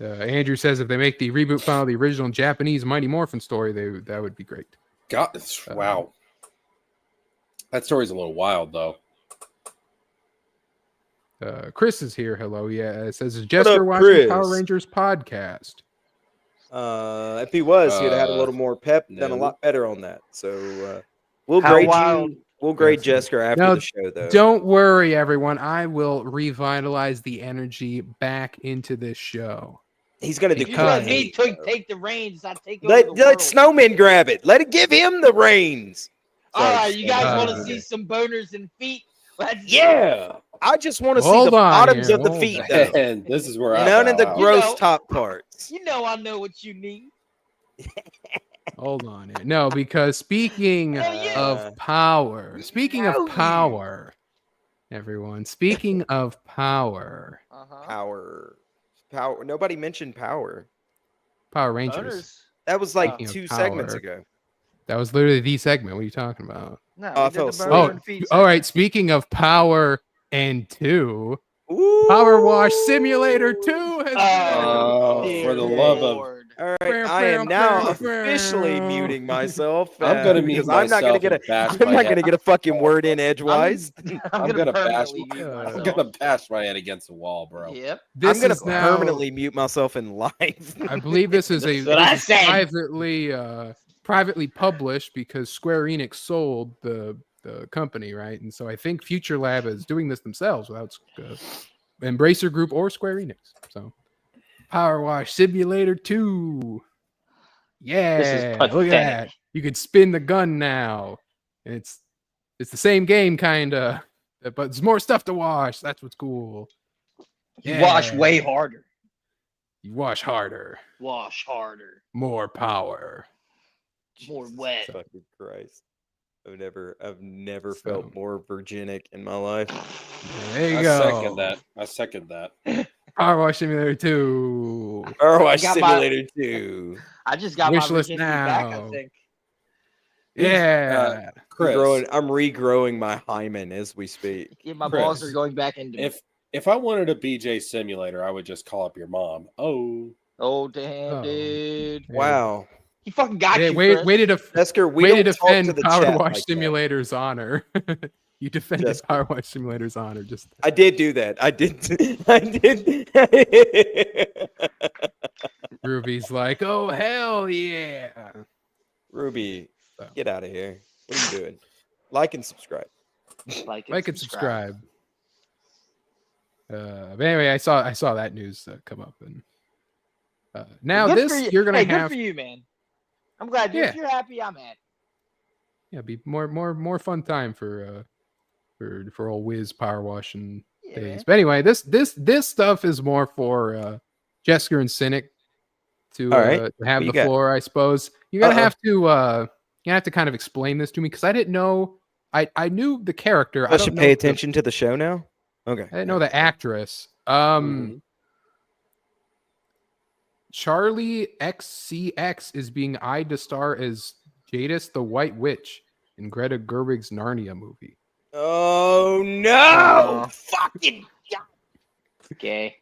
[SPEAKER 2] Andrew says if they make the reboot file the original Japanese Mighty Morphin story, that would be great.
[SPEAKER 5] God, wow. That story's a little wild, though.
[SPEAKER 2] Chris is here. Hello. Yeah. It says, is Jester
[SPEAKER 4] up,
[SPEAKER 2] watching
[SPEAKER 4] Chris?
[SPEAKER 2] Power Rangers podcast?
[SPEAKER 4] if he was, he'd have had a little more pep, done a
[SPEAKER 5] no.
[SPEAKER 4] lot better on that. So we'll
[SPEAKER 3] How
[SPEAKER 4] grade
[SPEAKER 3] wild-
[SPEAKER 4] you. We'll grade
[SPEAKER 2] Yes.
[SPEAKER 4] Jessica after
[SPEAKER 2] No,
[SPEAKER 4] the show, though.
[SPEAKER 2] Don't worry, everyone. I will revitalize the energy back into this show.
[SPEAKER 4] He's gonna do
[SPEAKER 3] If you let me
[SPEAKER 4] cocaine, though.
[SPEAKER 3] take the reins, I take over
[SPEAKER 4] Let
[SPEAKER 3] the world.
[SPEAKER 4] Snowman grab it. Let it give him the reins.
[SPEAKER 3] All right, you guys want
[SPEAKER 2] Uh,
[SPEAKER 3] to see some boners and feet? Let's
[SPEAKER 4] Yeah. I just want to see
[SPEAKER 2] Hold
[SPEAKER 4] the
[SPEAKER 2] on
[SPEAKER 4] bottoms
[SPEAKER 2] here,
[SPEAKER 4] of the
[SPEAKER 2] hold
[SPEAKER 4] feet,
[SPEAKER 2] on.
[SPEAKER 4] though.
[SPEAKER 5] And this is where I
[SPEAKER 4] None of the
[SPEAKER 5] bow out.
[SPEAKER 4] gross
[SPEAKER 3] You know.
[SPEAKER 4] top parts.
[SPEAKER 3] You know I know what you need.
[SPEAKER 2] Hold on here. No, because speaking
[SPEAKER 3] Hell yeah.
[SPEAKER 2] of power,
[SPEAKER 3] know you.
[SPEAKER 2] everyone, speaking of power,
[SPEAKER 4] Power. Nobody mentioned power.
[SPEAKER 2] Power Rangers.
[SPEAKER 3] Boners?
[SPEAKER 4] That was like
[SPEAKER 2] Speaking of
[SPEAKER 4] 2 segments
[SPEAKER 2] power.
[SPEAKER 4] ago.
[SPEAKER 2] That was literally the segment. What are you talking about?
[SPEAKER 3] No,
[SPEAKER 4] Oh, I
[SPEAKER 3] we did
[SPEAKER 4] fell
[SPEAKER 3] the
[SPEAKER 4] asleep.
[SPEAKER 3] boner
[SPEAKER 2] Oh,
[SPEAKER 3] and feet
[SPEAKER 2] all right. Speaking of power and 2, Power Wash Simulator 2 has
[SPEAKER 5] Oh,
[SPEAKER 3] dear
[SPEAKER 5] for the love of-
[SPEAKER 3] Lord.
[SPEAKER 4] All right, I am now officially muting myself.
[SPEAKER 5] I'm gonna mute
[SPEAKER 4] because I'm not gonna
[SPEAKER 5] myself
[SPEAKER 4] get
[SPEAKER 5] and bash
[SPEAKER 4] I'm
[SPEAKER 5] my
[SPEAKER 4] not
[SPEAKER 5] head.
[SPEAKER 4] gonna get a fucking word in edgewise.
[SPEAKER 3] I'm
[SPEAKER 5] gonna bash
[SPEAKER 3] permanently
[SPEAKER 5] my-
[SPEAKER 3] mute
[SPEAKER 2] I'm
[SPEAKER 3] myself.
[SPEAKER 5] I'm gonna bash my head against the wall, bro.
[SPEAKER 3] Yep.
[SPEAKER 2] This
[SPEAKER 4] I'm gonna
[SPEAKER 2] is now-
[SPEAKER 4] permanently mute myself in live.
[SPEAKER 2] I believe this is
[SPEAKER 3] That's what I said.
[SPEAKER 2] privately published because Square Enix sold the company, right? And so I think Future Lab is doing this themselves without Embracer Group or Square Enix. So Power Wash Simulator 2. Yeah, look at
[SPEAKER 3] pathetic.
[SPEAKER 2] that. You could spin the gun now. And it's the same game kinda, but there's more stuff to wash. That's what's cool.
[SPEAKER 3] You wash
[SPEAKER 2] Yeah.
[SPEAKER 3] way harder.
[SPEAKER 2] You wash harder.
[SPEAKER 3] Wash harder.
[SPEAKER 2] More power.
[SPEAKER 3] More wet.
[SPEAKER 4] Fucking Christ. I've never
[SPEAKER 2] So-
[SPEAKER 4] felt more virginic in my life.
[SPEAKER 2] There you
[SPEAKER 5] I
[SPEAKER 2] go.
[SPEAKER 5] second that.
[SPEAKER 2] Power Wash Simulator 2.
[SPEAKER 4] Or I
[SPEAKER 3] got my-
[SPEAKER 4] Simulator 2.
[SPEAKER 3] I just got
[SPEAKER 2] Wish
[SPEAKER 3] my
[SPEAKER 2] list
[SPEAKER 3] virginity back, I
[SPEAKER 2] now.
[SPEAKER 3] think.
[SPEAKER 2] Yeah.
[SPEAKER 5] Chris,
[SPEAKER 4] I'm regrowing my hymen as we speak.
[SPEAKER 3] Yeah, my
[SPEAKER 5] Chris,
[SPEAKER 3] balls are going back into me.
[SPEAKER 5] If I wanted a BJ simulator, I would just call up your mom. Oh,
[SPEAKER 3] Oh damn,
[SPEAKER 2] Oh.
[SPEAKER 3] dude.
[SPEAKER 4] Wow.
[SPEAKER 3] He fucking got
[SPEAKER 2] Hey,
[SPEAKER 3] you, Chris.
[SPEAKER 4] Esker, we
[SPEAKER 2] way to
[SPEAKER 4] don't talk to
[SPEAKER 2] defend
[SPEAKER 4] the
[SPEAKER 2] Power
[SPEAKER 4] chat
[SPEAKER 2] Wash
[SPEAKER 4] like that.
[SPEAKER 2] Simulator's honor. You defended
[SPEAKER 4] Jessica.
[SPEAKER 2] Power Wash Simulator's honor. Just
[SPEAKER 4] I did do that. I did. I did.
[SPEAKER 2] Ruby's like, oh hell yeah.
[SPEAKER 4] Ruby,
[SPEAKER 2] So,
[SPEAKER 4] get out of here. What are you doing? Like and subscribe.
[SPEAKER 3] Like
[SPEAKER 2] and subscribe. But anyway, I saw that news come up, and now
[SPEAKER 3] Good
[SPEAKER 2] this
[SPEAKER 3] for you.
[SPEAKER 2] you're gonna
[SPEAKER 3] Hey,
[SPEAKER 2] have
[SPEAKER 3] good for you, man. I'm glad
[SPEAKER 2] Yeah.
[SPEAKER 3] if you're happy, I'm happy.
[SPEAKER 2] be more fun time for old Wiz power washing
[SPEAKER 3] Yeah,
[SPEAKER 2] days.
[SPEAKER 3] man.
[SPEAKER 2] But anyway, this stuff is more for Jesker and Cynic to
[SPEAKER 4] All right.
[SPEAKER 2] have
[SPEAKER 4] What you
[SPEAKER 2] the
[SPEAKER 4] got?
[SPEAKER 2] floor, I suppose. You're gonna
[SPEAKER 4] Uh-oh.
[SPEAKER 2] have to kind of explain this to me because I didn't know. I knew the character.
[SPEAKER 4] I
[SPEAKER 2] I
[SPEAKER 4] should
[SPEAKER 2] don't
[SPEAKER 4] pay
[SPEAKER 2] know
[SPEAKER 4] attention to the show now. Okay.
[SPEAKER 2] I didn't know the actress. Charlie XCX is being eyed to star as Jadis the White Witch in Greta Gerwig's Narnia movie.
[SPEAKER 4] Oh no! Fucking
[SPEAKER 3] Gay.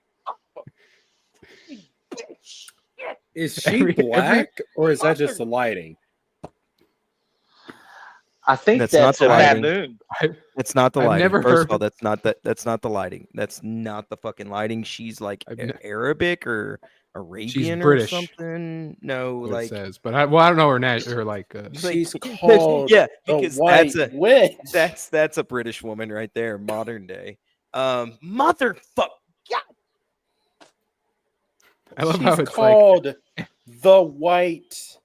[SPEAKER 5] is she
[SPEAKER 2] Every-
[SPEAKER 5] black or is that just the lighting?
[SPEAKER 3] I think
[SPEAKER 4] That's
[SPEAKER 3] that's,
[SPEAKER 4] not the
[SPEAKER 3] a
[SPEAKER 4] lighting.
[SPEAKER 3] baboon.
[SPEAKER 4] It's not the
[SPEAKER 2] I've
[SPEAKER 4] lighting.
[SPEAKER 2] never
[SPEAKER 4] First
[SPEAKER 2] heard-
[SPEAKER 4] of all, that's not the lighting. That's not the fucking lighting. She's like
[SPEAKER 2] I've ne-
[SPEAKER 4] Arabic or Arabian or
[SPEAKER 2] British.
[SPEAKER 4] something. No,
[SPEAKER 2] What
[SPEAKER 4] like
[SPEAKER 2] it says, but I don't know her like.
[SPEAKER 5] She's called
[SPEAKER 4] yeah,
[SPEAKER 5] the
[SPEAKER 4] because
[SPEAKER 5] White
[SPEAKER 4] that's a
[SPEAKER 5] Witch.
[SPEAKER 4] that's a British woman right there, modern day. Motherfuck.
[SPEAKER 2] I love how
[SPEAKER 5] She's
[SPEAKER 2] it's
[SPEAKER 5] called the White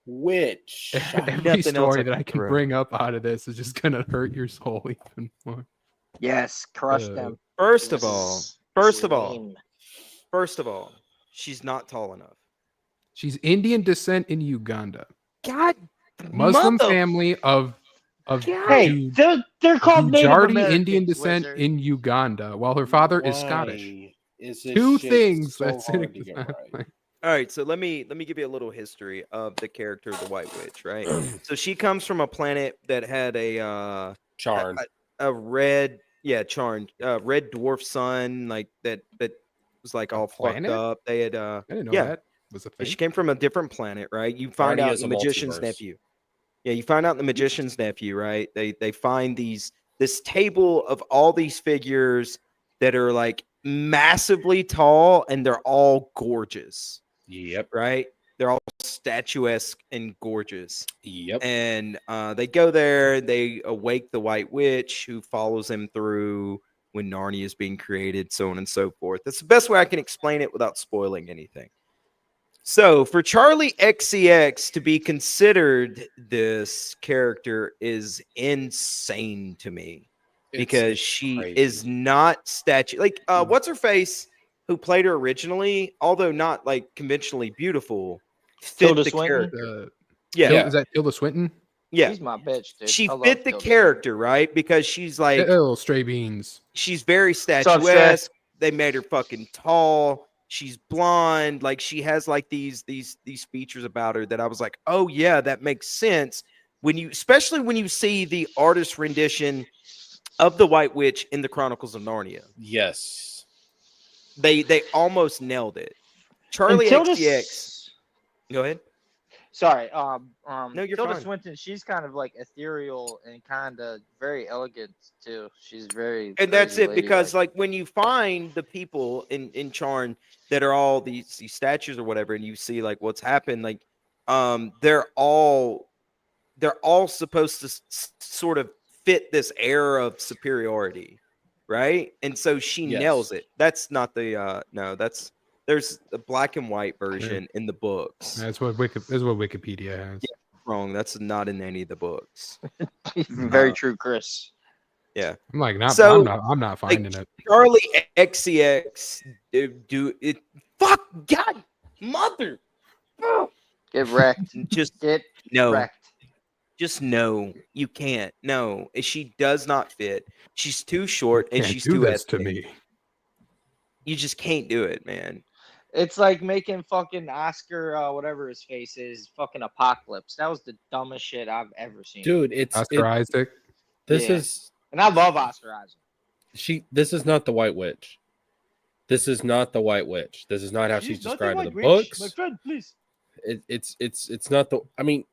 [SPEAKER 5] Witch.
[SPEAKER 2] like every
[SPEAKER 4] Nothing else
[SPEAKER 2] story
[SPEAKER 4] I
[SPEAKER 2] that I
[SPEAKER 4] can
[SPEAKER 2] can
[SPEAKER 4] throw.
[SPEAKER 2] bring up out of this is just gonna hurt your soul even more.
[SPEAKER 3] Yes, crush
[SPEAKER 2] Uh,
[SPEAKER 3] them.
[SPEAKER 4] First
[SPEAKER 3] This
[SPEAKER 4] of all,
[SPEAKER 3] is
[SPEAKER 4] first
[SPEAKER 3] lame.
[SPEAKER 4] of all, she's not tall enough.
[SPEAKER 2] She's Indian descent in Uganda,
[SPEAKER 4] God,
[SPEAKER 2] Muslim
[SPEAKER 4] mother-
[SPEAKER 2] family of
[SPEAKER 3] Hey, they're called Native
[SPEAKER 2] Gujarati
[SPEAKER 3] Americans,
[SPEAKER 2] Indian descent
[SPEAKER 3] Wizard.
[SPEAKER 2] in Uganda, while her father is Scottish.
[SPEAKER 5] Why is this
[SPEAKER 2] Two
[SPEAKER 5] shit
[SPEAKER 2] things
[SPEAKER 5] so
[SPEAKER 2] that's
[SPEAKER 5] hard to get right?
[SPEAKER 4] All right, so let me give you a little history of the character of the White Witch, right? So she comes from a planet that had a
[SPEAKER 5] Charn.
[SPEAKER 4] red red dwarf sun, like that was like all fucked
[SPEAKER 2] planet?
[SPEAKER 4] up. They had
[SPEAKER 2] I didn't know
[SPEAKER 4] yeah.
[SPEAKER 2] that was a thing.
[SPEAKER 4] She came from a different planet, right? You find
[SPEAKER 5] Narnia
[SPEAKER 4] out
[SPEAKER 5] is
[SPEAKER 4] the
[SPEAKER 5] a
[SPEAKER 4] magician's
[SPEAKER 5] multiverse.
[SPEAKER 4] nephew. Yeah, you find out the magician's nephew, right? They find this table of all these figures that are like massively tall and they're all gorgeous,
[SPEAKER 5] Yep.
[SPEAKER 4] right? They're all statuesque and gorgeous.
[SPEAKER 5] Yep.
[SPEAKER 4] And they go there, they awake the White Witch who follows them through when Narnia is being created, so on and so forth. That's the best way I can explain it without spoiling anything. So for Charlie XCX to be considered this character is insane to me because she
[SPEAKER 5] crazy.
[SPEAKER 4] is not like what's her face who played her originally, although not like conventionally beautiful, fit
[SPEAKER 3] Tilda
[SPEAKER 4] the
[SPEAKER 3] Swinton?
[SPEAKER 4] character.
[SPEAKER 5] Yeah.
[SPEAKER 2] Is that Tilda Swinton?
[SPEAKER 4] Yeah,
[SPEAKER 3] She's my bitch, dude.
[SPEAKER 4] she
[SPEAKER 3] I love
[SPEAKER 4] fit the
[SPEAKER 3] Tilda
[SPEAKER 4] character, right? Because she's like
[SPEAKER 2] Little stray beans.
[SPEAKER 4] she's very
[SPEAKER 3] up, Stray?
[SPEAKER 4] statuesque. They made her fucking tall. She's blonde. Like she has like these features about her that I was like, oh yeah, that makes sense. Especially when you see the artist rendition of the White Witch in the Chronicles of Narnia.
[SPEAKER 5] Yes.
[SPEAKER 4] They almost nailed it. Charlie
[SPEAKER 3] And Tilda
[SPEAKER 4] XCX. Go ahead.
[SPEAKER 3] Sorry.
[SPEAKER 4] No, you're
[SPEAKER 3] Tilda
[SPEAKER 4] fine.
[SPEAKER 3] Swinton, she's kind of like ethereal and kind of very elegant too. She's very
[SPEAKER 4] And that's
[SPEAKER 3] crazy
[SPEAKER 4] it, because
[SPEAKER 3] ladylike.
[SPEAKER 4] like when you find the people in Charn that are all these statues or whatever, and you see like what's happened, like they're all supposed to sort of fit this air of superiority, right? And so she
[SPEAKER 5] Yes.
[SPEAKER 4] nails it. That's not the there's the black and white version in the books.
[SPEAKER 2] That's what Wikipedia has.
[SPEAKER 4] Wrong. That's not in any of the books.
[SPEAKER 3] Very true, Chris.
[SPEAKER 4] Yeah.
[SPEAKER 2] I'm like not.
[SPEAKER 4] So,
[SPEAKER 2] I'm not finding it.
[SPEAKER 4] Charlie XCX do it. Fuck God, mother.
[SPEAKER 3] Get wrecked.
[SPEAKER 4] Just
[SPEAKER 3] Get
[SPEAKER 4] no.
[SPEAKER 3] wrecked.
[SPEAKER 4] Just no. You can't. No, she does not fit. She's too short and
[SPEAKER 2] Can't
[SPEAKER 4] she's
[SPEAKER 2] do
[SPEAKER 4] too
[SPEAKER 2] this to
[SPEAKER 4] ethnic.
[SPEAKER 2] me.
[SPEAKER 4] You just can't do it, man.
[SPEAKER 3] It's like making fucking Oscar, whatever his face is, fucking Apocalypse. That was the dumbest shit I've ever seen.
[SPEAKER 5] Dude,
[SPEAKER 2] Oscar Isaac.
[SPEAKER 5] this
[SPEAKER 3] Yeah.
[SPEAKER 5] is
[SPEAKER 3] And I love Oscar Isaac.
[SPEAKER 5] This is not the White Witch. This is not the White Witch. This is not how she's
[SPEAKER 7] not the
[SPEAKER 5] described in the
[SPEAKER 7] White Witch.
[SPEAKER 5] books.
[SPEAKER 7] My friend, please.
[SPEAKER 5] It's not the. I mean,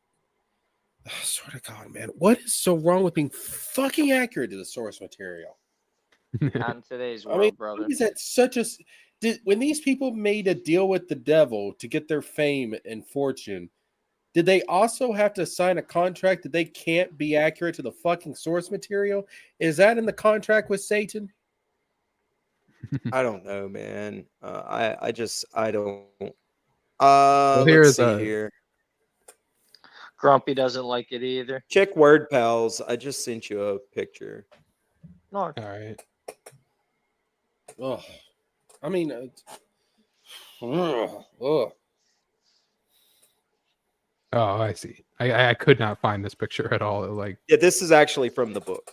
[SPEAKER 5] sort of God, man, what is so wrong with being fucking accurate to the source material?
[SPEAKER 3] Not in today's
[SPEAKER 5] I
[SPEAKER 3] world,
[SPEAKER 5] mean,
[SPEAKER 3] brother.
[SPEAKER 5] is that such a? When these people made a deal with the devil to get their fame and fortune, did they also have to sign a contract that they can't be accurate to the fucking source material? Is that in the contract with Satan?
[SPEAKER 4] I don't know, man. I don't.
[SPEAKER 2] here's
[SPEAKER 4] Let's see
[SPEAKER 2] a-
[SPEAKER 4] here.
[SPEAKER 3] Grumpy doesn't like it either.
[SPEAKER 4] Check Word Pals. I just sent you a picture.
[SPEAKER 3] No,
[SPEAKER 2] All right.
[SPEAKER 5] Oh, I mean, ugh.
[SPEAKER 2] Oh, I see. I could not find this picture at all. Like,
[SPEAKER 4] Yeah, this is actually from the book.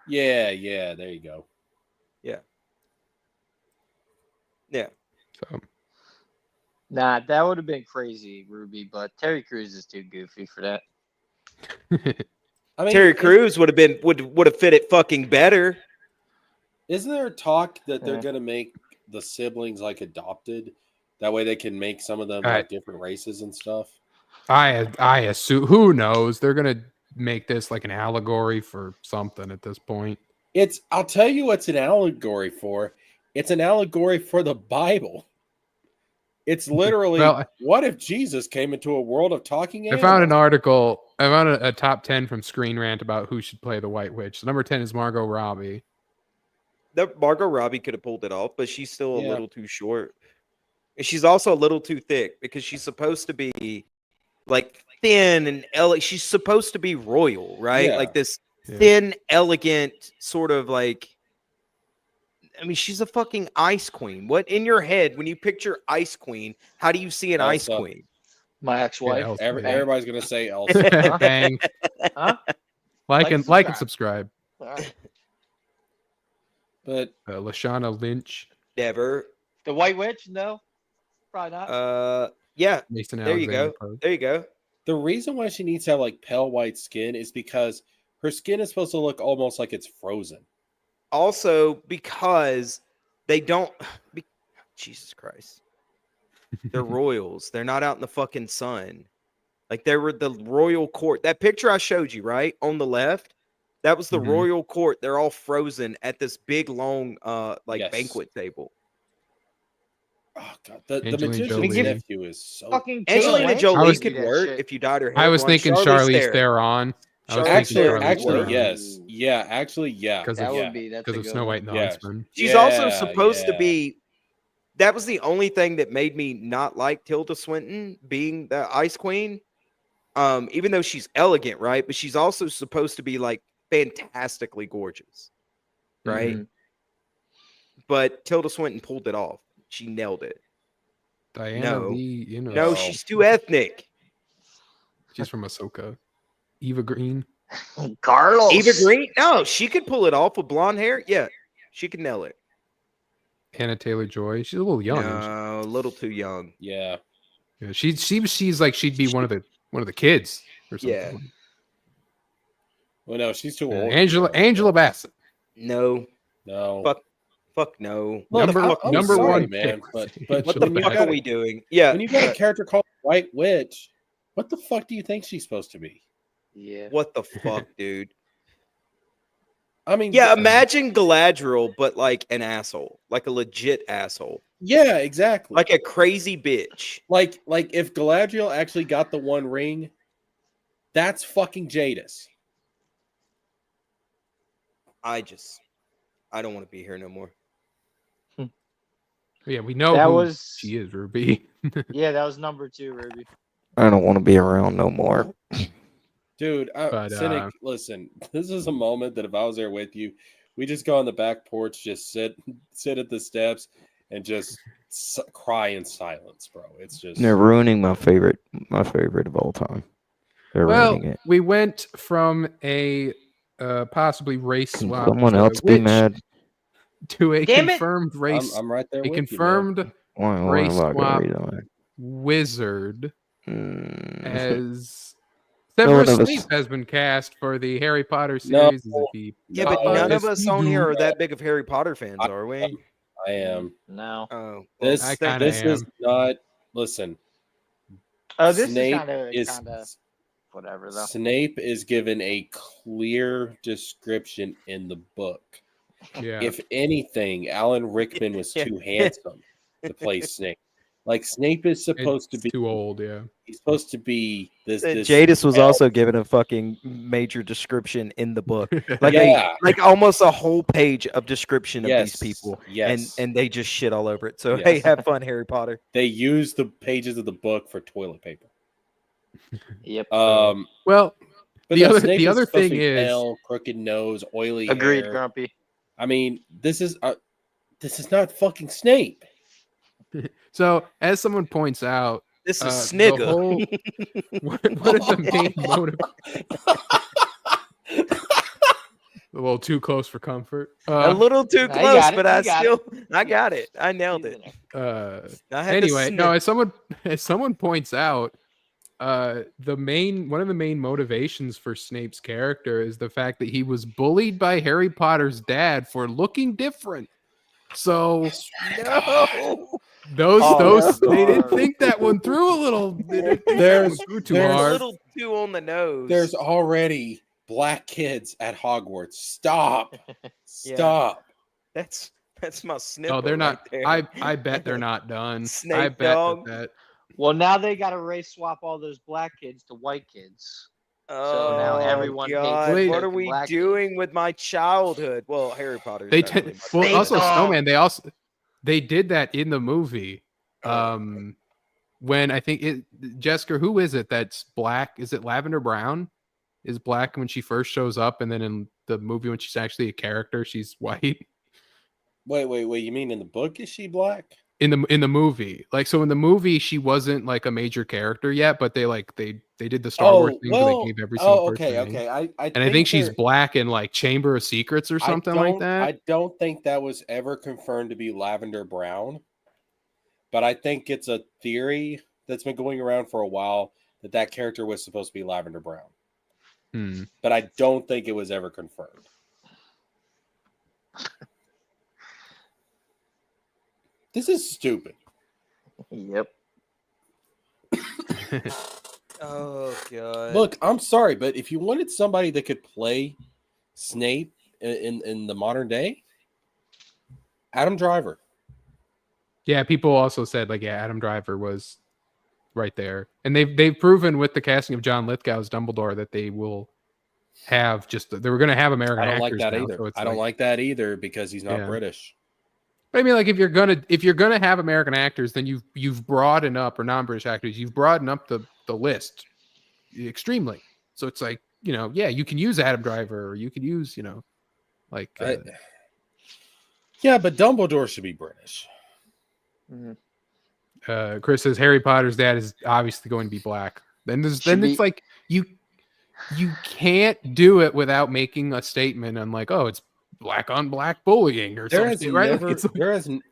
[SPEAKER 5] Yeah, there you go.
[SPEAKER 4] Yeah.
[SPEAKER 2] so
[SPEAKER 3] nah, that would have been crazy, Ruby. But Terry Crews is too goofy for that.
[SPEAKER 5] I mean,
[SPEAKER 4] Terry Crews would have fit it fucking better.
[SPEAKER 5] Isn't there talk that they're
[SPEAKER 3] Yeah.
[SPEAKER 5] gonna make the siblings like adopted? That way they can make some of them
[SPEAKER 2] I-
[SPEAKER 5] like different races and stuff.
[SPEAKER 2] I assume, who knows? They're gonna make this like an allegory for something at this point.
[SPEAKER 5] I'll tell you what's an allegory for. It's an allegory for the Bible. It's literally
[SPEAKER 2] Well,
[SPEAKER 5] what if Jesus came into a world of talking
[SPEAKER 2] I
[SPEAKER 5] animals?
[SPEAKER 2] found an article. I found a top 10 from Screen Rant about who should play the White Witch. So number 10 is Margot Robbie.
[SPEAKER 4] That Margot Robbie could have pulled it off, but she's still a
[SPEAKER 5] Yeah.
[SPEAKER 4] little too short. And she's also a little too thick because she's supposed to be like thin and she's supposed to be royal, right?
[SPEAKER 5] Yeah.
[SPEAKER 4] Like this
[SPEAKER 2] Yeah.
[SPEAKER 4] thin, elegant sort of like. I mean, she's a fucking ice queen. What in your head when you picture ice queen? How do you see an ice
[SPEAKER 5] Elsa.
[SPEAKER 4] queen?
[SPEAKER 3] My ex-wife.
[SPEAKER 2] Elsa.
[SPEAKER 5] Everybody's gonna say Elsa.
[SPEAKER 2] Bang.
[SPEAKER 3] Huh?
[SPEAKER 2] Like and subscribe.
[SPEAKER 3] All right.
[SPEAKER 5] But
[SPEAKER 2] Lashana Lynch,
[SPEAKER 4] Never.
[SPEAKER 3] The White Witch? No, probably not.
[SPEAKER 4] Yeah.
[SPEAKER 2] Mason
[SPEAKER 4] There you
[SPEAKER 2] Alexander
[SPEAKER 4] go.
[SPEAKER 2] Pope.
[SPEAKER 4] There you go.
[SPEAKER 5] the reason why she needs to have like pale white skin is because her skin is supposed to look almost like it's frozen.
[SPEAKER 4] Also, because they don't. Jesus Christ. They're royals. They're not out in the fucking sun. Like they were the royal court. That picture I showed you, right? On the left, that was the
[SPEAKER 2] Mhm.
[SPEAKER 4] royal court. They're all frozen at this big long
[SPEAKER 5] Yes.
[SPEAKER 4] banquet table.
[SPEAKER 5] Oh god, the
[SPEAKER 2] Angelina
[SPEAKER 5] magician's
[SPEAKER 2] Jolie.
[SPEAKER 5] nephew is so
[SPEAKER 3] Fucking
[SPEAKER 4] Angelina
[SPEAKER 3] Wayne
[SPEAKER 4] Jolie
[SPEAKER 2] was-
[SPEAKER 4] could
[SPEAKER 3] do that
[SPEAKER 4] work
[SPEAKER 3] shit.
[SPEAKER 4] if you dyed her hair.
[SPEAKER 2] I was
[SPEAKER 4] blonde.
[SPEAKER 2] thinking Charlize
[SPEAKER 4] Theron.
[SPEAKER 2] Theron. I was
[SPEAKER 4] Charlize
[SPEAKER 2] thinking
[SPEAKER 4] Theron.
[SPEAKER 2] Charlize
[SPEAKER 5] actually
[SPEAKER 2] Theron.
[SPEAKER 5] yes. Yeah, actually yeah.
[SPEAKER 2] Because
[SPEAKER 3] That
[SPEAKER 2] of,
[SPEAKER 3] would be that's a
[SPEAKER 2] because of
[SPEAKER 3] good
[SPEAKER 2] Snow
[SPEAKER 3] one.
[SPEAKER 2] White and the
[SPEAKER 5] Yeah.
[SPEAKER 2] Huntsman.
[SPEAKER 4] She's also
[SPEAKER 5] Yeah,
[SPEAKER 4] supposed to
[SPEAKER 5] yeah.
[SPEAKER 4] be. That was the only thing that made me not like Tilda Swinton being the Ice Queen. Even though she's elegant, right? But she's also supposed to be like fantastically gorgeous, right?
[SPEAKER 3] Mhm.
[SPEAKER 4] But Tilda Swinton pulled it off. She nailed it.
[SPEAKER 2] Diana
[SPEAKER 4] No.
[SPEAKER 2] Lee,
[SPEAKER 4] No,
[SPEAKER 5] Oh.
[SPEAKER 4] she's too ethnic.
[SPEAKER 2] she's from Ahsoka. Eva Green.
[SPEAKER 3] Carlos.
[SPEAKER 4] Eva Green? No, she could pull it off with blonde hair. Yeah, she could nail it.
[SPEAKER 2] Hannah Taylor-Joy. She's a little young. isn't
[SPEAKER 4] No, a little too young.
[SPEAKER 5] Yeah.
[SPEAKER 2] she? Yeah, she's like she'd be one of the kids or something.
[SPEAKER 4] Yeah.
[SPEAKER 5] Well, no, she's too old.
[SPEAKER 2] Angela Bassett.
[SPEAKER 4] No,
[SPEAKER 5] No.
[SPEAKER 4] fuck no.
[SPEAKER 5] Look,
[SPEAKER 2] Number-
[SPEAKER 5] I'm
[SPEAKER 2] number
[SPEAKER 5] sorry,
[SPEAKER 2] one
[SPEAKER 5] man.
[SPEAKER 2] pick.
[SPEAKER 5] But
[SPEAKER 4] What
[SPEAKER 2] Angela
[SPEAKER 4] the
[SPEAKER 5] when you
[SPEAKER 4] fuck
[SPEAKER 5] got
[SPEAKER 4] are we doing? Yeah,
[SPEAKER 5] when you got a character called White Witch, what the fuck do you think she's supposed to be?
[SPEAKER 3] Yeah.
[SPEAKER 4] what the fuck, dude?
[SPEAKER 5] I mean,
[SPEAKER 4] Yeah, imagine Galadriel, but like an asshole, like a legit asshole,
[SPEAKER 5] yeah, exactly.
[SPEAKER 4] like a crazy bitch.
[SPEAKER 5] like if Galadriel actually got the One Ring, that's fucking Jadis.
[SPEAKER 4] I don't want to be here no more.
[SPEAKER 2] Yeah, we know
[SPEAKER 3] That
[SPEAKER 2] who
[SPEAKER 3] was-
[SPEAKER 2] she is, Ruby.
[SPEAKER 3] Yeah, that was number 2, Ruby.
[SPEAKER 4] I don't want to be around no more.
[SPEAKER 5] Dude,
[SPEAKER 2] But,
[SPEAKER 5] Cynic, listen, this is a moment that if I was there with you, we just go on the back porch, just sit at the steps, and just cry in silence, bro. It's just
[SPEAKER 8] They're ruining my favorite of all time. They're
[SPEAKER 2] Well,
[SPEAKER 8] ruining it.
[SPEAKER 2] we went from a possibly race
[SPEAKER 8] Can
[SPEAKER 2] swap
[SPEAKER 8] someone
[SPEAKER 2] to a
[SPEAKER 8] else be
[SPEAKER 2] witch
[SPEAKER 8] mad?
[SPEAKER 2] to a
[SPEAKER 3] Damn it!
[SPEAKER 2] confirmed race,
[SPEAKER 5] I'm right there
[SPEAKER 2] a
[SPEAKER 5] with you, man.
[SPEAKER 2] confirmed
[SPEAKER 8] Why
[SPEAKER 2] race
[SPEAKER 8] am I gonna
[SPEAKER 2] swap
[SPEAKER 8] read on it?
[SPEAKER 2] wizard
[SPEAKER 8] Mm.
[SPEAKER 2] as Severus
[SPEAKER 8] none of us-
[SPEAKER 2] Snape has been cast for the Harry Potter
[SPEAKER 5] No.
[SPEAKER 2] series. Is the
[SPEAKER 4] Yeah, but
[SPEAKER 5] No.
[SPEAKER 4] none of
[SPEAKER 2] Yes,
[SPEAKER 4] us
[SPEAKER 2] you
[SPEAKER 4] on here
[SPEAKER 2] do.
[SPEAKER 4] are that big of Harry Potter fans, are we?
[SPEAKER 5] I am.
[SPEAKER 3] No.
[SPEAKER 4] Oh, well,
[SPEAKER 5] This
[SPEAKER 2] I kinda
[SPEAKER 5] this is
[SPEAKER 2] am.
[SPEAKER 5] not. Listen,
[SPEAKER 3] Oh, this
[SPEAKER 5] Snape
[SPEAKER 3] is kind of whatever though.
[SPEAKER 5] Snape is given a clear description in the book.
[SPEAKER 2] Yeah.
[SPEAKER 5] If anything, Alan Rickman was too handsome to play Snape. Like Snape is supposed to
[SPEAKER 2] It's
[SPEAKER 5] be
[SPEAKER 2] too old. Yeah.
[SPEAKER 5] He's supposed to be this.
[SPEAKER 8] Jadis was
[SPEAKER 5] elf.
[SPEAKER 8] also given a fucking major description in the book, like
[SPEAKER 5] Yeah.
[SPEAKER 8] like almost a whole page of description of
[SPEAKER 5] Yes,
[SPEAKER 8] these people,
[SPEAKER 5] yes.
[SPEAKER 8] and they just shit all over it. So
[SPEAKER 5] Yes.
[SPEAKER 8] hey, have fun, Harry Potter.
[SPEAKER 5] They use the pages of the book for toilet paper.
[SPEAKER 3] Yep.
[SPEAKER 2] Well,
[SPEAKER 5] But
[SPEAKER 2] the
[SPEAKER 5] no,
[SPEAKER 2] other
[SPEAKER 5] Snape
[SPEAKER 2] the
[SPEAKER 5] is
[SPEAKER 2] other
[SPEAKER 5] supposed to
[SPEAKER 2] thing
[SPEAKER 5] be
[SPEAKER 2] is
[SPEAKER 5] pale, crooked nose, oily
[SPEAKER 3] Agreed,
[SPEAKER 5] hair.
[SPEAKER 3] Grumpy.
[SPEAKER 5] I mean, this is not fucking Snape.
[SPEAKER 2] so as someone points out,
[SPEAKER 4] this is
[SPEAKER 2] the
[SPEAKER 4] Snigger.
[SPEAKER 2] whole one of the main motive. A little too close for comfort.
[SPEAKER 4] A little too
[SPEAKER 3] No, you
[SPEAKER 4] close,
[SPEAKER 3] got it,
[SPEAKER 4] but
[SPEAKER 3] you
[SPEAKER 4] I
[SPEAKER 3] got
[SPEAKER 4] still, I got it. I nailed it. I had
[SPEAKER 2] Anyway,
[SPEAKER 4] to
[SPEAKER 2] no,
[SPEAKER 4] snip.
[SPEAKER 2] as someone points out, one of the main motivations for Snape's character is the fact that he was bullied by Harry Potter's dad for looking different. So
[SPEAKER 4] No.
[SPEAKER 2] those
[SPEAKER 3] no.
[SPEAKER 2] they didn't think that one through a little. They didn't think that one through too
[SPEAKER 5] there's
[SPEAKER 4] a
[SPEAKER 2] hard.
[SPEAKER 4] little too on the nose.
[SPEAKER 5] There's already black kids at Hogwarts. Stop. Stop.
[SPEAKER 4] that's my snipper.
[SPEAKER 2] No, they're not.
[SPEAKER 4] Right there.
[SPEAKER 2] I bet they're not done. I
[SPEAKER 4] Snape
[SPEAKER 2] bet
[SPEAKER 4] dog.
[SPEAKER 2] that.
[SPEAKER 3] Well, now they got to race swap all those black kids to white kids. So now everyone hates
[SPEAKER 4] God,
[SPEAKER 2] Wait.
[SPEAKER 4] what
[SPEAKER 3] the
[SPEAKER 4] are we
[SPEAKER 3] black
[SPEAKER 4] doing with my childhood? Well, Harry Potter.
[SPEAKER 2] They well
[SPEAKER 3] Snape
[SPEAKER 2] also
[SPEAKER 3] dog.
[SPEAKER 2] Snowman. They did that in the movie. When I think Jessica, who is it that's black? Is it Lavender Brown? Is black when she first shows up, and then in the movie when she's actually a character, she's white.
[SPEAKER 5] Wait. You mean in the book is she black?
[SPEAKER 2] In the movie, like so in the movie she wasn't like a major character yet, but they did the Star Wars thing where they gave every single person a name.
[SPEAKER 5] okay.
[SPEAKER 2] I think she's black in like Chamber of Secrets or something like that.
[SPEAKER 5] I don't think that was ever confirmed to be Lavender Brown, but I think it's a theory that's been going around for a while that character was supposed to be Lavender Brown. But I don't think it was ever confirmed. This is stupid.
[SPEAKER 3] Yep.
[SPEAKER 4] Oh god.
[SPEAKER 5] Look, I'm sorry, but if you wanted somebody that could play Snape in the modern day, Adam Driver.
[SPEAKER 2] Yeah, people also said like, yeah, Adam Driver was right there, and they've proven with the casting of John Lithgow as Dumbledore that they will have they were going to have American
[SPEAKER 5] I don't like
[SPEAKER 2] actors
[SPEAKER 5] that
[SPEAKER 2] now,
[SPEAKER 5] either.
[SPEAKER 2] so it's
[SPEAKER 5] I don't like that either because he's not
[SPEAKER 2] Yeah.
[SPEAKER 5] British.
[SPEAKER 2] But I mean, like if you're gonna have American actors, then you've broadened up, or non-British actors, you've broadened up the list extremely. So it's like, yeah, you can use Adam Driver, or you can use, like
[SPEAKER 5] yeah, but Dumbledore should be British.
[SPEAKER 2] Chris says Harry Potter's dad is obviously going to be black. It's like you can't do it without making a statement on like, oh, it's black on black bullying or something, right?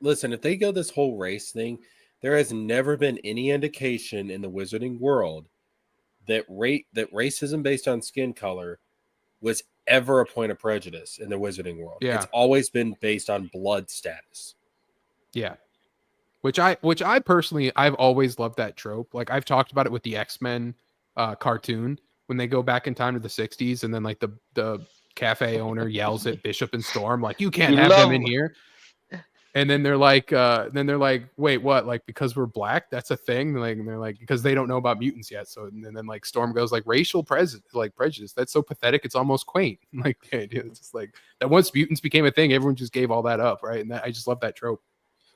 [SPEAKER 5] Listen, if they go this whole race thing, there has never been any indication in the wizarding world that racism based on skin color was ever a point of prejudice in the wizarding world.
[SPEAKER 2] Yeah.
[SPEAKER 5] It's always been based on blood status.
[SPEAKER 2] Yeah. Which I personally, I've always loved that trope. Like I've talked about it with the X-Men cartoon when they go back in time to the 60s, and then like the cafe owner yells at Bishop and Storm like, you can't have them in here. And then they're like, wait, what? Like, because we're black, that's a thing. And they're like, because they don't know about mutants yet. So and then like Storm goes like, racial prejudice. That's so pathetic. It's almost quaint. Like the idea is just like that once mutants became a thing, everyone just gave all that up, right? And I just love that trope.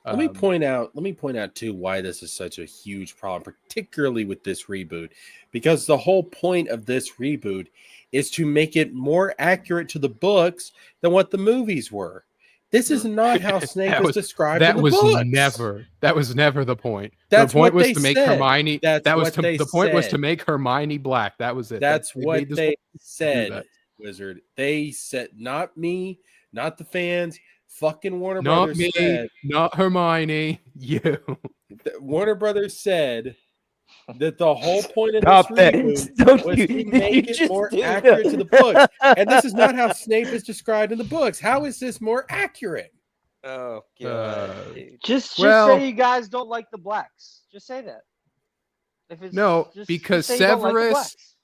[SPEAKER 5] Let me point out too why this is such a huge problem, particularly with this reboot, because the whole point of this reboot is to make it more accurate to the books than what the movies were. This is not how Snape was described in the books.
[SPEAKER 2] That was never the point.
[SPEAKER 5] That's
[SPEAKER 2] the point
[SPEAKER 5] what
[SPEAKER 2] was
[SPEAKER 5] they
[SPEAKER 2] to make
[SPEAKER 5] said.
[SPEAKER 2] Hermione. The point was to
[SPEAKER 5] said.
[SPEAKER 2] make Hermione black. That was it.
[SPEAKER 5] That's what
[SPEAKER 2] made this
[SPEAKER 5] they
[SPEAKER 2] whole-
[SPEAKER 5] said, Wizard. They said, not me, not the fans. Fucking Warner
[SPEAKER 2] Not
[SPEAKER 5] Brothers
[SPEAKER 2] me,
[SPEAKER 5] said.
[SPEAKER 2] not Hermione. You.
[SPEAKER 5] Warner Brothers said that the whole point of
[SPEAKER 8] Stop
[SPEAKER 5] this
[SPEAKER 8] that.
[SPEAKER 5] reboot
[SPEAKER 8] Don't
[SPEAKER 5] was
[SPEAKER 8] you-
[SPEAKER 5] to
[SPEAKER 8] did
[SPEAKER 5] make
[SPEAKER 8] you
[SPEAKER 5] it
[SPEAKER 8] just
[SPEAKER 5] more
[SPEAKER 8] do
[SPEAKER 5] accurate
[SPEAKER 8] that?
[SPEAKER 5] to the books. And this is not how Snape is described in the books. How is this more accurate?
[SPEAKER 4] Oh
[SPEAKER 2] Uh,
[SPEAKER 4] god.
[SPEAKER 3] Just
[SPEAKER 2] Well-
[SPEAKER 3] say you guys don't like the blacks. Just say that. If it's
[SPEAKER 2] No,
[SPEAKER 3] just
[SPEAKER 2] because
[SPEAKER 3] say you don't like the blacks.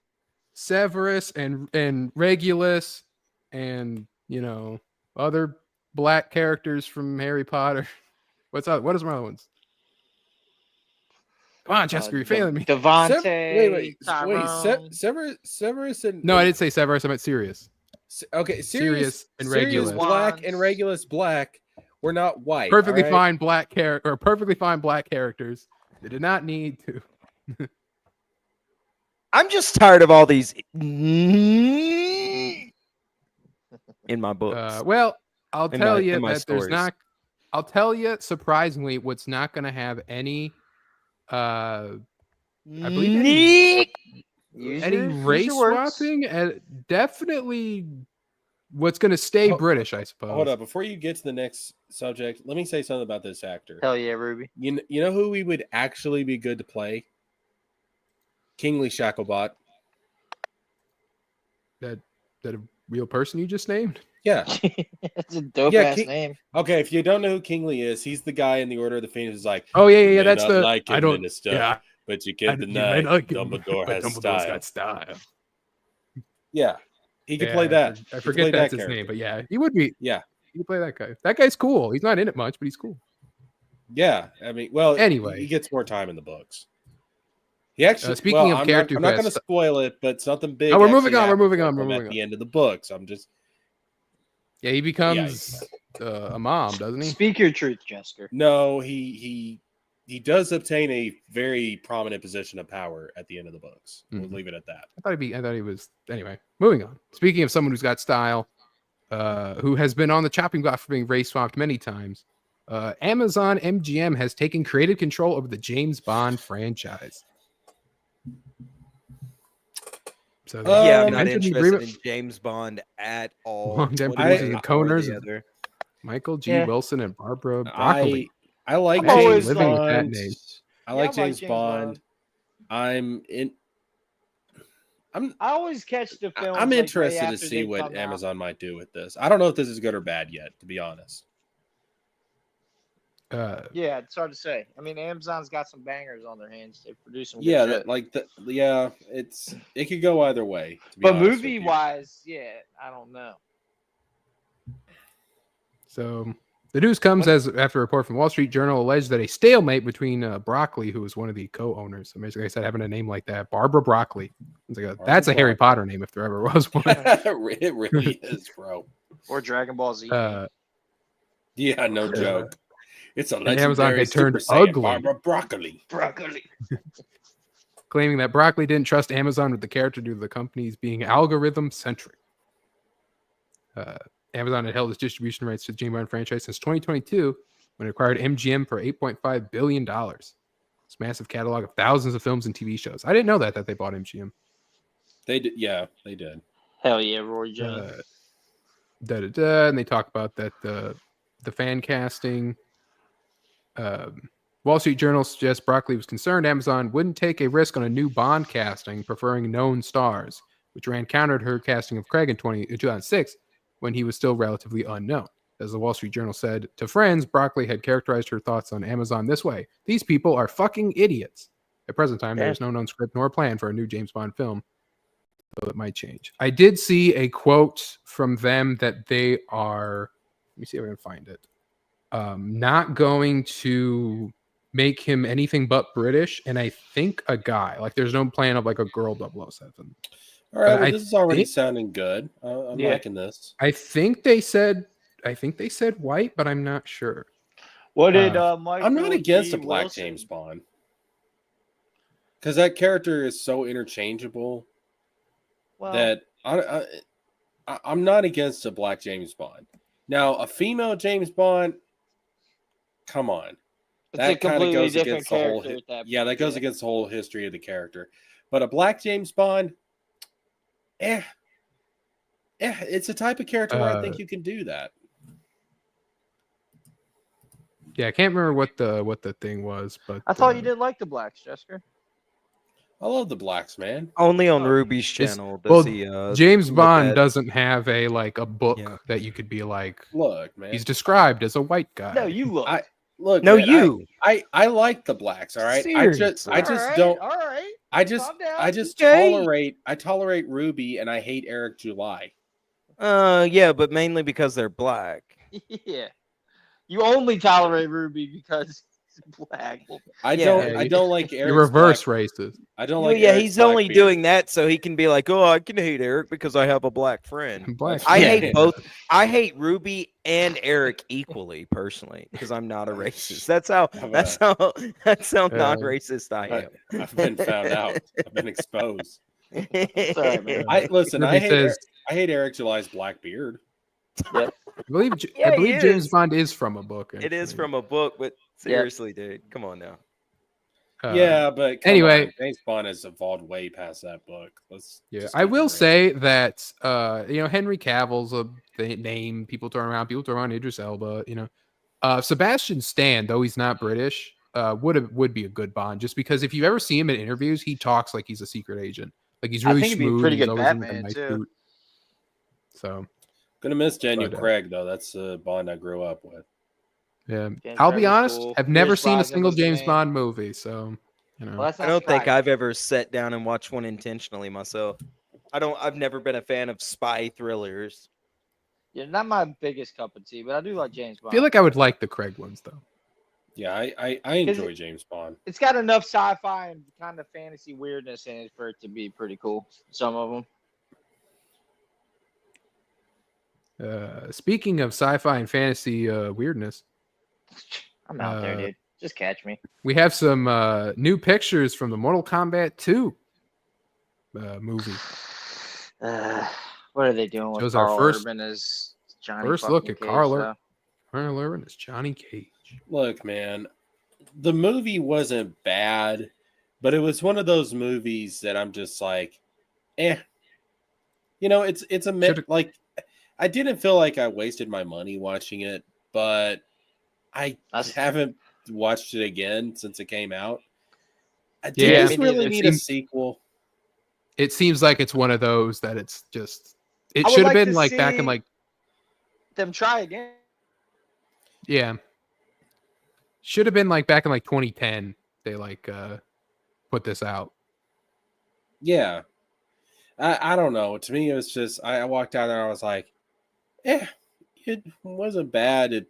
[SPEAKER 2] Severus and Regulus and other black characters from Harry Potter. What is my other ones? Come on, Jessica, you're failing me.
[SPEAKER 3] Devontae,
[SPEAKER 5] Severus and
[SPEAKER 2] No, I didn't say Severus. I meant Sirius.
[SPEAKER 5] okay,
[SPEAKER 2] Sirius and
[SPEAKER 5] Sirius
[SPEAKER 2] Regulus.
[SPEAKER 5] black and Regulus black were not white.
[SPEAKER 2] Perfectly
[SPEAKER 5] all right?
[SPEAKER 2] fine black character or perfectly fine black characters. They did not need to.
[SPEAKER 8] I'm just tired of all these in my books.
[SPEAKER 2] Well, I'll
[SPEAKER 8] In
[SPEAKER 2] tell
[SPEAKER 8] my-
[SPEAKER 2] you
[SPEAKER 8] in my
[SPEAKER 2] that there's
[SPEAKER 8] stories.
[SPEAKER 2] not. I'll tell you, surprisingly, what's not going to have any. I believe any race swapping, and definitely what's going to stay British, I suppose.
[SPEAKER 5] Hold up, before you get to the next subject, let me say something about this actor.
[SPEAKER 3] Hell yeah, Ruby.
[SPEAKER 5] You know who we would actually be good to play? Kingsley Shacklebot.
[SPEAKER 2] That a real person you just named?
[SPEAKER 5] Yeah.
[SPEAKER 3] That's a dope
[SPEAKER 5] Yeah,
[SPEAKER 3] ass
[SPEAKER 5] King-
[SPEAKER 3] name.
[SPEAKER 5] Okay, if you don't know who Kingsley is, he's the guy in the Order of the Phoenix who's like,
[SPEAKER 2] Oh yeah.
[SPEAKER 5] may
[SPEAKER 2] That's
[SPEAKER 5] not
[SPEAKER 2] the.
[SPEAKER 5] like
[SPEAKER 2] I
[SPEAKER 5] him
[SPEAKER 2] don't.
[SPEAKER 5] and his stuff,
[SPEAKER 2] Yeah.
[SPEAKER 5] but you
[SPEAKER 2] I-
[SPEAKER 5] get the
[SPEAKER 2] you may
[SPEAKER 5] night.
[SPEAKER 2] not like him,
[SPEAKER 5] Dumbledore
[SPEAKER 2] but
[SPEAKER 5] has
[SPEAKER 2] Dumbledore's
[SPEAKER 5] style.
[SPEAKER 2] got style.
[SPEAKER 5] Yeah, he could
[SPEAKER 2] Yeah,
[SPEAKER 5] play that.
[SPEAKER 2] I
[SPEAKER 5] He could
[SPEAKER 2] forget
[SPEAKER 5] play
[SPEAKER 2] that's
[SPEAKER 5] that
[SPEAKER 2] his name,
[SPEAKER 5] character.
[SPEAKER 2] but yeah, he would be.
[SPEAKER 5] Yeah,
[SPEAKER 2] You play that guy. That guy's cool. He's not in it much, but he's cool.
[SPEAKER 5] yeah. I mean, well,
[SPEAKER 2] Anyway.
[SPEAKER 5] he gets more time in the books. He actually.
[SPEAKER 2] Speaking of
[SPEAKER 5] I'm
[SPEAKER 2] character
[SPEAKER 5] not
[SPEAKER 2] who
[SPEAKER 5] going to
[SPEAKER 2] has-
[SPEAKER 5] spoil it, but something big.
[SPEAKER 2] Oh, we're moving
[SPEAKER 5] actually
[SPEAKER 2] on, we're
[SPEAKER 5] happens
[SPEAKER 2] moving
[SPEAKER 5] with
[SPEAKER 2] on, we're
[SPEAKER 5] him
[SPEAKER 2] moving
[SPEAKER 5] at
[SPEAKER 2] on.
[SPEAKER 5] the end of the books. I'm just.
[SPEAKER 2] Yeah, he becomes a mom, doesn't he?
[SPEAKER 3] Speak your truth, Jessica.
[SPEAKER 5] No, he does obtain a very prominent position of power at the end of the books. We'll
[SPEAKER 2] Mhm.
[SPEAKER 5] leave it at that.
[SPEAKER 2] I thought he was. Anyway, moving on. Speaking of someone who's got style, who has been on the chopping block for being race swapped many times, Amazon MGM has taken creative control over the James Bond franchise. So they
[SPEAKER 4] Yeah, I'm
[SPEAKER 2] entered
[SPEAKER 4] not
[SPEAKER 2] an
[SPEAKER 4] interested
[SPEAKER 2] agreement-
[SPEAKER 4] in James Bond at all.
[SPEAKER 2] Long-time
[SPEAKER 4] one
[SPEAKER 2] producers
[SPEAKER 4] way
[SPEAKER 2] and
[SPEAKER 4] or
[SPEAKER 2] co-owners
[SPEAKER 4] the
[SPEAKER 2] of-
[SPEAKER 4] other.
[SPEAKER 2] Michael G.
[SPEAKER 3] Yeah.
[SPEAKER 2] Wilson and Barbara Broccoli.
[SPEAKER 5] I like
[SPEAKER 3] I'm always
[SPEAKER 5] James
[SPEAKER 2] living with that
[SPEAKER 5] Bond.
[SPEAKER 2] name.
[SPEAKER 5] I
[SPEAKER 3] Yeah,
[SPEAKER 5] like
[SPEAKER 3] I like
[SPEAKER 5] James
[SPEAKER 3] James
[SPEAKER 5] Bond.
[SPEAKER 3] Bond. I always catch the films.
[SPEAKER 5] I'm
[SPEAKER 3] like, right
[SPEAKER 5] interested to
[SPEAKER 3] after
[SPEAKER 5] see
[SPEAKER 3] they
[SPEAKER 5] what
[SPEAKER 3] come out.
[SPEAKER 5] Amazon might do with this. I don't know if this is good or bad yet, to be honest.
[SPEAKER 3] Yeah, it's hard to say. I mean, Amazon's got some bangers on their hands. They produce some good
[SPEAKER 5] Yeah,
[SPEAKER 3] shit.
[SPEAKER 5] it could go either way. To be
[SPEAKER 3] But
[SPEAKER 5] honest with
[SPEAKER 3] movie
[SPEAKER 5] you.
[SPEAKER 3] wise, yeah, I don't know.
[SPEAKER 2] So the news comes as after a report from Wall Street Journal alleged that a stalemate between Broccoli, who was one of the co-owners, so basically I said having a name like that, Barbara Broccoli. It's like that's a Harry Potter name if there ever was one.
[SPEAKER 5] It really is, bro.
[SPEAKER 3] Or Dragon Ball Z.
[SPEAKER 5] Yeah, no joke. It's a
[SPEAKER 2] And Amazon
[SPEAKER 5] legendary
[SPEAKER 2] had turned
[SPEAKER 5] Super Saiyan,
[SPEAKER 2] ugly.
[SPEAKER 5] Barbara Broccoli.
[SPEAKER 3] Broccoli.
[SPEAKER 2] Claiming that Broccoli didn't trust Amazon with the character due to the company's being algorithm centric. Amazon had held its distribution rights to the James Bond franchise since 2022 when it acquired MGM for $8.5 billion. This massive catalog of thousands of films and TV shows. I didn't know that they bought MGM.
[SPEAKER 5] They did, yeah, they did.
[SPEAKER 3] Hell yeah, Roy Jones.
[SPEAKER 2] And they talk about that the fan casting. Wall Street Journal suggests Broccoli was concerned Amazon wouldn't take a risk on a new Bond casting, preferring known stars, which ran counter to her casting of Craig in 2006 when he was still relatively unknown. As the Wall Street Journal said to friends, Broccoli had characterized her thoughts on Amazon this way: "These people are fucking idiots." At present time, there is no known script nor plan for a new James Bond film, so it might change. I did see a quote from them that they are. Let me see if I can find it. Not going to make him anything but British, and I think a guy. Like, there's no plan of like a girl 007.
[SPEAKER 5] All right,
[SPEAKER 2] But
[SPEAKER 5] well,
[SPEAKER 2] I
[SPEAKER 5] this is already
[SPEAKER 2] think-
[SPEAKER 5] sounding good. I'm
[SPEAKER 3] Yeah.
[SPEAKER 5] liking this.
[SPEAKER 2] I think they said white, but I'm not sure.
[SPEAKER 3] What did Michael
[SPEAKER 5] I'm not against
[SPEAKER 3] G.
[SPEAKER 5] a black
[SPEAKER 3] Wilson-
[SPEAKER 5] James Bond because that character is so interchangeable
[SPEAKER 3] Well,
[SPEAKER 5] that I'm not against a black James Bond. Now, a female James Bond, come on,
[SPEAKER 3] it's a
[SPEAKER 5] that kind of
[SPEAKER 3] completely
[SPEAKER 5] goes
[SPEAKER 3] different
[SPEAKER 5] against the whole.
[SPEAKER 3] character. At that
[SPEAKER 5] Yeah, that
[SPEAKER 3] point,
[SPEAKER 5] goes against the whole history of the character. But a black James Bond, it's a type of character where I think you can do that.
[SPEAKER 2] Yeah, I can't remember what the thing was, but
[SPEAKER 3] I thought you didn't like the blacks, Jessica.
[SPEAKER 5] I love the blacks, man.
[SPEAKER 4] Only on
[SPEAKER 3] Oh.
[SPEAKER 4] Ruby's
[SPEAKER 2] It's-
[SPEAKER 4] channel does
[SPEAKER 2] well,
[SPEAKER 4] he.
[SPEAKER 2] James
[SPEAKER 4] look
[SPEAKER 2] Bond
[SPEAKER 4] at-
[SPEAKER 2] doesn't have a book
[SPEAKER 4] Yeah.
[SPEAKER 2] that you could be like.
[SPEAKER 5] Look, man.
[SPEAKER 2] He's described as a white guy.
[SPEAKER 3] No, you look.
[SPEAKER 5] Look,
[SPEAKER 4] No,
[SPEAKER 5] man,
[SPEAKER 4] you.
[SPEAKER 5] I like the blacks. All right. I just
[SPEAKER 3] Alright,
[SPEAKER 5] don't.
[SPEAKER 3] Alright.
[SPEAKER 5] I just
[SPEAKER 3] Calm down.
[SPEAKER 5] I just
[SPEAKER 4] Okay.
[SPEAKER 5] tolerate Ruby, and I hate Eric July.
[SPEAKER 4] Yeah, but mainly because they're black.
[SPEAKER 3] Yeah. You only tolerate Ruby because he's black.
[SPEAKER 5] I
[SPEAKER 4] Yeah,
[SPEAKER 5] don't like
[SPEAKER 2] You're
[SPEAKER 5] Eric's
[SPEAKER 2] reverse
[SPEAKER 5] black-
[SPEAKER 2] racist.
[SPEAKER 5] I don't
[SPEAKER 4] Well,
[SPEAKER 5] like.
[SPEAKER 4] yeah,
[SPEAKER 5] Eric's
[SPEAKER 4] he's
[SPEAKER 5] black
[SPEAKER 4] only
[SPEAKER 5] beard.
[SPEAKER 4] doing that so he can be like, oh, I can hate Eric because I have a black friend.
[SPEAKER 2] Black.
[SPEAKER 4] I
[SPEAKER 5] Yeah.
[SPEAKER 4] hate both. I hate Ruby and Eric equally, personally, because I'm not a racist. That's how non-racist I am.
[SPEAKER 5] I've been found out. I've been exposed.
[SPEAKER 3] Sorry, man.
[SPEAKER 5] I listen.
[SPEAKER 2] Ruby says-
[SPEAKER 5] I hate Eric July's black beard.
[SPEAKER 2] I believe
[SPEAKER 4] Yeah,
[SPEAKER 2] I
[SPEAKER 4] he
[SPEAKER 2] believe James
[SPEAKER 4] is.
[SPEAKER 2] Bond is from a book.
[SPEAKER 4] It is
[SPEAKER 2] actually.
[SPEAKER 4] from a book, but seriously, dude, come on now.
[SPEAKER 5] Yeah, but come
[SPEAKER 2] anyway-
[SPEAKER 5] on, James Bond has evolved way past that book. Let's.
[SPEAKER 2] Yeah,
[SPEAKER 5] just
[SPEAKER 2] I
[SPEAKER 5] keep it
[SPEAKER 2] will
[SPEAKER 5] real.
[SPEAKER 2] say that Henry Cavill's a name people throw around. People throw around Idris Elba. Sebastian Stan, though he's not British, would be a good Bond. Just because if you ever see him in interviews, he talks like he's a secret agent. Like he's
[SPEAKER 3] I
[SPEAKER 2] really
[SPEAKER 3] think he'd be a
[SPEAKER 2] smooth.
[SPEAKER 3] pretty
[SPEAKER 2] He's
[SPEAKER 3] good
[SPEAKER 2] always in, like,
[SPEAKER 3] Batman,
[SPEAKER 2] a nice
[SPEAKER 3] too.
[SPEAKER 2] suit. So
[SPEAKER 5] Gonna miss Daniel
[SPEAKER 2] But,
[SPEAKER 5] Craig though. That's the Bond I grew up with.
[SPEAKER 2] yeah,
[SPEAKER 3] James
[SPEAKER 2] I'll
[SPEAKER 3] Craig
[SPEAKER 2] be
[SPEAKER 3] was
[SPEAKER 2] honest.
[SPEAKER 3] cool.
[SPEAKER 2] I've never
[SPEAKER 3] Pierce
[SPEAKER 2] seen a
[SPEAKER 3] Brosnan
[SPEAKER 2] single
[SPEAKER 3] was the
[SPEAKER 2] James
[SPEAKER 3] man.
[SPEAKER 2] Bond movie, so
[SPEAKER 3] Well, that's
[SPEAKER 4] I
[SPEAKER 3] not
[SPEAKER 4] don't think
[SPEAKER 3] surprising.
[SPEAKER 4] I've ever sat down and watched one intentionally myself. I've never been a fan of spy thrillers.
[SPEAKER 3] Yeah, not my biggest cup of tea, but I do like James
[SPEAKER 2] I
[SPEAKER 3] Bond.
[SPEAKER 2] feel like I would like the Craig ones though.
[SPEAKER 5] Yeah, I enjoy James Bond.
[SPEAKER 3] It's got enough sci-fi and kind of fantasy weirdness in it for it to be pretty cool. Some of them.
[SPEAKER 2] Speaking of sci-fi and fantasy weirdness,
[SPEAKER 3] I'm out there, dude. Just catch me.
[SPEAKER 2] we have some new pictures from the Mortal Kombat 2 movie.
[SPEAKER 3] What are they doing with
[SPEAKER 2] Shows our
[SPEAKER 3] Carl
[SPEAKER 2] first-
[SPEAKER 3] Urban as Johnny?
[SPEAKER 2] first
[SPEAKER 3] fucking
[SPEAKER 2] look at
[SPEAKER 3] Cage,
[SPEAKER 2] Carl
[SPEAKER 3] though?
[SPEAKER 2] Colonel Urban is Johnny Cage.
[SPEAKER 5] Look, man, the movie wasn't bad, but it was one of those movies that I'm just like, eh. It's a
[SPEAKER 2] Should've-
[SPEAKER 5] like I didn't feel like I wasted my money watching it, but I
[SPEAKER 3] That's-
[SPEAKER 5] haven't watched it again since it came out. I
[SPEAKER 2] Yeah,
[SPEAKER 5] just
[SPEAKER 3] me
[SPEAKER 5] really
[SPEAKER 3] neither.
[SPEAKER 5] need
[SPEAKER 2] Seems-
[SPEAKER 5] a sequel.
[SPEAKER 2] It seems like it's one of those that it's just. It
[SPEAKER 3] I would
[SPEAKER 2] should have
[SPEAKER 3] like
[SPEAKER 2] been
[SPEAKER 3] to
[SPEAKER 2] like back in
[SPEAKER 3] see-
[SPEAKER 2] like
[SPEAKER 3] Them try again.
[SPEAKER 2] yeah. Should have been like back in like 2010. They put this out.
[SPEAKER 5] Yeah. I don't know. To me, it was just I walked out there and I was like, it wasn't bad. It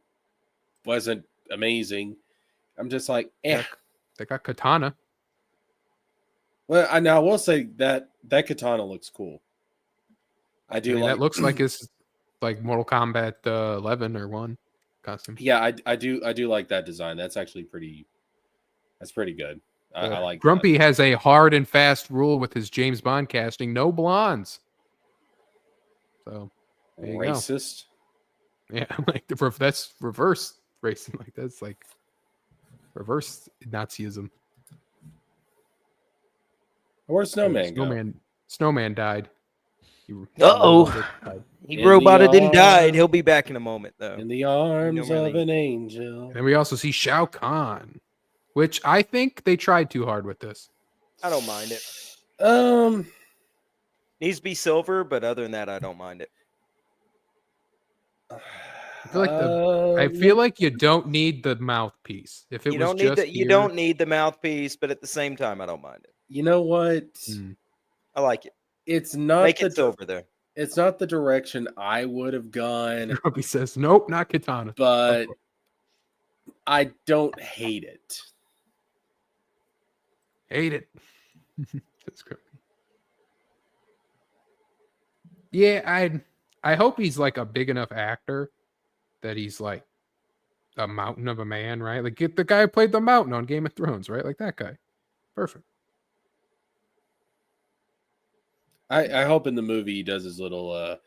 [SPEAKER 5] wasn't amazing. I'm just like,
[SPEAKER 2] They got Katana.
[SPEAKER 5] Well, I will say that katana looks cool. I do
[SPEAKER 2] I mean,
[SPEAKER 5] like
[SPEAKER 2] that looks like it's like Mortal Kombat 11 or 1 costume.
[SPEAKER 5] Yeah, I do like that design. That's actually pretty good. I like
[SPEAKER 2] Grumpy has a hard and fast rule with his James Bond casting: no blondes. So
[SPEAKER 5] that.
[SPEAKER 2] there you go.
[SPEAKER 5] Racist.
[SPEAKER 2] Yeah, like that's reverse racing. Like that's like reverse Nazism.
[SPEAKER 5] Where's Snowman go?
[SPEAKER 2] Snowman died.
[SPEAKER 4] Uh-oh. He
[SPEAKER 5] In
[SPEAKER 4] roboted
[SPEAKER 5] the
[SPEAKER 4] and died.
[SPEAKER 5] arms-
[SPEAKER 4] He'll be back in a moment, though.
[SPEAKER 5] In the arms
[SPEAKER 4] Normally-
[SPEAKER 5] of an angel.
[SPEAKER 2] And we also see Shao Kahn, which I think they tried too hard with this.
[SPEAKER 4] I don't mind it. Needs to be silver, but other than that, I don't mind it.
[SPEAKER 2] I feel like I feel like you don't need the mouthpiece. If it
[SPEAKER 4] You
[SPEAKER 2] was
[SPEAKER 4] don't need
[SPEAKER 2] just
[SPEAKER 4] the you
[SPEAKER 2] here-
[SPEAKER 4] don't need the mouthpiece, but at the same time, I don't mind it.
[SPEAKER 5] You know what?
[SPEAKER 2] Mm.
[SPEAKER 4] I like it.
[SPEAKER 5] It's not
[SPEAKER 4] Make
[SPEAKER 5] the
[SPEAKER 4] it silver there.
[SPEAKER 5] it's not the direction I would have gone,
[SPEAKER 2] Grumpy says, "Nope, not Katana."
[SPEAKER 5] but I don't hate it.
[SPEAKER 2] Hate it. That's Grumpy. Yeah, I hope he's like a big enough actor that he's like a mountain of a man, right? Like get the guy who played the mountain on Game of Thrones, right? Like that guy. Perfect.
[SPEAKER 5] I hope in the movie he does his little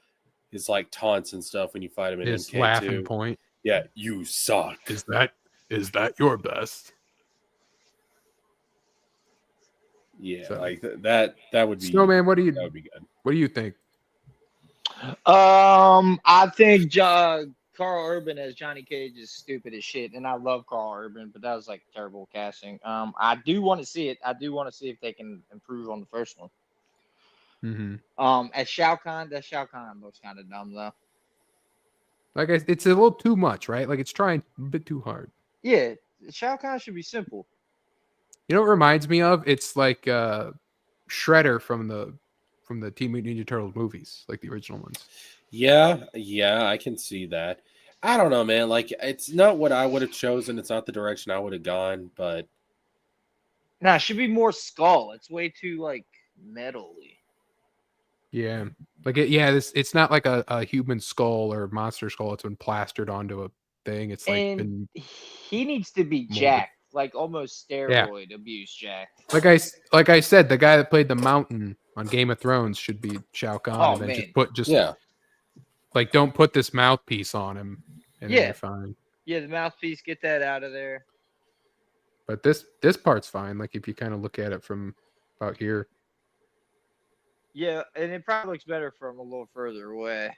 [SPEAKER 5] his like taunts and stuff when you fight him in
[SPEAKER 2] His
[SPEAKER 5] MK2.
[SPEAKER 2] laughing point.
[SPEAKER 5] Yeah, you suck.
[SPEAKER 2] Is that your best?
[SPEAKER 5] Yeah,
[SPEAKER 2] So-
[SPEAKER 5] like that would be
[SPEAKER 2] Snowman, what do
[SPEAKER 5] that would be good.
[SPEAKER 2] you think?
[SPEAKER 3] I think Carl Urban as Johnny Cage is stupid as shit, and I love Carl Urban, but that was like terrible casting. I do want to see it. I do want to see if they can improve on the first one. As Shao Kahn, that Shao Kahn looks kind of dumb though.
[SPEAKER 2] Like it's a little too much, right? Like it's trying a bit too hard.
[SPEAKER 3] Yeah, Shao Kahn should be simple.
[SPEAKER 2] You know what it reminds me of? It's like Shredder from the Teen Mutant Ninja Turtles movies, like the original ones.
[SPEAKER 5] Yeah, I can see that. I don't know, man. Like, it's not what I would have chosen. It's not the direction I would have gone, but
[SPEAKER 3] Nah, it should be more skull. It's way too like metally.
[SPEAKER 2] Yeah, like it's not like a human skull or monster skull. It's been plastered onto a thing. It's like
[SPEAKER 3] And
[SPEAKER 2] been
[SPEAKER 3] he needs to be
[SPEAKER 2] molded.
[SPEAKER 3] jacked, like almost steroid abuse jacked.
[SPEAKER 2] like I said, the guy that played the Mountain on Game of Thrones should be Shao Kahn,
[SPEAKER 3] Oh,
[SPEAKER 2] and then
[SPEAKER 3] man.
[SPEAKER 5] yeah.
[SPEAKER 2] like don't put this mouthpiece on him, and then
[SPEAKER 3] Yeah.
[SPEAKER 2] you're fine.
[SPEAKER 3] Yeah, the mouthpiece, get that out of there.
[SPEAKER 2] But this part's fine. Like if you kind of look at it from about here.
[SPEAKER 3] Yeah, and it probably looks better from a little further away.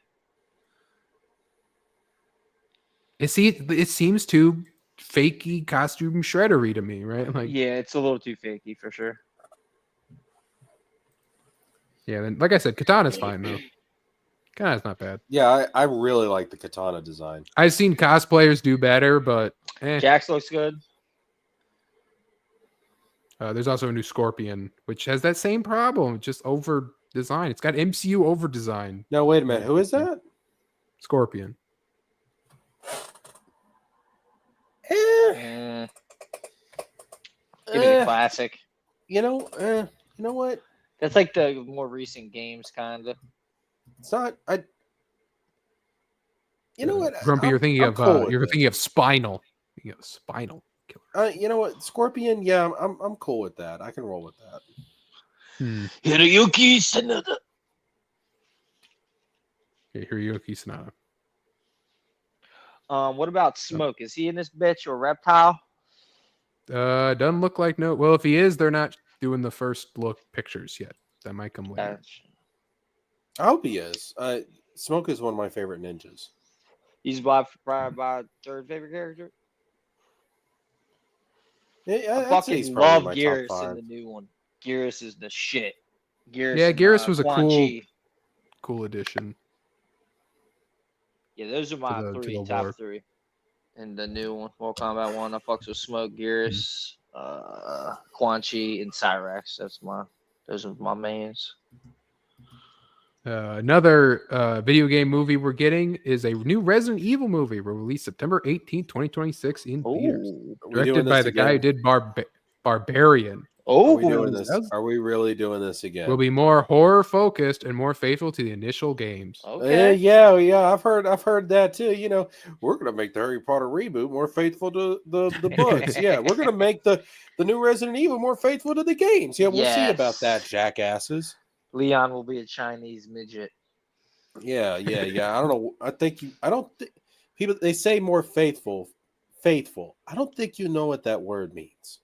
[SPEAKER 2] It seems too fakey costume shreddery to me, right? Like
[SPEAKER 3] Yeah, it's a little too fakey for sure.
[SPEAKER 2] yeah, then like I said, Katana's fine though. Katana's not bad.
[SPEAKER 5] Yeah, I really like the katana design.
[SPEAKER 2] I've seen cosplayers do better, but
[SPEAKER 3] Jax looks good.
[SPEAKER 2] There's also a new Scorpion, which has that same problem, just over design. It's got MCU over design.
[SPEAKER 5] No, wait a minute. Who is that?
[SPEAKER 2] Scorpion.
[SPEAKER 3] Give me the classic.
[SPEAKER 5] You know what?
[SPEAKER 3] That's like the more recent games, kind of.
[SPEAKER 5] It's not. You know what?
[SPEAKER 2] Grumpy, you're thinking of Spinal. You know, Spinal Killer.
[SPEAKER 5] You know what? Scorpion. Yeah, I'm cool with that. I can roll with that.
[SPEAKER 3] Hiroyuki Sanada.
[SPEAKER 2] Okay, Hiroyuki Sanada.
[SPEAKER 3] What about Smoke? Is he in this bitch or Reptile?
[SPEAKER 2] Doesn't look like no. Well, if he is, they're not doing the first look pictures yet. That might come later.
[SPEAKER 5] I hope he is. Smoke is one of my favorite ninjas.
[SPEAKER 3] He's by third favorite character.
[SPEAKER 5] Yeah,
[SPEAKER 3] I fucking love Geras in the new one. Geras is the shit.
[SPEAKER 2] Geras was a
[SPEAKER 3] Quan Chi.
[SPEAKER 2] cool addition.
[SPEAKER 3] Yeah, those are my top three. And the new one, Mortal Kombat 1, I fucks with Smoke, Geras, Quan Chi, and Cyrax. Those are my mains.
[SPEAKER 2] Another video game movie we're getting is a new Resident Evil movie. Released September 18th, 2026 in theaters. Directed by the guy who did Barbarian.
[SPEAKER 5] Are we doing this? Are we really doing this again?
[SPEAKER 2] Will be more horror focused and more faithful to the initial games.
[SPEAKER 3] Okay.
[SPEAKER 5] Yeah. I've heard that too. You know, we're gonna make the Harry Potter reboot more faithful to the books. Yeah, we're gonna make the new Resident Evil more faithful to the games. Yeah, we'll see about that, jackasses. Leon
[SPEAKER 3] will be a Chinese midget.
[SPEAKER 5] Yeah. I don't know. I don't think people, they say more faithful. I don't think you know what that word means.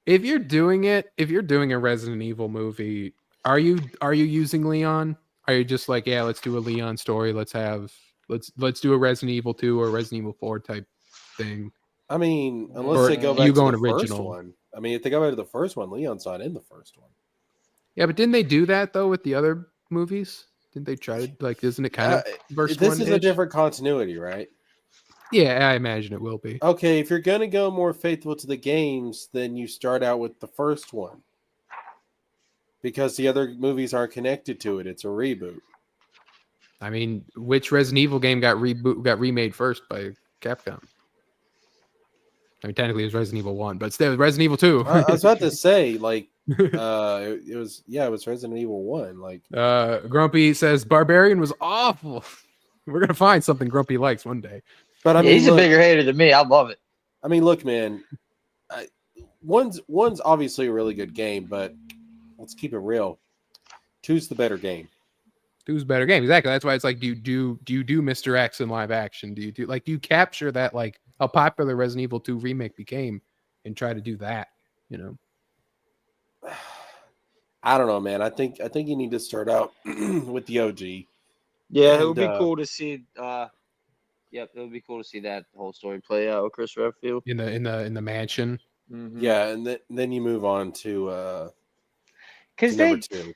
[SPEAKER 2] If you're doing a Resident Evil movie, are you using Leon? Are you just like, yeah, let's do a Leon story. Let's do a Resident Evil 2 or Resident Evil 4 type thing.
[SPEAKER 5] I mean, unless they go back to the first one. I mean, if they go back to the first one, Leon's not in the first one.
[SPEAKER 2] Yeah, but didn't they do that though with the other movies? Didn't they try to, like, isn't it kind of verse
[SPEAKER 5] this is a different continuity, right?
[SPEAKER 2] Yeah, I imagine it will be.
[SPEAKER 5] Okay, if you're going to go more faithful to the games, then you start out with the first one. Because the other movies aren't connected to it. It's a reboot.
[SPEAKER 2] I mean, which Resident Evil game got remade first by Capcom? I mean, technically it was Resident Evil 1, but still Resident Evil 2.
[SPEAKER 5] I was about to say, like, it was Resident Evil 1. Like,
[SPEAKER 2] Grumpy says Barbarian was awful. We're going to find something Grumpy likes one day.
[SPEAKER 5] But I mean,
[SPEAKER 3] he's a bigger hater than me. I love it.
[SPEAKER 5] I mean, look, man. One's obviously a really good game, but let's keep it real. 2's the better game.
[SPEAKER 2] 2's better game. Exactly. That's why it's like, do you do Mr. X in live action? Do you capture that, like, how popular Resident Evil 2 remake became and try to do that, you know?
[SPEAKER 5] I don't know, man. I think you need to start out with the OG.
[SPEAKER 3] Yeah, it would be cool to see Yep, it would be cool to see that whole story play out with Chris Redfield.
[SPEAKER 2] in the mansion.
[SPEAKER 3] Mm-hmm.
[SPEAKER 5] Yeah, and then you move on to
[SPEAKER 3] Because
[SPEAKER 5] number
[SPEAKER 3] they,
[SPEAKER 5] 2.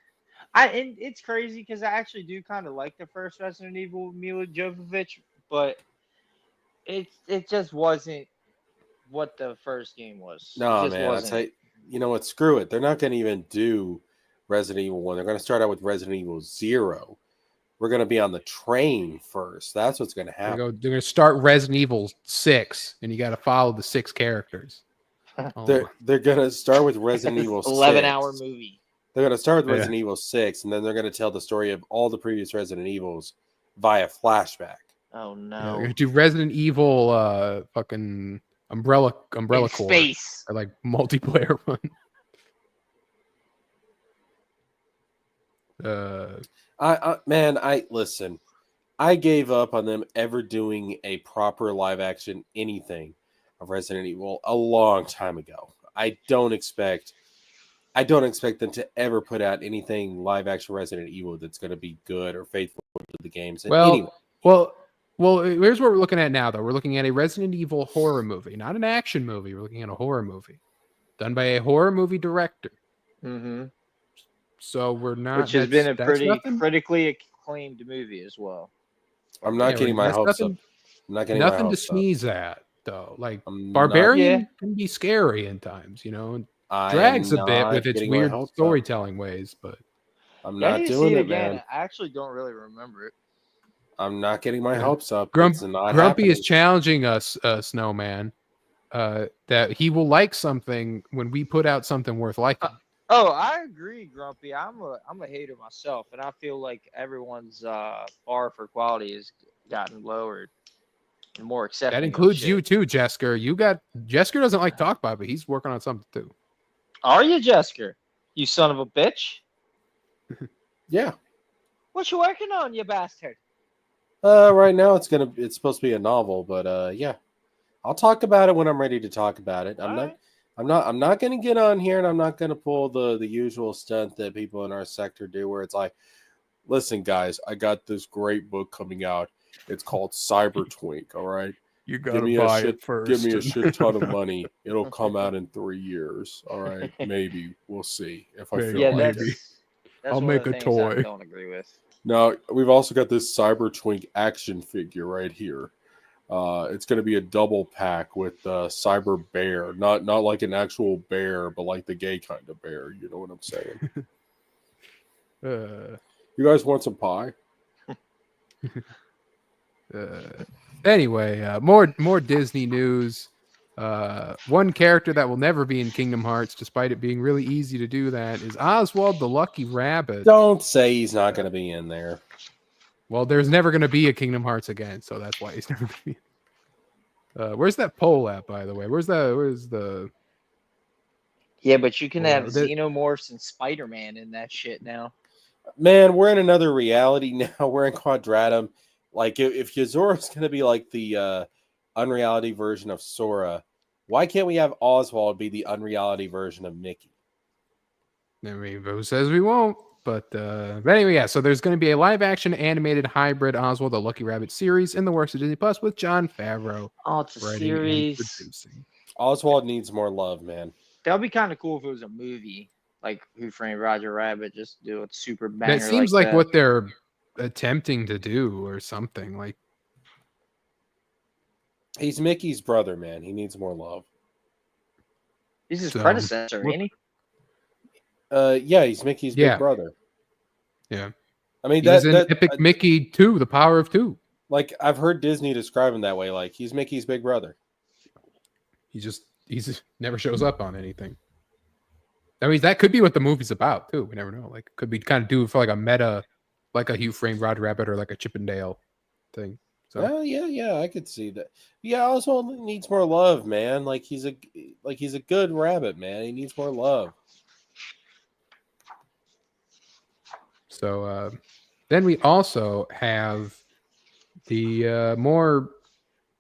[SPEAKER 3] and it's crazy because I actually do kind of like the first Resident Evil with Mila Jovovich, but it just wasn't what the first game was. It
[SPEAKER 5] No,
[SPEAKER 3] just
[SPEAKER 5] man,
[SPEAKER 3] wasn't.
[SPEAKER 5] you know what? Screw it. They're not going to even do Resident Evil 1. They're going to start out with Resident Evil 0. We're going to be on the train first. That's what's going to happen.
[SPEAKER 2] They're gonna start Resident Evil 6, and you got to follow the 6 characters.
[SPEAKER 5] They're going to start with Resident Evil 6.
[SPEAKER 3] 11-hour movie.
[SPEAKER 5] They're going to start with Resident Evil 6, and then they're going to tell the story of all the previous Resident Evils via flashback.
[SPEAKER 3] Oh
[SPEAKER 2] They're
[SPEAKER 3] no!
[SPEAKER 2] gonna do Resident Evil fucking Umbrella
[SPEAKER 3] In
[SPEAKER 2] Corps,
[SPEAKER 3] space.
[SPEAKER 2] or like multiplayer one.
[SPEAKER 5] I listen. I gave up on them ever doing a proper live action anything of Resident Evil a long time ago. I don't expect them to ever put out anything live action Resident Evil that's going to be good or faithful to the games. And anyway,
[SPEAKER 2] Well, here's what we're looking at now, though. We're looking at a Resident Evil horror movie, not an action movie. We're looking at a horror movie done by a horror movie director.
[SPEAKER 3] Mm-hmm.
[SPEAKER 2] So we're not.
[SPEAKER 3] Which has been a pretty
[SPEAKER 2] nothing,
[SPEAKER 3] critically acclaimed movie as well.
[SPEAKER 5] I'm not getting my hopes up. I'm not getting my
[SPEAKER 2] nothing to
[SPEAKER 5] hopes up.
[SPEAKER 2] sneeze at, though. Like
[SPEAKER 5] I'm
[SPEAKER 2] Barbarian
[SPEAKER 3] Yeah.
[SPEAKER 2] can be scary in times, you know, and
[SPEAKER 5] I
[SPEAKER 2] drags
[SPEAKER 5] am
[SPEAKER 2] a bit
[SPEAKER 5] not
[SPEAKER 2] with its
[SPEAKER 5] getting my
[SPEAKER 2] weird
[SPEAKER 5] hopes up.
[SPEAKER 2] storytelling ways, but
[SPEAKER 5] I'm
[SPEAKER 3] Yeah, I
[SPEAKER 5] not
[SPEAKER 3] need to
[SPEAKER 5] doing
[SPEAKER 3] see
[SPEAKER 5] it,
[SPEAKER 3] again.
[SPEAKER 5] man.
[SPEAKER 3] I actually don't really remember it.
[SPEAKER 5] I'm not getting my
[SPEAKER 2] Yeah.
[SPEAKER 5] hopes up.
[SPEAKER 2] Grumpy
[SPEAKER 5] It's not
[SPEAKER 2] is
[SPEAKER 5] happening.
[SPEAKER 2] challenging us, Snowman, that he will like something when we put out something worth liking.
[SPEAKER 3] Oh, I agree, Grumpy. I'm a hater myself, and I feel like everyone's bar for quality has gotten lowered and more accepting.
[SPEAKER 2] That
[SPEAKER 3] of
[SPEAKER 2] includes
[SPEAKER 3] shit.
[SPEAKER 2] you too, Jesker. Jesker doesn't like talk about it, but he's working on something too.
[SPEAKER 3] Are you, Jesker? You son of a bitch!
[SPEAKER 5] Yeah.
[SPEAKER 3] What you working on, you bastard?
[SPEAKER 5] Right now it's supposed to be a novel, but yeah, I'll talk about it when I'm ready to talk about it. I'm not going to get on here and I'm not going to pull the usual stunt that people in our sector do, where it's like, listen, guys, I got this great book coming out. It's called Cyber Twink. All right,
[SPEAKER 2] You
[SPEAKER 5] give me a shit ton of money. It'll come out in 3 years. All right, maybe we'll see if I feel
[SPEAKER 3] Yeah,
[SPEAKER 5] like
[SPEAKER 2] maybe.
[SPEAKER 5] it.
[SPEAKER 3] that's
[SPEAKER 2] I'll
[SPEAKER 3] one
[SPEAKER 2] make
[SPEAKER 3] of the
[SPEAKER 2] a
[SPEAKER 3] things I
[SPEAKER 2] toy.
[SPEAKER 3] don't agree with.
[SPEAKER 5] Now, we've also got this Cyber Twink action figure right here. It's going to be a double pack with Cyber Bear. Not like an actual bear, but like the gay kind of bear. You know what I'm saying? You guys want some pie?
[SPEAKER 2] Anyway, more Disney news. One character that will never be in Kingdom Hearts, despite it being really easy to do that, is Oswald the Lucky Rabbit.
[SPEAKER 5] Don't say he's not going to be in there.
[SPEAKER 2] Well, there's never going to be a Kingdom Hearts again, so that's why he's never going to be. Where's that poll at, by the way? Where's the?
[SPEAKER 3] Yeah, but you can
[SPEAKER 2] Well,
[SPEAKER 3] have
[SPEAKER 2] that-
[SPEAKER 3] Xenomorphs and Spider-Man in that shit now.
[SPEAKER 5] Man, we're in another reality now. We're in Quadratum. Like, if Yuzura's going to be like the unreality version of Sora, why can't we have Oswald be the unreality version of Mickey?
[SPEAKER 2] I mean, who says we won't? But anyway, yeah. So there's going to be a live-action animated hybrid Oswald the Lucky Rabbit series in the works of Disney Plus with Jon Favreau
[SPEAKER 3] Oh, it's a
[SPEAKER 2] writing and
[SPEAKER 3] series.
[SPEAKER 2] producing.
[SPEAKER 5] Oswald needs more love, man.
[SPEAKER 3] That would be kind of cool if it was a movie, like Who Framed Roger Rabbit. Just do a super banger.
[SPEAKER 2] That seems like
[SPEAKER 3] that.
[SPEAKER 2] what they're attempting to do, or something like.
[SPEAKER 5] He's Mickey's brother, man. He needs more love.
[SPEAKER 3] He's his
[SPEAKER 2] So,
[SPEAKER 3] predecessor,
[SPEAKER 2] what-
[SPEAKER 3] ain't he?
[SPEAKER 5] Yeah, he's Mickey's
[SPEAKER 2] Yeah.
[SPEAKER 5] big brother.
[SPEAKER 2] Yeah.
[SPEAKER 5] I mean,
[SPEAKER 2] He was in Epic Mickey 2, The Power of Two.
[SPEAKER 5] like I've heard Disney describe him that way. Like he's Mickey's big brother.
[SPEAKER 2] He's never shows up on anything. I mean, that could be what the movie's about too. We never know. Like, could be kind of do for like a meta, like a Hugh Framed Roger Rabbit or like a Chippendale thing. So
[SPEAKER 5] Oh yeah, I could see that. Yeah, Oswald needs more love, man. Like he's a good rabbit, man. He needs more love.
[SPEAKER 2] So then we also have the more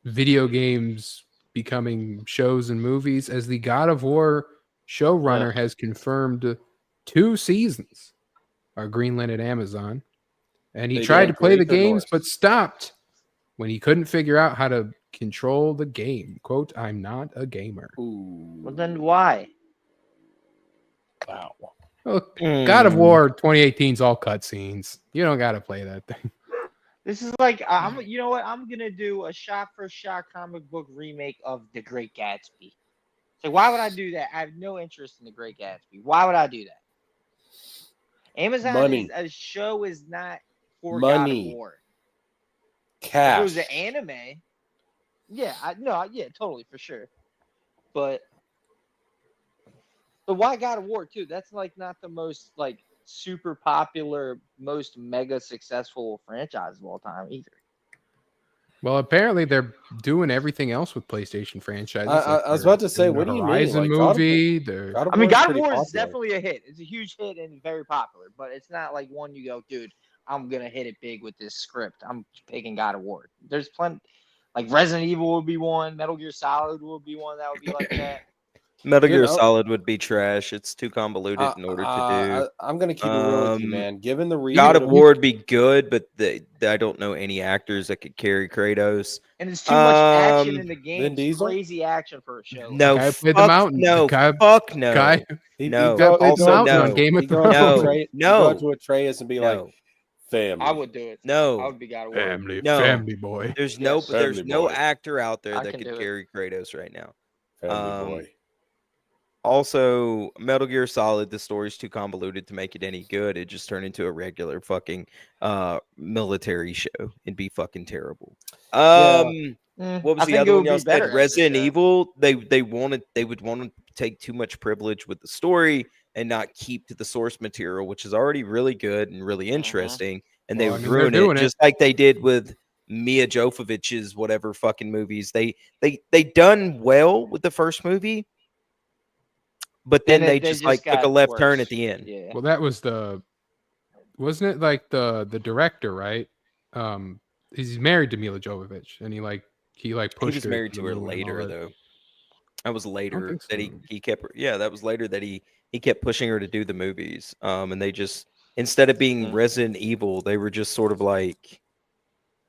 [SPEAKER 2] video games becoming shows and movies, as the God of War showrunner has confirmed 2 seasons are greenlit at Amazon. And he
[SPEAKER 5] They
[SPEAKER 2] tried
[SPEAKER 5] did
[SPEAKER 2] to play the
[SPEAKER 5] Greek or
[SPEAKER 2] games
[SPEAKER 5] Norse?
[SPEAKER 2] but stopped when he couldn't figure out how to control the game. Quote, I'm not a gamer.
[SPEAKER 5] Ooh.
[SPEAKER 3] Well, then why?
[SPEAKER 5] Wow.
[SPEAKER 2] Look, God of War 2018 is all cutscenes. You don't got to play that thing.
[SPEAKER 3] This is like you know what? I'm gonna do a shot-for-shot comic book remake of The Great Gatsby. So why would I do that? I have no interest in The Great Gatsby. Why would I do that? Amazon
[SPEAKER 5] Money.
[SPEAKER 3] a show is not for God of
[SPEAKER 5] Money.
[SPEAKER 3] War. If
[SPEAKER 5] Cash.
[SPEAKER 3] it was an anime, yeah, totally for sure. But why God of War too? That's like not the most like super popular, most mega successful franchise of all time either.
[SPEAKER 2] Well, apparently they're doing everything else with PlayStation franchises.
[SPEAKER 5] I was about to say, what do you mean?
[SPEAKER 2] Horizon
[SPEAKER 5] Like,
[SPEAKER 2] movie.
[SPEAKER 5] God of
[SPEAKER 3] I mean,
[SPEAKER 5] War is
[SPEAKER 3] God of
[SPEAKER 5] pretty
[SPEAKER 3] War is
[SPEAKER 5] popular.
[SPEAKER 3] definitely a hit. It's a huge hit and very popular, but it's not like one you go, dude, I'm gonna hit it big with this script. I'm picking God of War. There's plenty, like Resident Evil would be one, Metal Gear Solid would be one that would be like that.
[SPEAKER 4] Metal
[SPEAKER 5] You
[SPEAKER 4] Gear
[SPEAKER 5] know-
[SPEAKER 4] Solid would be trash. It's too convoluted in order to do.
[SPEAKER 5] I'm gonna keep it real with you, man. Given the
[SPEAKER 4] God of
[SPEAKER 5] reboot
[SPEAKER 4] War would be good, but I don't know any actors that could carry Kratos.
[SPEAKER 3] And it's too much action in the
[SPEAKER 5] Vin
[SPEAKER 3] game. It's
[SPEAKER 5] Diesel?
[SPEAKER 3] crazy action for a show.
[SPEAKER 4] No,
[SPEAKER 2] guy who played
[SPEAKER 4] fuck
[SPEAKER 2] the mountain.
[SPEAKER 4] no,
[SPEAKER 2] The guy-
[SPEAKER 4] fuck no.
[SPEAKER 2] Guy,
[SPEAKER 4] No.
[SPEAKER 2] guy played
[SPEAKER 4] Also,
[SPEAKER 2] the mountain
[SPEAKER 4] no.
[SPEAKER 2] on Game of
[SPEAKER 5] You go up to
[SPEAKER 2] Thrones.
[SPEAKER 4] No.
[SPEAKER 5] Atreus-
[SPEAKER 4] No.
[SPEAKER 5] you go up to Atreus and be like,
[SPEAKER 4] No,
[SPEAKER 5] family.
[SPEAKER 3] I would do it. I
[SPEAKER 4] no.
[SPEAKER 3] would be God of War.
[SPEAKER 2] Family,
[SPEAKER 4] No.
[SPEAKER 2] family boy.
[SPEAKER 4] There's
[SPEAKER 3] Yes.
[SPEAKER 4] there's
[SPEAKER 5] Family
[SPEAKER 4] no
[SPEAKER 5] boy.
[SPEAKER 4] actor out there
[SPEAKER 3] I
[SPEAKER 4] that
[SPEAKER 3] can
[SPEAKER 4] could
[SPEAKER 3] do it.
[SPEAKER 4] carry Kratos right now.
[SPEAKER 5] Family boy.
[SPEAKER 4] Also, Metal Gear Solid, the story's too convoluted to make it any good. It just turned into a regular fucking military show and be fucking terrible. What was
[SPEAKER 3] I
[SPEAKER 4] the
[SPEAKER 3] think
[SPEAKER 4] other
[SPEAKER 3] it
[SPEAKER 4] one
[SPEAKER 3] would
[SPEAKER 4] y'all
[SPEAKER 3] be better
[SPEAKER 4] said?
[SPEAKER 3] as a
[SPEAKER 4] Resident
[SPEAKER 3] show.
[SPEAKER 4] Evil. They would want to take too much privilege with the story and not keep to the source material, which is already really good and really interesting. And they
[SPEAKER 2] Well, I
[SPEAKER 4] would
[SPEAKER 2] mean, they're
[SPEAKER 4] ruin
[SPEAKER 2] doing
[SPEAKER 4] it
[SPEAKER 2] it.
[SPEAKER 4] just like they did with Mia Jovovich's whatever fucking movies. They done well with the first movie, but then they just like took a
[SPEAKER 3] got
[SPEAKER 4] left turn
[SPEAKER 3] worse.
[SPEAKER 4] at the end.
[SPEAKER 3] Yeah.
[SPEAKER 2] Well, that was wasn't it like the director, right? He's married to Mila Jovovich, and he pushed
[SPEAKER 4] He was
[SPEAKER 2] her
[SPEAKER 4] married
[SPEAKER 2] to
[SPEAKER 4] to
[SPEAKER 2] the
[SPEAKER 4] her
[SPEAKER 2] moon and all
[SPEAKER 4] later
[SPEAKER 2] that.
[SPEAKER 4] though. That was later
[SPEAKER 2] think
[SPEAKER 4] that
[SPEAKER 2] so.
[SPEAKER 4] he kept her. Yeah, that was later that he kept pushing her to do the movies. And they just instead of being Resident Evil, they were just sort of like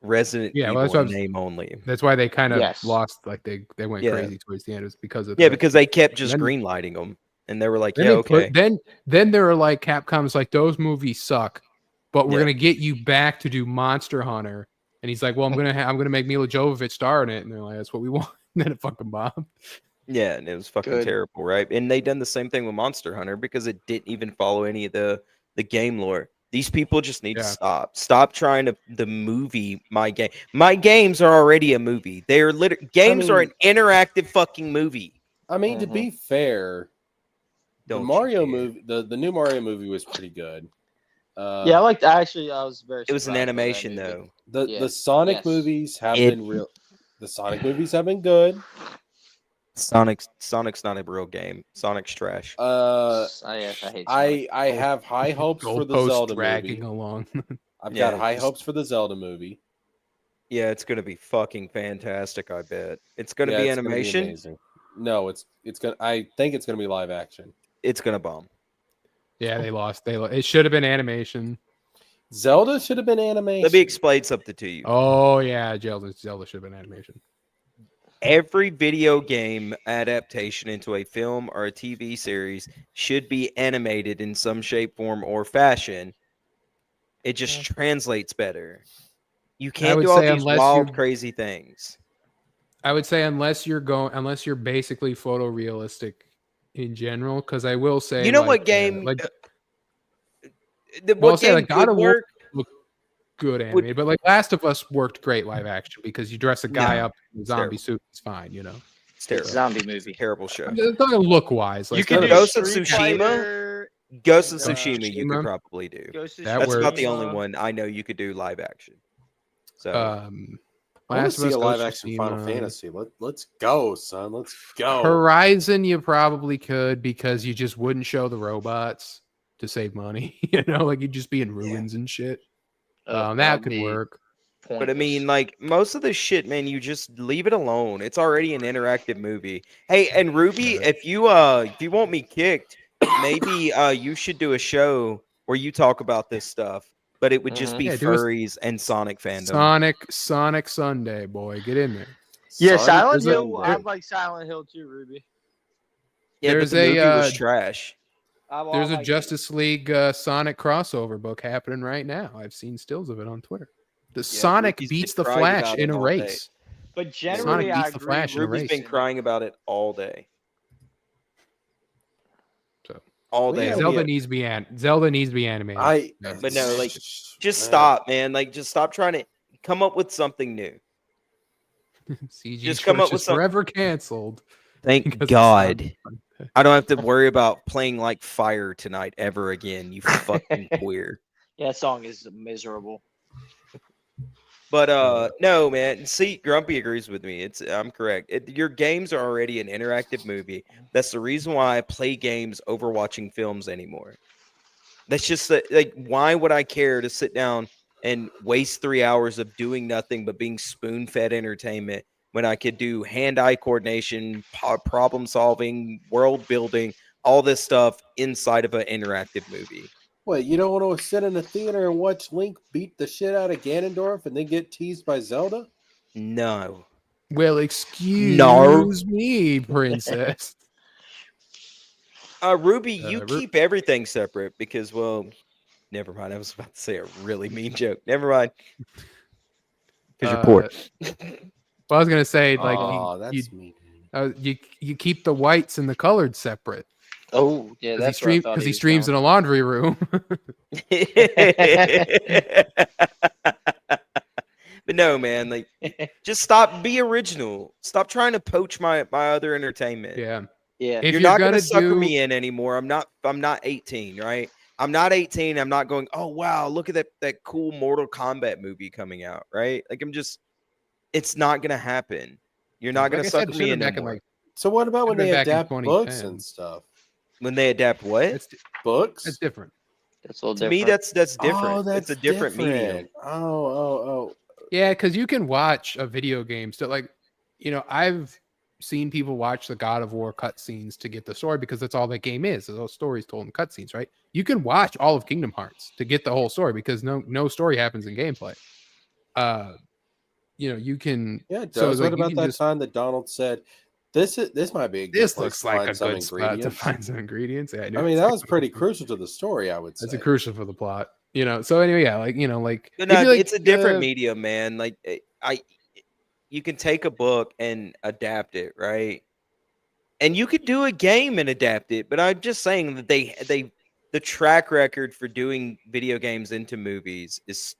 [SPEAKER 4] Resident
[SPEAKER 2] Yeah, well,
[SPEAKER 4] Evil
[SPEAKER 2] that's what I
[SPEAKER 4] in
[SPEAKER 2] was-
[SPEAKER 4] name only.
[SPEAKER 2] That's why they kind of
[SPEAKER 3] Yes.
[SPEAKER 2] lost. Like they went
[SPEAKER 4] Yeah.
[SPEAKER 2] crazy towards the end. It was because of
[SPEAKER 4] Yeah,
[SPEAKER 2] that.
[SPEAKER 4] because they kept just
[SPEAKER 2] Then-
[SPEAKER 4] greenlighting them, and they were like,
[SPEAKER 2] Then
[SPEAKER 4] "Yeah,
[SPEAKER 2] they put-
[SPEAKER 4] okay."
[SPEAKER 2] then they were like, Capcom's like, those movies suck, but we're
[SPEAKER 4] Yeah.
[SPEAKER 2] gonna get you back to do Monster Hunter. And he's like, well, I'm gonna make Mila Jovovich star in it, and they're like, that's what we want. And then it fucking bombed.
[SPEAKER 4] Yeah, and it was fucking
[SPEAKER 3] Good.
[SPEAKER 4] terrible, right? And they done the same thing with Monster Hunter because it didn't even follow any of the game lore. These people just need to
[SPEAKER 2] Yeah.
[SPEAKER 4] stop trying to the movie my game. My games are already a movie. They are games are an interactive fucking movie.
[SPEAKER 5] I mean, to be fair,
[SPEAKER 4] Don't
[SPEAKER 5] the
[SPEAKER 4] you
[SPEAKER 5] Mario
[SPEAKER 4] dare.
[SPEAKER 5] movie, the new Mario movie was pretty good.
[SPEAKER 3] Yeah, I liked. Actually, I was very.
[SPEAKER 4] It was an
[SPEAKER 3] surprised by that
[SPEAKER 4] animation
[SPEAKER 3] movie.
[SPEAKER 4] though.
[SPEAKER 5] The Sonic
[SPEAKER 3] Yes.
[SPEAKER 5] movies have
[SPEAKER 4] It-
[SPEAKER 5] been real. The Sonic movies have been good.
[SPEAKER 4] Sonic's not a real game. Sonic's trash.
[SPEAKER 3] Yes, I hate. Sonic.
[SPEAKER 5] I have high hopes for the
[SPEAKER 2] Goalpost
[SPEAKER 5] Zelda
[SPEAKER 2] dragging
[SPEAKER 5] movie.
[SPEAKER 2] along.
[SPEAKER 5] I've
[SPEAKER 4] Yeah,
[SPEAKER 5] got high
[SPEAKER 4] just-
[SPEAKER 5] hopes for the Zelda movie.
[SPEAKER 4] Yeah, it's gonna be fucking fantastic. I bet it's gonna
[SPEAKER 5] Yeah,
[SPEAKER 4] be
[SPEAKER 5] it's gonna
[SPEAKER 4] animation.
[SPEAKER 5] amazing. No, it's gonna. I think it's gonna be live action.
[SPEAKER 4] It's gonna bomb.
[SPEAKER 2] Yeah, they lost. It should have been animation.
[SPEAKER 5] Zelda should have been animation.
[SPEAKER 4] Let me explain something to you.
[SPEAKER 2] Oh yeah, Zelda should have been animation.
[SPEAKER 4] Every video game adaptation into a film or a TV series should be animated in some shape, form, or fashion. It just translates better. You can't
[SPEAKER 2] would
[SPEAKER 4] do all
[SPEAKER 2] say
[SPEAKER 4] these
[SPEAKER 2] unless
[SPEAKER 4] wild,
[SPEAKER 2] you-
[SPEAKER 4] crazy things.
[SPEAKER 2] I would say unless you're basically photorealistic in general, because I will say,
[SPEAKER 4] You know
[SPEAKER 2] like,
[SPEAKER 4] what game?
[SPEAKER 2] like
[SPEAKER 4] Well,
[SPEAKER 2] Well, I'll
[SPEAKER 4] what
[SPEAKER 2] say,
[SPEAKER 4] game
[SPEAKER 2] like, God
[SPEAKER 4] could
[SPEAKER 2] of War
[SPEAKER 4] work?
[SPEAKER 2] good animated, but like Last of Us worked great live action because you dress a guy
[SPEAKER 4] No,
[SPEAKER 2] up in a zombie
[SPEAKER 4] terrible.
[SPEAKER 2] suit, it's fine, you know.
[SPEAKER 4] It's terrible.
[SPEAKER 3] zombie
[SPEAKER 4] It's a
[SPEAKER 3] movie.
[SPEAKER 4] terrible show.
[SPEAKER 2] It's not look wise. Like,
[SPEAKER 3] You
[SPEAKER 2] it's
[SPEAKER 3] can
[SPEAKER 2] not
[SPEAKER 3] do
[SPEAKER 2] a-
[SPEAKER 4] Ghost of
[SPEAKER 3] Street
[SPEAKER 4] Tsushima?
[SPEAKER 3] Fighter,
[SPEAKER 4] Ghost of
[SPEAKER 3] uh,
[SPEAKER 4] Tsushima, you could
[SPEAKER 2] Tsushima?
[SPEAKER 4] probably do.
[SPEAKER 3] Ghost of
[SPEAKER 2] That
[SPEAKER 4] That's
[SPEAKER 2] works.
[SPEAKER 4] about the only
[SPEAKER 3] Tsushima.
[SPEAKER 4] one I know you could do live action. So
[SPEAKER 5] I want to
[SPEAKER 2] Last of
[SPEAKER 5] see
[SPEAKER 2] Us,
[SPEAKER 5] a live
[SPEAKER 2] Ghost of
[SPEAKER 5] action Final
[SPEAKER 2] Tsushima.
[SPEAKER 5] Fantasy. Let's go, son. Let's go.
[SPEAKER 2] Horizon, you probably could because you just wouldn't show the robots to save money. You know, like you'd just be in ruins and shit. That
[SPEAKER 3] that'd
[SPEAKER 2] could
[SPEAKER 3] be
[SPEAKER 2] work.
[SPEAKER 4] but I
[SPEAKER 3] pointless.
[SPEAKER 4] mean, like most of the shit, man, you just leave it alone. It's already an interactive movie. Hey, and Ruby, if you want me kicked, maybe you should do a show where you talk about this stuff. but it would just be
[SPEAKER 2] Yeah, do a
[SPEAKER 4] furries and Sonic fandom.
[SPEAKER 2] Sonic Sunday, boy, get in there.
[SPEAKER 3] Yeah,
[SPEAKER 5] Sonic
[SPEAKER 3] Silent
[SPEAKER 5] is
[SPEAKER 3] Hill.
[SPEAKER 5] in
[SPEAKER 3] I
[SPEAKER 5] there.
[SPEAKER 3] like Silent Hill too, Ruby.
[SPEAKER 4] Yeah,
[SPEAKER 2] There's
[SPEAKER 4] but the movie was
[SPEAKER 2] a
[SPEAKER 4] trash.
[SPEAKER 2] there's a
[SPEAKER 3] like it.
[SPEAKER 2] Justice League Sonic crossover book happening right now. I've seen stills of it on Twitter. The
[SPEAKER 4] Yeah,
[SPEAKER 2] Sonic
[SPEAKER 4] Ruby's
[SPEAKER 2] beats
[SPEAKER 4] been
[SPEAKER 2] the
[SPEAKER 4] crying
[SPEAKER 2] Flash
[SPEAKER 4] about
[SPEAKER 2] in
[SPEAKER 4] it
[SPEAKER 2] a
[SPEAKER 4] all day.
[SPEAKER 2] race.
[SPEAKER 3] But
[SPEAKER 2] Sonic
[SPEAKER 3] generally, I
[SPEAKER 2] beats the
[SPEAKER 3] agree.
[SPEAKER 2] Flash in a
[SPEAKER 4] Ruby's
[SPEAKER 2] race.
[SPEAKER 4] been crying about it all day.
[SPEAKER 2] So
[SPEAKER 4] All
[SPEAKER 5] We
[SPEAKER 4] day.
[SPEAKER 5] gotta
[SPEAKER 2] Zelda
[SPEAKER 5] be-
[SPEAKER 2] needs to be Zelda needs to be animated.
[SPEAKER 5] I
[SPEAKER 4] But no, like, just
[SPEAKER 5] man.
[SPEAKER 4] stop, man. Like, just stop trying to come up with something new.
[SPEAKER 2] CG
[SPEAKER 4] Just come up
[SPEAKER 2] Church
[SPEAKER 4] with
[SPEAKER 2] is
[SPEAKER 4] some-
[SPEAKER 2] forever canceled.
[SPEAKER 4] Thank
[SPEAKER 2] because of
[SPEAKER 4] God.
[SPEAKER 2] Sonic.
[SPEAKER 4] I don't have to worry about playing like fire tonight ever again. You fucking queer.
[SPEAKER 3] Yeah, that song is miserable.
[SPEAKER 4] But no, man. See, Grumpy agrees with me. I'm correct. Your games are already an interactive movie. That's the reason why I play games over watching films anymore. That's just like, why would I care to sit down and waste 3 hours of doing nothing but being spoon-fed entertainment when I could do hand-eye coordination, problem solving, world building, all this stuff inside of an interactive movie?
[SPEAKER 5] Wait, you don't want to sit in a theater and watch Link beat the shit out of Ganondorf and then get teased by Zelda?
[SPEAKER 4] No.
[SPEAKER 2] Well, excuse me, princess.
[SPEAKER 4] Ruby, you
[SPEAKER 2] Ru-
[SPEAKER 4] keep everything separate because, well, never mind. I was about to say a really mean joke. Never mind. Because you're poor.
[SPEAKER 2] Well, I was gonna say like
[SPEAKER 5] Oh, that's mean.
[SPEAKER 2] you keep the whites and the colored separate.
[SPEAKER 3] Oh, yeah, that's where I thought
[SPEAKER 2] because he
[SPEAKER 3] was
[SPEAKER 2] streams in
[SPEAKER 3] going.
[SPEAKER 2] a laundry room.
[SPEAKER 4] But no, man, like, just stop. Be original. Stop trying to poach my other entertainment.
[SPEAKER 2] Yeah.
[SPEAKER 3] Yeah.
[SPEAKER 2] If
[SPEAKER 4] You're not gonna sucker me in anymore. I'm not 18, right? I'm not 18. I'm not going, oh wow, look at that cool Mortal Kombat movie coming out, right? Like, it's not gonna happen. You're not gonna sucker me in no more.
[SPEAKER 5] So what about when
[SPEAKER 2] Should've
[SPEAKER 5] they
[SPEAKER 2] been back in
[SPEAKER 5] adapt books
[SPEAKER 2] 2010.
[SPEAKER 5] and stuff?
[SPEAKER 4] When they adapt what?
[SPEAKER 5] Books?
[SPEAKER 2] That's different.
[SPEAKER 3] That's a little
[SPEAKER 4] To
[SPEAKER 3] different.
[SPEAKER 4] me, that's different.
[SPEAKER 5] Oh, that's
[SPEAKER 4] it's a different medium.
[SPEAKER 5] Oh.
[SPEAKER 2] Yeah, because you can watch a video game. So, like, I've seen people watch the God of War cutscenes to get the story because that's all that game is. Those stories told in cutscenes, right? You can watch all of Kingdom Hearts to get the whole story because no story happens in gameplay. You can.
[SPEAKER 5] Yeah, it
[SPEAKER 2] So
[SPEAKER 5] does.
[SPEAKER 2] like,
[SPEAKER 5] What
[SPEAKER 2] you
[SPEAKER 5] about
[SPEAKER 2] can
[SPEAKER 5] that
[SPEAKER 2] just,
[SPEAKER 5] time that Donald said, "This might be a good
[SPEAKER 2] this
[SPEAKER 5] place
[SPEAKER 2] looks
[SPEAKER 5] to
[SPEAKER 2] like
[SPEAKER 5] find
[SPEAKER 2] a
[SPEAKER 5] some
[SPEAKER 2] good spot to
[SPEAKER 5] ingredients."
[SPEAKER 2] find some ingredients. Yeah,
[SPEAKER 5] I mean, that was pretty crucial to the story, I would say.
[SPEAKER 2] That's a crucial for the plot. So anyway, yeah, like
[SPEAKER 4] But no,
[SPEAKER 2] it'd be like,
[SPEAKER 4] it's a different medium, man. Like, you can take a book and adapt it, right? And you could do a game and adapt it. But I'm just saying that the track record for doing video games into movies is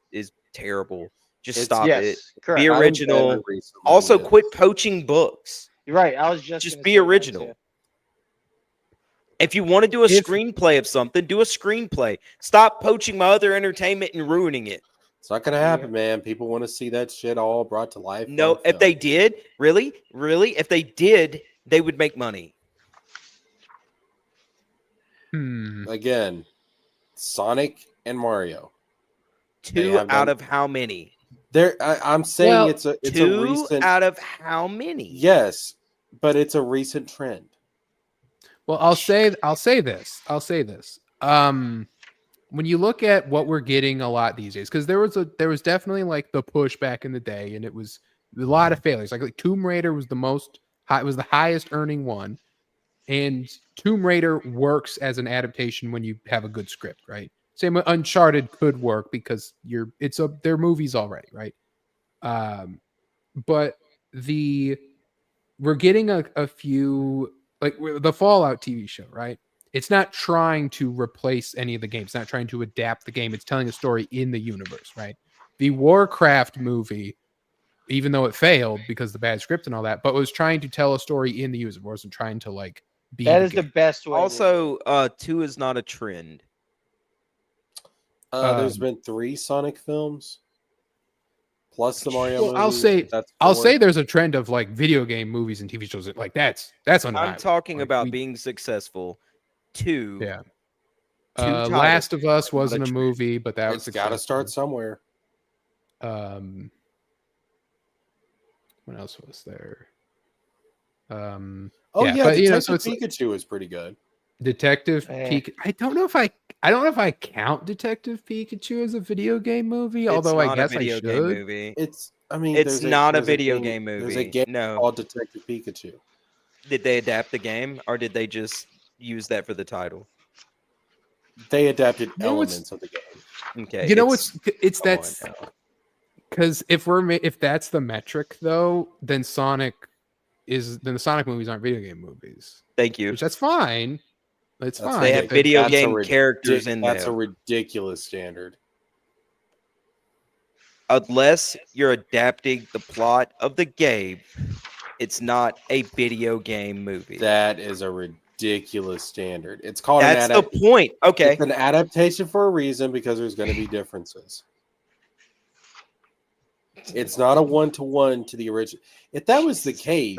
[SPEAKER 4] terrible. Just stop it.
[SPEAKER 3] Correct.
[SPEAKER 4] Be original.
[SPEAKER 5] Recently,
[SPEAKER 4] Also,
[SPEAKER 5] yes.
[SPEAKER 4] quit poaching books.
[SPEAKER 3] You're right. I was just
[SPEAKER 4] Just
[SPEAKER 3] gonna
[SPEAKER 4] be
[SPEAKER 3] say that,
[SPEAKER 4] original.
[SPEAKER 3] too.
[SPEAKER 4] If you want to do a
[SPEAKER 2] If-
[SPEAKER 4] screenplay of something, do a screenplay. Stop poaching my other entertainment and ruining it.
[SPEAKER 5] It's not going to happen, man. People want to see that shit all brought to life.
[SPEAKER 4] No,
[SPEAKER 5] on
[SPEAKER 4] if
[SPEAKER 5] film.
[SPEAKER 4] they did, really, if they did, they would make money.
[SPEAKER 5] Again, Sonic and Mario.
[SPEAKER 4] Two out of how many?
[SPEAKER 5] I'm saying
[SPEAKER 2] Well,
[SPEAKER 5] it's a
[SPEAKER 4] Two
[SPEAKER 5] recent.
[SPEAKER 4] out of how many?
[SPEAKER 5] Yes, but it's a recent trend.
[SPEAKER 2] Well, I'll say this. When you look at what we're getting a lot these days, because there was definitely like the push back in the day, and it was a lot of failures. Like Tomb Raider was the highest earning one, and Tomb Raider works as an adaptation when you have a good script, right? Same with Uncharted could work because they're movies already, right? But we're getting a few, like the Fallout TV show, right? It's not trying to replace any of the games. It's not trying to adapt the game. It's telling a story in the universe, right? The Warcraft movie, even though it failed because of the bad script and all that, but was trying to tell a story in the universe. It wasn't trying to like be.
[SPEAKER 3] That is the best way.
[SPEAKER 4] Also, 2 is not a trend.
[SPEAKER 5] There's been 3 Sonic films, plus the Mario.
[SPEAKER 2] Well,
[SPEAKER 5] movie.
[SPEAKER 2] I'll say there's a trend of like video game movies and TV shows. Like that's undeniable.
[SPEAKER 4] I'm talking
[SPEAKER 2] Like,
[SPEAKER 4] about being successful. 2.
[SPEAKER 2] Yeah.
[SPEAKER 4] Titles.
[SPEAKER 2] Last of Us
[SPEAKER 4] Not
[SPEAKER 2] wasn't a
[SPEAKER 4] trend.
[SPEAKER 2] movie, but that was
[SPEAKER 5] It's got to start
[SPEAKER 2] successful.
[SPEAKER 5] somewhere.
[SPEAKER 2] What else was there?
[SPEAKER 5] Oh
[SPEAKER 2] yeah,
[SPEAKER 5] yeah,
[SPEAKER 2] but,
[SPEAKER 5] Detective
[SPEAKER 2] so it's like
[SPEAKER 5] Pikachu is pretty good.
[SPEAKER 2] Detective
[SPEAKER 3] Eh.
[SPEAKER 2] Pikachu. I don't know if I I don't know if I count Detective Pikachu as a video game movie, although
[SPEAKER 4] it's
[SPEAKER 2] I
[SPEAKER 4] not
[SPEAKER 2] guess
[SPEAKER 4] a
[SPEAKER 2] I
[SPEAKER 4] video
[SPEAKER 2] should.
[SPEAKER 4] game movie.
[SPEAKER 5] It's. I mean,
[SPEAKER 4] It's not a
[SPEAKER 5] there's
[SPEAKER 4] video game
[SPEAKER 5] There's a
[SPEAKER 4] movie.
[SPEAKER 5] game
[SPEAKER 4] No.
[SPEAKER 5] called Detective Pikachu.
[SPEAKER 4] Did they adapt the game, or did they just use that for the title?
[SPEAKER 5] They adapted
[SPEAKER 2] You know what's-
[SPEAKER 5] elements of the game.
[SPEAKER 4] Okay.
[SPEAKER 2] You know what's it's
[SPEAKER 4] come on
[SPEAKER 2] that's
[SPEAKER 4] now.
[SPEAKER 2] because if that's the metric though, then the Sonic movies aren't video game movies,
[SPEAKER 4] Thank you.
[SPEAKER 2] which that's fine. It's
[SPEAKER 5] That's
[SPEAKER 2] fine.
[SPEAKER 4] They have
[SPEAKER 2] if
[SPEAKER 4] video
[SPEAKER 5] That's a
[SPEAKER 4] game characters in
[SPEAKER 5] That's a
[SPEAKER 4] there.
[SPEAKER 5] ridiculous standard.
[SPEAKER 4] Unless you're adapting the plot of the game, it's not a video game movie.
[SPEAKER 5] That is a ridiculous standard. It's called
[SPEAKER 4] That's the point. Okay.
[SPEAKER 5] It's an adaptation for a reason because there's going to be differences. It's not a one-to-one to the original. If that was the case,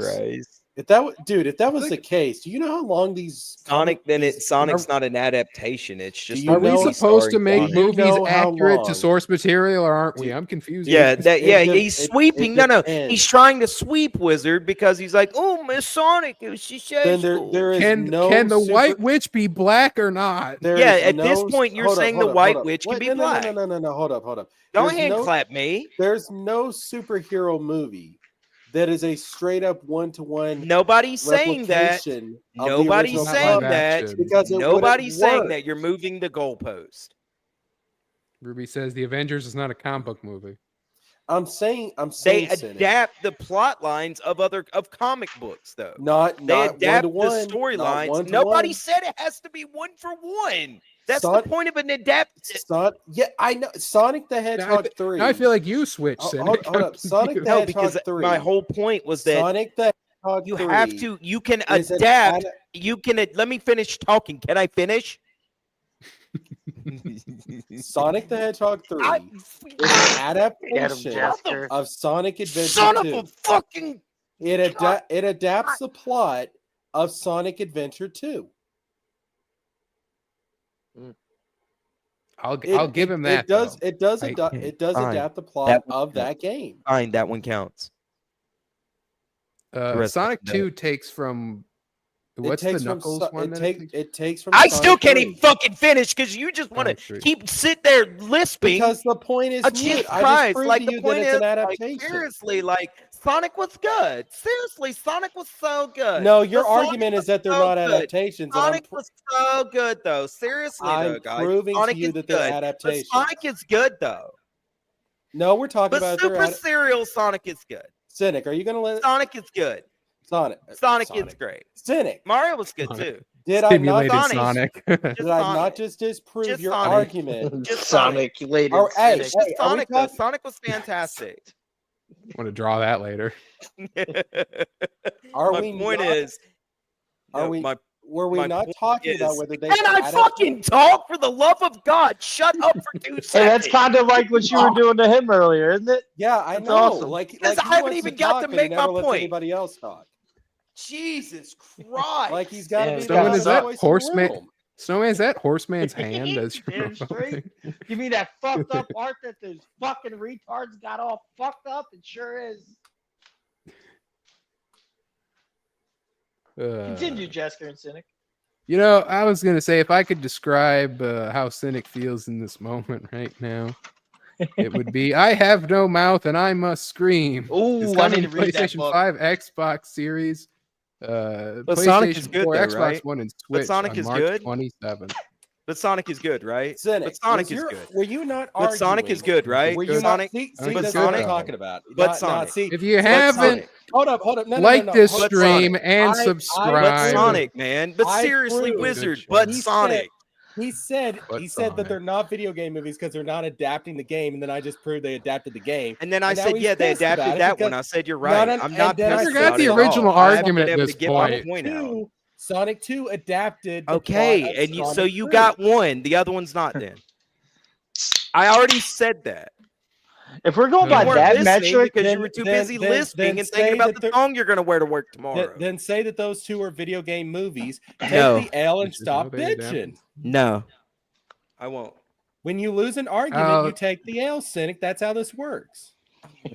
[SPEAKER 5] if that was the case, do you know how long these
[SPEAKER 4] Sonic's not an adaptation. It's just
[SPEAKER 5] you
[SPEAKER 2] Are we
[SPEAKER 5] know-
[SPEAKER 2] supposed to
[SPEAKER 4] starring
[SPEAKER 2] make
[SPEAKER 4] Sonic.
[SPEAKER 5] you
[SPEAKER 2] movies
[SPEAKER 5] know how
[SPEAKER 2] accurate to
[SPEAKER 5] long-
[SPEAKER 2] source material, or aren't we?
[SPEAKER 5] Do-
[SPEAKER 2] I'm confused.
[SPEAKER 4] Yeah,
[SPEAKER 5] It
[SPEAKER 4] he's
[SPEAKER 5] de-
[SPEAKER 4] sweeping.
[SPEAKER 5] it
[SPEAKER 4] No,
[SPEAKER 5] depends.
[SPEAKER 4] he's trying to sweep Wizard because he's like, oh, Miss Sonic, she says.
[SPEAKER 5] Then there is
[SPEAKER 2] Can
[SPEAKER 5] no
[SPEAKER 2] the
[SPEAKER 5] super-
[SPEAKER 2] White Witch be black or not?
[SPEAKER 5] there
[SPEAKER 4] Yeah,
[SPEAKER 5] is
[SPEAKER 4] at this
[SPEAKER 5] no-
[SPEAKER 4] point, you're
[SPEAKER 5] hold up,
[SPEAKER 4] saying
[SPEAKER 5] hold
[SPEAKER 4] the
[SPEAKER 5] up,
[SPEAKER 4] White
[SPEAKER 5] hold up.
[SPEAKER 4] Witch can
[SPEAKER 5] Wait,
[SPEAKER 4] be
[SPEAKER 5] no,
[SPEAKER 4] black.
[SPEAKER 5] No, hold up.
[SPEAKER 4] Don't
[SPEAKER 5] There's
[SPEAKER 4] hand
[SPEAKER 5] no-
[SPEAKER 4] clap me.
[SPEAKER 5] There's no superhero movie that is a straight up one-to-one
[SPEAKER 4] Nobody's saying that.
[SPEAKER 5] replication of the
[SPEAKER 4] Nobody's
[SPEAKER 5] original
[SPEAKER 4] saying
[SPEAKER 5] comic
[SPEAKER 4] that.
[SPEAKER 5] because it
[SPEAKER 4] Nobody's
[SPEAKER 5] wouldn't
[SPEAKER 4] saying
[SPEAKER 5] work.
[SPEAKER 4] that. You're moving the goalpost.
[SPEAKER 2] Ruby says the Avengers is not a comic book movie.
[SPEAKER 5] I'm saying,
[SPEAKER 4] They
[SPEAKER 5] Cynic.
[SPEAKER 4] adapt the plot lines of comic books, though.
[SPEAKER 5] Not
[SPEAKER 4] They
[SPEAKER 5] not
[SPEAKER 4] adapt the
[SPEAKER 5] one-to-one, not
[SPEAKER 4] storylines.
[SPEAKER 5] one-to-one.
[SPEAKER 4] Nobody said it has to be one for one. That's
[SPEAKER 5] Son-
[SPEAKER 4] the point of an adapt.
[SPEAKER 5] Yeah, I know. Sonic the Hedgehog 3.
[SPEAKER 2] Now I feel like you switched.
[SPEAKER 5] Hold up. Sonic the
[SPEAKER 4] No,
[SPEAKER 5] Hedgehog
[SPEAKER 4] because
[SPEAKER 5] 3.
[SPEAKER 4] my whole point was that
[SPEAKER 5] Sonic the Hedgehog
[SPEAKER 4] you
[SPEAKER 5] 3
[SPEAKER 4] have to. You can
[SPEAKER 5] is an
[SPEAKER 4] adapt. You can. Let me finish talking. Can I finish?
[SPEAKER 5] Sonic the Hedgehog 3
[SPEAKER 4] I-
[SPEAKER 5] is an
[SPEAKER 3] Get him,
[SPEAKER 5] adaptation
[SPEAKER 3] Jester.
[SPEAKER 5] of Sonic Adventure
[SPEAKER 4] Son
[SPEAKER 5] 2.
[SPEAKER 4] of a fucking.
[SPEAKER 5] It adapts the plot of Sonic Adventure 2.
[SPEAKER 2] I'll give him that.
[SPEAKER 5] It does.
[SPEAKER 2] though.
[SPEAKER 5] It does.
[SPEAKER 2] I-
[SPEAKER 5] It does
[SPEAKER 4] fine.
[SPEAKER 5] adapt the plot
[SPEAKER 4] That-
[SPEAKER 5] of that game.
[SPEAKER 4] Fine, that one counts. The rest
[SPEAKER 2] Sonic
[SPEAKER 4] of it
[SPEAKER 2] 2 takes from what's
[SPEAKER 5] it takes
[SPEAKER 2] the Knuckles
[SPEAKER 5] from,
[SPEAKER 2] one?
[SPEAKER 5] It,
[SPEAKER 2] that
[SPEAKER 5] take, it takes from.
[SPEAKER 4] I
[SPEAKER 5] Sonic
[SPEAKER 4] still can't
[SPEAKER 5] 3.
[SPEAKER 4] even fucking finish because you just want
[SPEAKER 2] Sonic
[SPEAKER 4] to
[SPEAKER 2] 3.
[SPEAKER 4] keep sit there lisping.
[SPEAKER 5] Because the point is,
[SPEAKER 4] Jesus
[SPEAKER 5] mute. I just
[SPEAKER 4] Christ,
[SPEAKER 5] proved
[SPEAKER 4] like
[SPEAKER 5] to
[SPEAKER 4] the
[SPEAKER 5] you
[SPEAKER 4] point
[SPEAKER 5] that
[SPEAKER 4] is,
[SPEAKER 5] it's an
[SPEAKER 4] like,
[SPEAKER 5] adaptation.
[SPEAKER 4] seriously, like Sonic was good. Seriously, Sonic was so good.
[SPEAKER 5] No, your
[SPEAKER 4] The Sonic
[SPEAKER 5] argument
[SPEAKER 4] was
[SPEAKER 5] is that they're
[SPEAKER 4] so
[SPEAKER 5] not
[SPEAKER 4] good.
[SPEAKER 5] adaptations. and
[SPEAKER 4] Sonic was so good, though. Seriously, though,
[SPEAKER 5] I'm
[SPEAKER 4] guys.
[SPEAKER 5] proving
[SPEAKER 4] Sonic
[SPEAKER 5] to you
[SPEAKER 4] is
[SPEAKER 5] that they're
[SPEAKER 4] good. But
[SPEAKER 5] adaptations.
[SPEAKER 4] Sonic is good, though.
[SPEAKER 5] No, we're talking
[SPEAKER 4] But
[SPEAKER 5] about
[SPEAKER 4] Super Serial Sonic is good.
[SPEAKER 5] Cynic. Are you going to let
[SPEAKER 4] Sonic is good.
[SPEAKER 5] Sonic?
[SPEAKER 4] Sonic is great.
[SPEAKER 5] Cynic.
[SPEAKER 4] Mario was good
[SPEAKER 2] Sonic.
[SPEAKER 4] too.
[SPEAKER 5] Did I not?
[SPEAKER 2] Simulated
[SPEAKER 4] Sonic.
[SPEAKER 2] Sonic.
[SPEAKER 4] Just
[SPEAKER 5] Did I
[SPEAKER 4] Sonic.
[SPEAKER 5] not just disprove
[SPEAKER 4] Just
[SPEAKER 5] your
[SPEAKER 4] Sonic.
[SPEAKER 5] argument?
[SPEAKER 4] Just
[SPEAKER 3] Sonic later.
[SPEAKER 5] Oh, hey,
[SPEAKER 3] Cynic.
[SPEAKER 4] Just
[SPEAKER 5] are we
[SPEAKER 4] Sonic though.
[SPEAKER 5] talking-
[SPEAKER 4] Sonic was fantastic.
[SPEAKER 2] Want to draw that later?
[SPEAKER 5] Are
[SPEAKER 4] my
[SPEAKER 5] we
[SPEAKER 4] point
[SPEAKER 5] not-
[SPEAKER 4] is,
[SPEAKER 5] Are
[SPEAKER 4] no,
[SPEAKER 5] we?
[SPEAKER 4] my
[SPEAKER 5] Were we
[SPEAKER 4] my
[SPEAKER 5] not
[SPEAKER 4] point
[SPEAKER 5] talking about
[SPEAKER 4] is-
[SPEAKER 5] whether they?
[SPEAKER 4] Can
[SPEAKER 5] were
[SPEAKER 4] I
[SPEAKER 5] adapted-
[SPEAKER 4] fucking talk for the love of God? Shut up for 2 seconds.
[SPEAKER 3] Hey, that's kind of like what you were doing to him earlier, isn't it?
[SPEAKER 5] Yeah, I
[SPEAKER 3] That's
[SPEAKER 5] know.
[SPEAKER 3] awesome.
[SPEAKER 5] Like,
[SPEAKER 4] Because
[SPEAKER 5] like
[SPEAKER 4] I
[SPEAKER 5] he
[SPEAKER 4] haven't
[SPEAKER 5] wants
[SPEAKER 4] even
[SPEAKER 5] to
[SPEAKER 4] got
[SPEAKER 5] talk,
[SPEAKER 4] to
[SPEAKER 5] but he
[SPEAKER 4] make my
[SPEAKER 5] never lets
[SPEAKER 4] point.
[SPEAKER 5] anybody else talk.
[SPEAKER 4] Jesus Christ.
[SPEAKER 5] Like he's got to
[SPEAKER 3] Yeah,
[SPEAKER 5] be.
[SPEAKER 3] he's
[SPEAKER 5] the
[SPEAKER 3] gotta
[SPEAKER 2] Someone is
[SPEAKER 5] best
[SPEAKER 2] that
[SPEAKER 5] voice in the
[SPEAKER 2] horseman?
[SPEAKER 5] room.
[SPEAKER 2] Snowman, is that Horseman's hand as your
[SPEAKER 3] Damn straight. Give me that fucked up art that those fucking retards got all fucked up. It sure is. Continue, Jester and Cynic.
[SPEAKER 2] You know, I was gonna say if I could describe how Cynic feels in this moment right now, it would be I have no mouth and I must scream.
[SPEAKER 3] Ooh,
[SPEAKER 2] It's
[SPEAKER 3] I
[SPEAKER 2] coming
[SPEAKER 3] need
[SPEAKER 2] to
[SPEAKER 3] to read that
[SPEAKER 2] PlayStation
[SPEAKER 3] book.
[SPEAKER 2] 5, Xbox Series,
[SPEAKER 4] But
[SPEAKER 2] PlayStation
[SPEAKER 4] Sonic is good
[SPEAKER 2] 4,
[SPEAKER 4] though,
[SPEAKER 2] Xbox
[SPEAKER 4] right?
[SPEAKER 2] One, and Switch
[SPEAKER 4] Sonic
[SPEAKER 2] on
[SPEAKER 4] is
[SPEAKER 2] March
[SPEAKER 4] good?
[SPEAKER 2] 27th.
[SPEAKER 4] But Sonic is good, right?
[SPEAKER 5] Cynic.
[SPEAKER 4] But Sonic
[SPEAKER 5] was
[SPEAKER 4] is
[SPEAKER 5] your-
[SPEAKER 4] good.
[SPEAKER 5] Were you not
[SPEAKER 4] But
[SPEAKER 5] arguing?
[SPEAKER 4] Sonic is good, right?
[SPEAKER 5] Were you
[SPEAKER 2] Good.
[SPEAKER 5] not?
[SPEAKER 4] Sonic.
[SPEAKER 5] See,
[SPEAKER 2] Sonic
[SPEAKER 5] that's
[SPEAKER 2] is
[SPEAKER 5] what
[SPEAKER 2] good,
[SPEAKER 5] I'm
[SPEAKER 2] though.
[SPEAKER 5] talking about.
[SPEAKER 4] But
[SPEAKER 5] Not-
[SPEAKER 4] Sonic.
[SPEAKER 5] see,
[SPEAKER 2] If you
[SPEAKER 4] But
[SPEAKER 2] haven't
[SPEAKER 4] Sonic.
[SPEAKER 5] hold up. No,
[SPEAKER 2] like
[SPEAKER 5] no,
[SPEAKER 2] this
[SPEAKER 5] hold up.
[SPEAKER 2] stream and
[SPEAKER 5] I-
[SPEAKER 2] subscribe,
[SPEAKER 4] But Sonic, man. But
[SPEAKER 5] I
[SPEAKER 4] seriously,
[SPEAKER 5] proved-
[SPEAKER 4] Wizard.
[SPEAKER 2] Good
[SPEAKER 4] But
[SPEAKER 2] choice.
[SPEAKER 5] He
[SPEAKER 4] Sonic.
[SPEAKER 5] He said
[SPEAKER 2] But
[SPEAKER 5] he said that
[SPEAKER 2] Sonic.
[SPEAKER 5] they're not video game movies because they're not adapting the game, and then I just proved they adapted the game.
[SPEAKER 4] And then I
[SPEAKER 5] And now
[SPEAKER 4] said,
[SPEAKER 5] he's
[SPEAKER 4] yeah, they
[SPEAKER 5] pissed about
[SPEAKER 4] adapted
[SPEAKER 5] it
[SPEAKER 4] that one.
[SPEAKER 5] because-
[SPEAKER 4] I said, you're
[SPEAKER 5] No,
[SPEAKER 4] right.
[SPEAKER 5] no,
[SPEAKER 4] I'm
[SPEAKER 5] and
[SPEAKER 4] not
[SPEAKER 5] then I
[SPEAKER 4] pissed
[SPEAKER 5] forgot
[SPEAKER 4] about
[SPEAKER 5] the
[SPEAKER 4] it at
[SPEAKER 5] original
[SPEAKER 4] all. I haven't
[SPEAKER 2] argument
[SPEAKER 4] been
[SPEAKER 2] at
[SPEAKER 4] able
[SPEAKER 2] this
[SPEAKER 4] to get my
[SPEAKER 2] point.
[SPEAKER 4] point out.
[SPEAKER 5] Sonic 2 adapted. the plot
[SPEAKER 4] Okay,
[SPEAKER 5] of
[SPEAKER 4] and you, so
[SPEAKER 5] Sonic
[SPEAKER 4] you
[SPEAKER 5] 3.
[SPEAKER 4] got one. The other one's not then. I already said that.
[SPEAKER 3] If we're going
[SPEAKER 2] You
[SPEAKER 3] by
[SPEAKER 4] You weren't
[SPEAKER 3] that
[SPEAKER 4] listening
[SPEAKER 3] metric,
[SPEAKER 4] because
[SPEAKER 5] then-
[SPEAKER 4] you were too
[SPEAKER 5] then-
[SPEAKER 4] busy
[SPEAKER 5] then-
[SPEAKER 4] listening
[SPEAKER 5] then
[SPEAKER 4] and
[SPEAKER 5] say
[SPEAKER 4] thinking about
[SPEAKER 5] that
[SPEAKER 4] the
[SPEAKER 5] they're-
[SPEAKER 4] song you're going to wear to work tomorrow.
[SPEAKER 5] Then say that those two are video game movies. Take
[SPEAKER 4] No.
[SPEAKER 5] the L and
[SPEAKER 2] Which is
[SPEAKER 5] stop
[SPEAKER 2] how they adapt
[SPEAKER 5] bitching.
[SPEAKER 4] No, I won't.
[SPEAKER 5] When you lose an argument,
[SPEAKER 2] Uh,
[SPEAKER 5] you take the L, Cynic. That's how this works.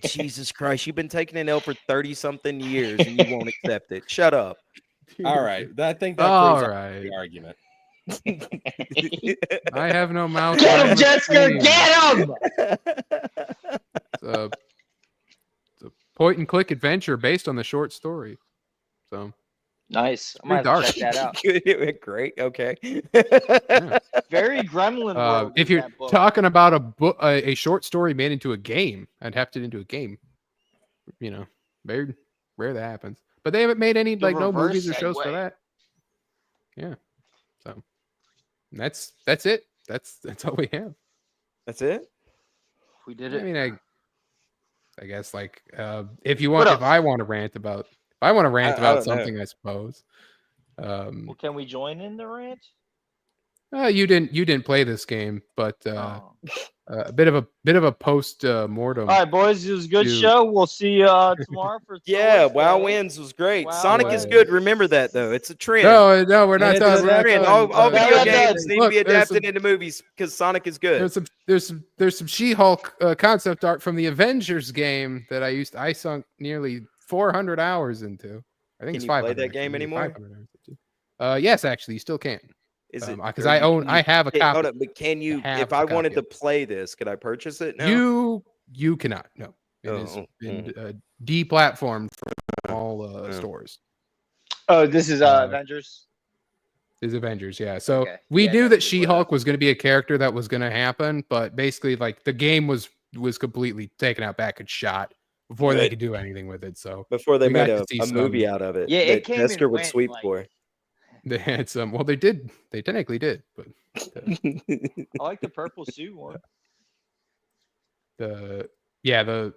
[SPEAKER 4] Jesus Christ, you've been taking an L for 30 something years and you won't accept it. Shut up.
[SPEAKER 5] All right, I think that
[SPEAKER 2] All
[SPEAKER 5] proves
[SPEAKER 2] right.
[SPEAKER 5] the argument.
[SPEAKER 2] I have no mouse.
[SPEAKER 3] Get
[SPEAKER 2] on
[SPEAKER 3] him,
[SPEAKER 2] the
[SPEAKER 3] Jessica!
[SPEAKER 2] screen.
[SPEAKER 3] Get him!
[SPEAKER 2] It's a point and click adventure based on the short story. So
[SPEAKER 3] Nice. I
[SPEAKER 2] pretty
[SPEAKER 3] might have
[SPEAKER 2] dark.
[SPEAKER 3] to check that out.
[SPEAKER 4] Great. Okay.
[SPEAKER 3] Very Gremlin World.
[SPEAKER 2] if
[SPEAKER 3] is
[SPEAKER 2] you're
[SPEAKER 3] that book.
[SPEAKER 2] talking about a book, a short story made into a game, adapted into a game, very rare that happens. But they haven't made any
[SPEAKER 3] The
[SPEAKER 2] no movies or
[SPEAKER 3] reverse
[SPEAKER 2] shows for
[SPEAKER 3] segue.
[SPEAKER 2] that. Yeah. So that's it. That's all we have.
[SPEAKER 4] That's it.
[SPEAKER 3] We did
[SPEAKER 2] I
[SPEAKER 3] it.
[SPEAKER 2] mean, I guess like if you
[SPEAKER 3] What
[SPEAKER 2] want,
[SPEAKER 3] else?
[SPEAKER 2] if I want to rant about
[SPEAKER 4] I
[SPEAKER 2] about
[SPEAKER 4] don't know.
[SPEAKER 2] something, I suppose.
[SPEAKER 3] Well, can we join in the rant?
[SPEAKER 2] You didn't play this game, but
[SPEAKER 3] Oh.
[SPEAKER 2] a bit of a post mortem.
[SPEAKER 3] All right, boys. It was a good
[SPEAKER 2] You-
[SPEAKER 3] show. We'll see you tomorrow for
[SPEAKER 4] Yeah,
[SPEAKER 3] Thursday.
[SPEAKER 4] WoW wins was great.
[SPEAKER 3] WoW
[SPEAKER 4] Sonic is
[SPEAKER 2] wins.
[SPEAKER 4] good. Remember that though. It's a trend.
[SPEAKER 2] No, we're not
[SPEAKER 5] And
[SPEAKER 2] talking.
[SPEAKER 5] it's
[SPEAKER 2] We're
[SPEAKER 5] a
[SPEAKER 2] not
[SPEAKER 4] Trend.
[SPEAKER 2] talking-
[SPEAKER 4] All
[SPEAKER 3] no,
[SPEAKER 4] video
[SPEAKER 3] no,
[SPEAKER 4] games need to
[SPEAKER 2] Look,
[SPEAKER 4] be
[SPEAKER 2] there's
[SPEAKER 4] adapted into movies because Sonic is good.
[SPEAKER 2] There's some She-Hulk concept art from the Avengers game that I sunk nearly 400 hours into. I think
[SPEAKER 4] Can
[SPEAKER 2] it's
[SPEAKER 4] you play
[SPEAKER 2] 500.
[SPEAKER 4] that game
[SPEAKER 2] maybe
[SPEAKER 4] anymore?
[SPEAKER 2] 500 hours into. Yes, actually, you still can.
[SPEAKER 4] Is it?
[SPEAKER 2] Because
[SPEAKER 4] or
[SPEAKER 2] I
[SPEAKER 4] you-
[SPEAKER 2] own,
[SPEAKER 4] can you-
[SPEAKER 2] I have a
[SPEAKER 4] Hey,
[SPEAKER 2] copy.
[SPEAKER 4] hold up, but can you?
[SPEAKER 2] have
[SPEAKER 4] If
[SPEAKER 2] a
[SPEAKER 4] I
[SPEAKER 2] copy
[SPEAKER 4] wanted to
[SPEAKER 2] of it.
[SPEAKER 4] play this, could I purchase it now?
[SPEAKER 2] You cannot. No, it has
[SPEAKER 4] Oh,
[SPEAKER 2] been deplatformed from all stores.
[SPEAKER 3] Oh, this is Avengers.
[SPEAKER 2] Is Avengers, yeah. So
[SPEAKER 3] Okay.
[SPEAKER 2] we
[SPEAKER 3] Yeah,
[SPEAKER 2] knew
[SPEAKER 3] no,
[SPEAKER 2] that
[SPEAKER 3] we
[SPEAKER 2] She-Hulk was going to be a character that was going to happen, but basically, like the game was completely taken out back and shot before they
[SPEAKER 4] Good.
[SPEAKER 2] could do anything with it. So
[SPEAKER 4] Before they
[SPEAKER 2] we
[SPEAKER 4] made
[SPEAKER 2] got to
[SPEAKER 4] a,
[SPEAKER 2] see
[SPEAKER 4] a
[SPEAKER 2] some-
[SPEAKER 4] movie out of it.
[SPEAKER 3] Yeah, it
[SPEAKER 4] that
[SPEAKER 3] came and
[SPEAKER 4] Jessica would
[SPEAKER 3] went,
[SPEAKER 4] sweep
[SPEAKER 3] like-
[SPEAKER 4] for.
[SPEAKER 2] they had some. Well, they did. They technically did, but
[SPEAKER 3] I like the purple suit one.
[SPEAKER 2] the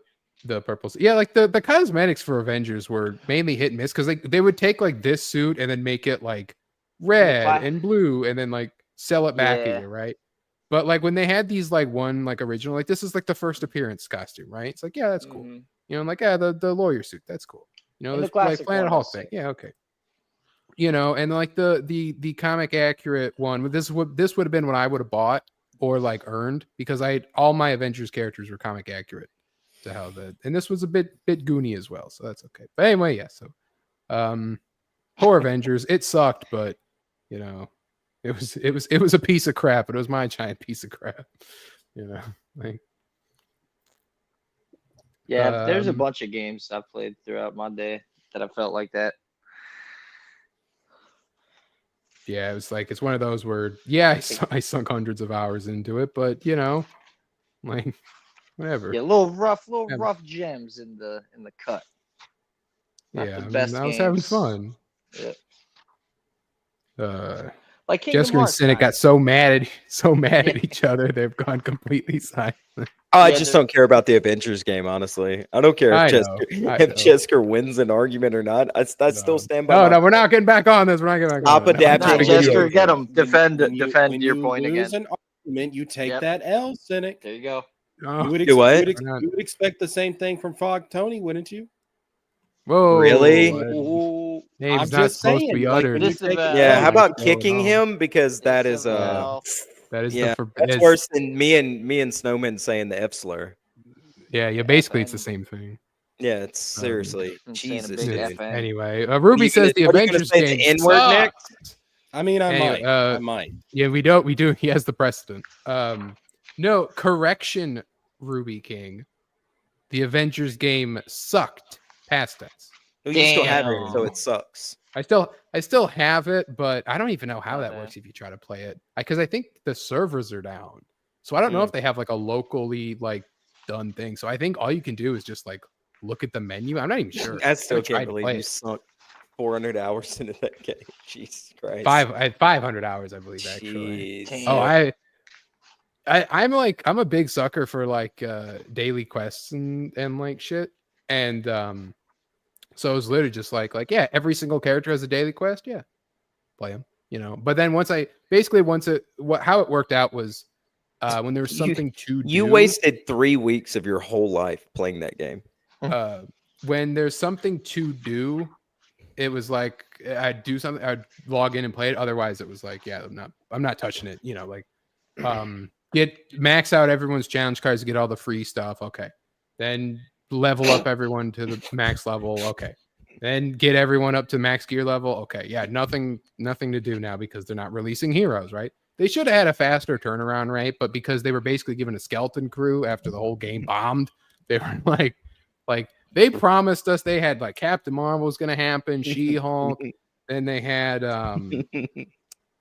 [SPEAKER 2] purples. Yeah, like the cosmetics for Avengers were mainly hit and miss because they would take like this suit and then make it like red
[SPEAKER 3] pla-
[SPEAKER 2] and blue and then like sell it back
[SPEAKER 3] Yeah.
[SPEAKER 2] at you, right? But like when they had these like one like original, like this is like the first appearance costume, right? It's like, yeah, that's cool.
[SPEAKER 3] Mhm.
[SPEAKER 2] And like, yeah, the lawyer suit, that's cool.
[SPEAKER 3] And the
[SPEAKER 2] this like
[SPEAKER 3] classic
[SPEAKER 2] Planet
[SPEAKER 3] one
[SPEAKER 2] Hulk
[SPEAKER 3] is
[SPEAKER 2] thing.
[SPEAKER 3] sick.
[SPEAKER 2] Yeah, okay. And like the comic accurate one, this would have been what I would have bought or like earned because all my Avengers characters were comic accurate to how and this was a bit goony as well, so that's okay. But anyway, yeah, so poor Avengers, it sucked, but it was a piece of crap, but it was my giant piece of crap. Like
[SPEAKER 3] Yeah, there's a
[SPEAKER 2] Um,
[SPEAKER 3] bunch of games I've played throughout my day that I felt like that.
[SPEAKER 2] yeah, it was like it's one of those where I sunk hundreds of hours into it, but like whatever.
[SPEAKER 3] Yeah, little rough
[SPEAKER 2] Yeah.
[SPEAKER 3] gems in the cut. not
[SPEAKER 2] Yeah,
[SPEAKER 3] the
[SPEAKER 2] I mean,
[SPEAKER 3] best
[SPEAKER 2] I was having
[SPEAKER 3] games.
[SPEAKER 2] fun.
[SPEAKER 3] Yeah. Like Kingdom
[SPEAKER 2] Jessica and
[SPEAKER 3] Hearts
[SPEAKER 2] Cynic
[SPEAKER 3] kinda.
[SPEAKER 2] got so mad at each other they've gone completely silent.
[SPEAKER 4] I
[SPEAKER 3] Yeah,
[SPEAKER 4] just
[SPEAKER 3] they're-
[SPEAKER 4] don't care about the Avengers game, honestly. I don't care
[SPEAKER 2] I
[SPEAKER 4] if
[SPEAKER 2] know, I know.
[SPEAKER 4] Jessica wins an argument or not. I still stand by.
[SPEAKER 2] No,
[SPEAKER 4] my-
[SPEAKER 2] we're not getting back on this. We're not getting back
[SPEAKER 4] Stop
[SPEAKER 2] on it.
[SPEAKER 4] adapting
[SPEAKER 3] Nah,
[SPEAKER 4] to
[SPEAKER 3] Jessica,
[SPEAKER 4] video
[SPEAKER 3] get
[SPEAKER 4] games.
[SPEAKER 3] him. Defend
[SPEAKER 5] when
[SPEAKER 3] your
[SPEAKER 5] you
[SPEAKER 3] point
[SPEAKER 5] lose
[SPEAKER 3] again.
[SPEAKER 5] an argument, you take
[SPEAKER 3] Yep.
[SPEAKER 5] that L, Cynic.
[SPEAKER 3] There you go.
[SPEAKER 2] Oh,
[SPEAKER 5] You would,
[SPEAKER 4] Do what?
[SPEAKER 5] you would expect the same thing from Fog Tony, wouldn't you?
[SPEAKER 2] whoa,
[SPEAKER 4] Really?
[SPEAKER 3] Ooh,
[SPEAKER 2] Name's
[SPEAKER 5] I'm
[SPEAKER 2] not
[SPEAKER 5] just
[SPEAKER 2] supposed to
[SPEAKER 5] saying,
[SPEAKER 2] be
[SPEAKER 5] like,
[SPEAKER 2] uttered.
[SPEAKER 5] when you
[SPEAKER 3] This
[SPEAKER 5] take
[SPEAKER 3] is,
[SPEAKER 5] it
[SPEAKER 4] Yeah,
[SPEAKER 5] down,
[SPEAKER 4] how about
[SPEAKER 2] Oh,
[SPEAKER 4] kicking
[SPEAKER 2] no.
[SPEAKER 4] him? Because that is
[SPEAKER 3] Isabel.
[SPEAKER 2] That is
[SPEAKER 4] yeah,
[SPEAKER 2] the
[SPEAKER 4] that's worse than me and Snowman saying the F slur.
[SPEAKER 2] Yeah, basically it's the
[SPEAKER 3] FN.
[SPEAKER 2] same thing.
[SPEAKER 4] Yeah, it's seriously
[SPEAKER 3] I'm saying a
[SPEAKER 4] Jesus.
[SPEAKER 3] big
[SPEAKER 4] dude.
[SPEAKER 3] FN.
[SPEAKER 2] Anyway,
[SPEAKER 4] What are
[SPEAKER 2] Ruby
[SPEAKER 4] you
[SPEAKER 2] says
[SPEAKER 4] gonna-
[SPEAKER 2] the
[SPEAKER 4] what are you gonna
[SPEAKER 2] Avengers
[SPEAKER 4] say, the
[SPEAKER 2] game
[SPEAKER 4] N-word next?
[SPEAKER 2] sucks.
[SPEAKER 5] I mean, I
[SPEAKER 2] Anyway,
[SPEAKER 5] might. I might.
[SPEAKER 2] Yeah, we do. He has the precedent. No, correction, Ruby King. The Avengers game sucked. Past tense.
[SPEAKER 4] Well, you still have it, so
[SPEAKER 3] Damn.
[SPEAKER 4] it sucks.
[SPEAKER 2] I still have it, but I don't even know how that
[SPEAKER 3] Okay.
[SPEAKER 2] works if you try to play it. Because I think the servers are down. So I don't know if they have like a locally like done thing. So I think all you can do is just like look at the menu. I'm not even sure.
[SPEAKER 4] I still
[SPEAKER 2] haven't tried
[SPEAKER 4] can't
[SPEAKER 2] to
[SPEAKER 4] believe
[SPEAKER 2] play
[SPEAKER 4] you
[SPEAKER 2] it.
[SPEAKER 4] sunk 400 hours into that game. Jesus Christ.
[SPEAKER 2] I had 500 hours, I believe, actually.
[SPEAKER 4] Jeez.
[SPEAKER 2] Oh, I'm a big sucker for like daily quests and like shit. And so it was literally just like yeah, every single character has a daily quest. Yeah, play them, But then how it worked out was when there was something to
[SPEAKER 4] You
[SPEAKER 2] do,
[SPEAKER 4] wasted 3 weeks of your whole life playing that game.
[SPEAKER 2] when there's something to do, it was like I'd do something, I'd log in and play it. Otherwise, it was like, yeah, I'm not touching it. Get max out everyone's challenge cards to get all the free stuff. Okay, then level up everyone to the max level. Okay, and get everyone up to max gear level. Okay, yeah, nothing to do now because they're not releasing heroes, right? They should have had a faster turnaround rate, but because they were basically given a skeleton crew after the whole game bombed, they were like they promised us they had like Captain Marvel was going to happen, She-Hulk, and they had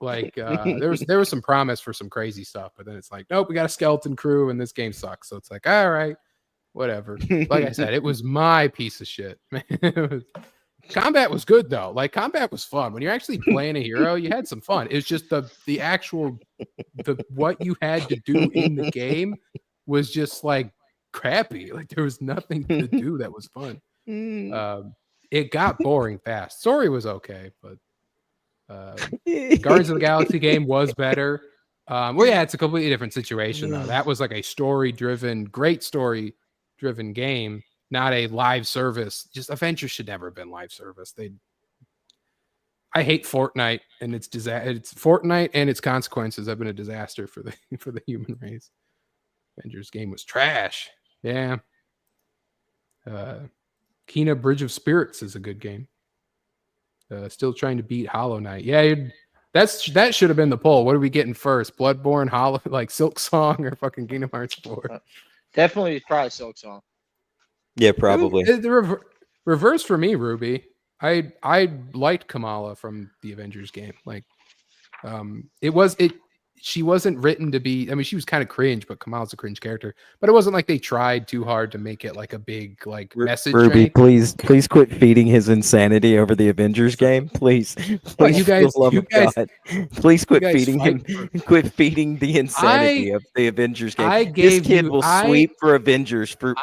[SPEAKER 2] there was some promise for some crazy stuff, but then it's like, nope, we got a skeleton crew and this game sucks. So it's like, all right, whatever. Like I said, it was my piece of shit. Combat was good though. Like combat was fun. When you're actually playing a hero, you had some fun. It's just the actual what you had to do in the game was just like crappy. Like there was nothing to do that was fun. It got boring fast. Story was okay, but Guardians of the Galaxy game was better. Well, yeah, it's a completely different situation though. That was like a great story-driven game, not a live service. Just Avengers should never have been live service. I hate Fortnite and its Fortnite and its consequences have been a disaster for the human race. Avengers game was trash. Yeah. Kena Bridge of Spirits is a good game. Still trying to beat Hollow Knight. Yeah, that should have been the poll. What are we getting first? Bloodborne, like Silk Song, or fucking Kingdom Hearts 4?
[SPEAKER 3] Definitely, probably Silk Song.
[SPEAKER 4] Yeah, probably.
[SPEAKER 2] The reverse for me, Ruby. I liked Kamala from the Avengers game. Like, she wasn't written to be. I mean, she was kind of cringe, but Kamala's a cringe character. But it wasn't like they tried too hard to make it like a big like message.
[SPEAKER 8] Ruby, please quit feeding his insanity over the Avengers game, please.
[SPEAKER 2] Well, you guys,
[SPEAKER 8] God, please quit feeding him. Quit feeding the insanity of the Avengers game. This kid will sweep for Avengers for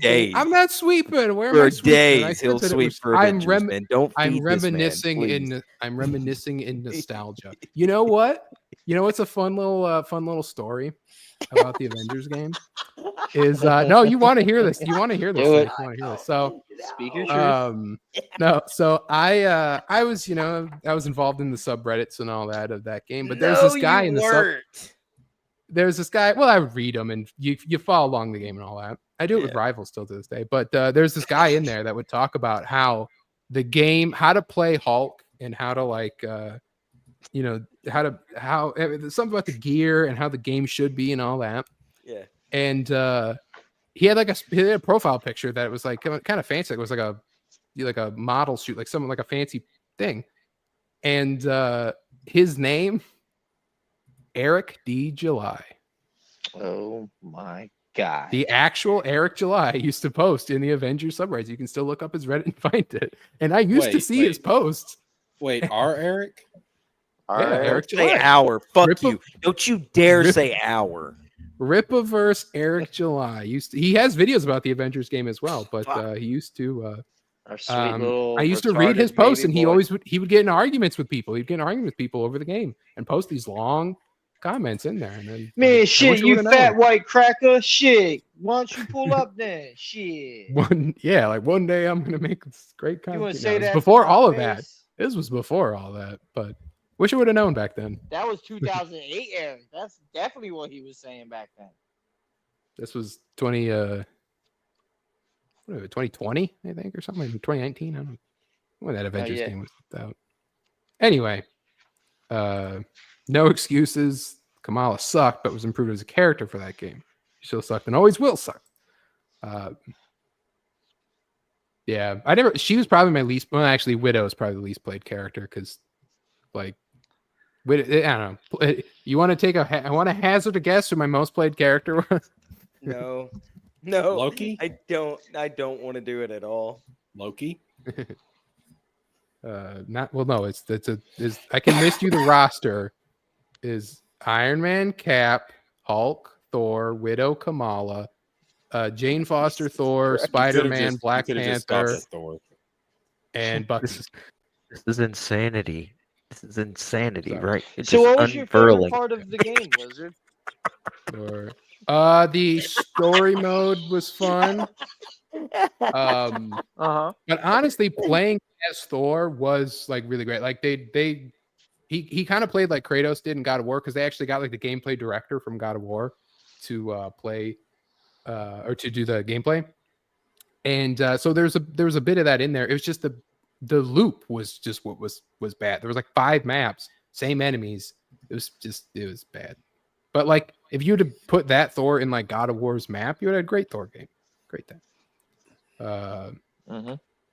[SPEAKER 8] days.
[SPEAKER 2] I'm not sweeping. Where am I sweeping?
[SPEAKER 8] Days he'll sweep for Avengers. Man, don't feed
[SPEAKER 2] reminiscing
[SPEAKER 8] this man,
[SPEAKER 2] I'm reminiscing in nostalgia. You know what? You know what's a fun little story about the Avengers game is no, you want to hear this. You want to hear this. So
[SPEAKER 3] speak your truth.
[SPEAKER 2] No, so I was involved in the subreddits and all that of that game, but there's this guy in the there's this guy. Well, I would read them and you follow along the game and all that. I do it with Rivals still to this day, but there's this guy in there that would talk about how the game, how to play Hulk and how to like something about the gear and how the game should be and all that.
[SPEAKER 4] Yeah.
[SPEAKER 2] And he had a profile picture that was like kind of fancy. It was like a model shoot, like something like a fancy thing. And his name, Eric D. July.
[SPEAKER 3] Oh my God.
[SPEAKER 2] The actual Eric July used to post in the Avengers subreddit. You can still look up his Reddit and find it. And I used to see his posts.
[SPEAKER 5] Wait, our Eric?
[SPEAKER 2] Eric
[SPEAKER 4] July. Say our. Fuck you. Don't you dare say our.
[SPEAKER 2] Ripaverse Eric July he has videos about the Avengers game as well, but he used to I used to read his posts and he would get in arguments with people. He'd get in arguments with people over the game and post these long comments in there. And then,
[SPEAKER 3] man, shit, you fat white cracker, shit. Why don't you pull up then? Shit.
[SPEAKER 2] One day I'm gonna make this great content.
[SPEAKER 3] You want to say that
[SPEAKER 2] before all of that? This was before all that, but wish I would have known back then.
[SPEAKER 3] That was 2008 era. That's definitely what he was saying back then.
[SPEAKER 2] This was 2020, I think, or something. 2019. I don't know when that Avengers game was out. Anyway, no excuses. Kamala sucked, but was improved as a character for that game. She still sucked and always will suck. Yeah, she was probably my least. Well, actually, Widow is probably the least played character because, like, I don't know. You want to take I want to hazard a guess who my most played character was?
[SPEAKER 4] No.
[SPEAKER 5] Loki?
[SPEAKER 4] I don't want to do it at all.
[SPEAKER 5] Loki?
[SPEAKER 2] No, it's I can list you the roster is Iron Man, Cap, Hulk, Thor, Widow, Kamala, Jane Foster, Thor, Spider-Man, Black Panther, and Bucky.
[SPEAKER 7] This is insanity. This is insanity,
[SPEAKER 2] Sorry.
[SPEAKER 7] right? It's
[SPEAKER 3] So,
[SPEAKER 7] just
[SPEAKER 3] what was your favorite
[SPEAKER 7] unfurling.
[SPEAKER 3] part of the game, Wizard?
[SPEAKER 2] The story mode was fun. But honestly, playing as Thor was like really great. Like he kind of played like Kratos did in God of War because they actually got like the gameplay director from God of War to play or to do the gameplay. And so there was a bit of that in there. It was just the loop was just what was bad. There was like 5 maps, same enemies. It was bad. But like if you'd have put that Thor in like God of War's map, you would have had a great Thor game. Great thing.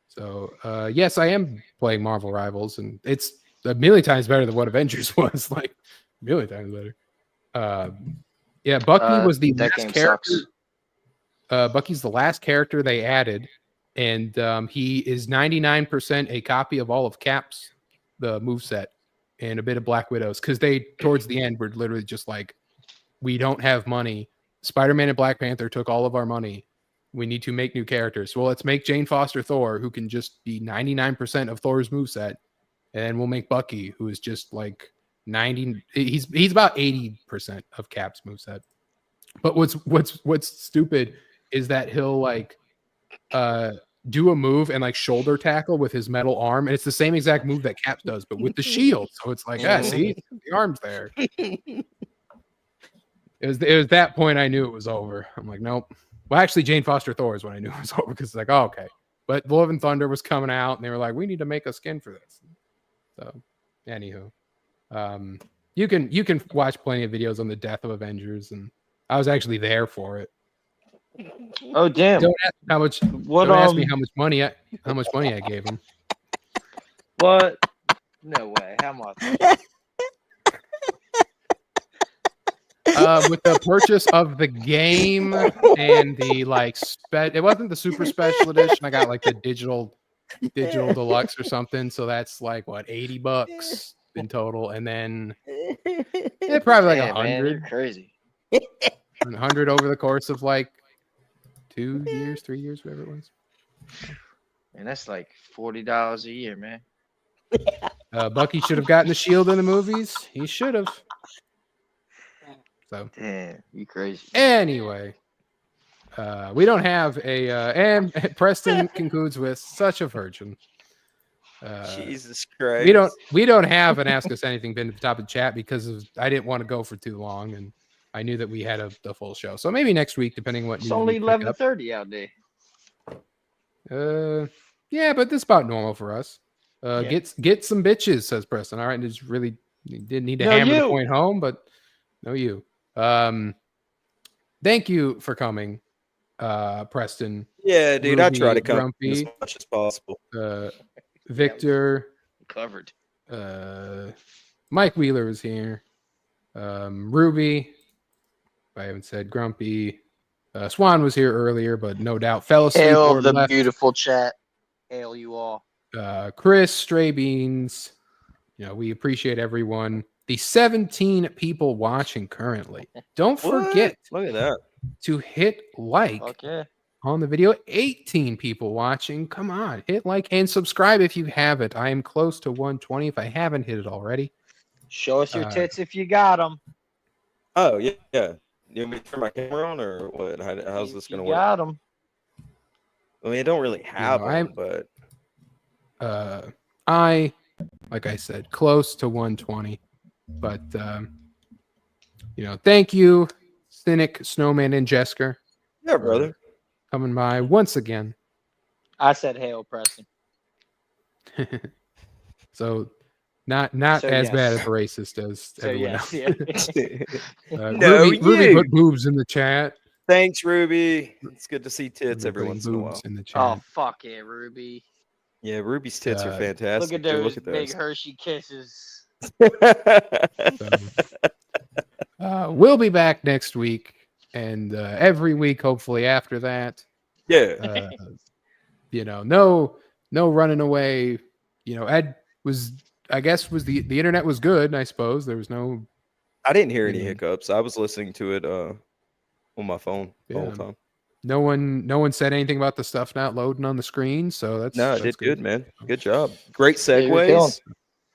[SPEAKER 2] So yes, I am playing Marvel Rivals, and it's a million times better than what Avengers was. Like a million times better. Yeah, Bucky was the
[SPEAKER 3] that
[SPEAKER 2] last
[SPEAKER 3] game
[SPEAKER 2] character.
[SPEAKER 3] sucks.
[SPEAKER 2] Bucky's the last character they added, and he is 99% a copy of all of Cap's the moveset and a bit of Black Widow's, because they towards the end were literally just like, we don't have money. Spider-Man and Black Panther took all of our money. We need to make new characters. Well, let's make Jane Foster Thor, who can just be 99% of Thor's moveset, and then we'll make Bucky, who is just like 90. He's about 80% of Cap's moveset. But what's stupid is that he'll like do a move and like shoulder tackle with his metal arm, and it's the same exact move that Cap does, but with the shield. So it's like, see, the arm's there. It was that point I knew it was over. I'm like, nope. Well, actually, Jane Foster Thor is when I knew it was over, because it's like, oh, okay. But Love and Thunder was coming out, and they were like, we need to make a skin for this. So, anywho, you can watch plenty of videos on the death of Avengers, and I was actually there for it.
[SPEAKER 3] Oh damn!
[SPEAKER 2] Don't ask how much.
[SPEAKER 3] What,
[SPEAKER 2] don't ask me how much money I gave him.
[SPEAKER 3] What? No way. How much?
[SPEAKER 2] With the purchase of the game and the like, it wasn't the super special edition. I got like the digital deluxe or something. So that's like what, $80 in total, and then probably like 100.
[SPEAKER 3] Crazy.
[SPEAKER 2] 100 over the course of like 2 years, 3 years, whatever it was.
[SPEAKER 3] And that's like $40 a year, man.
[SPEAKER 2] Bucky should have gotten the shield in the movies. He should have. So
[SPEAKER 3] damn, you crazy.
[SPEAKER 2] Anyway, we don't have a and Preston concludes with such a virgin.
[SPEAKER 4] Jesus Christ.
[SPEAKER 2] We don't have an Ask Us Anything pinned at the top of the chat because I didn't want to go for too long, and I knew that we had the full show. So maybe next week, depending on what.
[SPEAKER 3] It's only 11:30 out there.
[SPEAKER 2] Yeah, but this is about normal for us. Get some bitches, says Preston. All right, and just really didn't need to hammer the point home, but no, you. Thank you for coming, Preston.
[SPEAKER 4] Yeah, dude,
[SPEAKER 2] Ruby,
[SPEAKER 4] I try to come
[SPEAKER 2] Grumpy,
[SPEAKER 4] as much as possible.
[SPEAKER 2] Victor,
[SPEAKER 3] covered.
[SPEAKER 2] Mike Wheeler is here. Ruby, I haven't said Grumpy. Swan was here earlier, but no doubt fell asleep.
[SPEAKER 3] Hail the left. Beautiful chat. Hail you all.
[SPEAKER 2] Chris, Stray Beans. We appreciate everyone. The 17 people watching currently. Don't forget.
[SPEAKER 4] Look at that.
[SPEAKER 2] To hit like on the video. 18 people watching. Come on, hit like and subscribe if you haven't. I am close to 120 if I haven't hit it already.
[SPEAKER 3] Show us your tits if you got them.
[SPEAKER 4] Oh yeah. You want me to turn my camera on or what? How's this going to work?
[SPEAKER 3] Got them.
[SPEAKER 4] I mean, I don't really have them, but
[SPEAKER 2] I, like I said, close to 120. But thank you, Cynic, Snowman, and Jesker.
[SPEAKER 4] Yeah, brother.
[SPEAKER 2] Coming by once again.
[SPEAKER 3] I said hail, Preston.
[SPEAKER 2] So not as bad as a racist as everyone else.
[SPEAKER 3] Yeah.
[SPEAKER 2] Ruby put boobs in the chat.
[SPEAKER 4] Thanks, Ruby. It's good to see tits every once in a while.
[SPEAKER 2] In the chat.
[SPEAKER 3] Oh, fuck yeah, Ruby.
[SPEAKER 4] Yeah, Ruby's tits are fantastic.
[SPEAKER 3] Look at those big Hershey kisses.
[SPEAKER 2] We'll be back next week and every week, hopefully after that.
[SPEAKER 4] Yeah.
[SPEAKER 2] No running away. Ed was, I guess, the internet was good. I suppose there was no.
[SPEAKER 4] I didn't hear any hiccups. I was listening to it on my phone the whole time.
[SPEAKER 2] No one said anything about the stuff not loading on the screen, so that's
[SPEAKER 4] it did good, man. Good job. Great segues.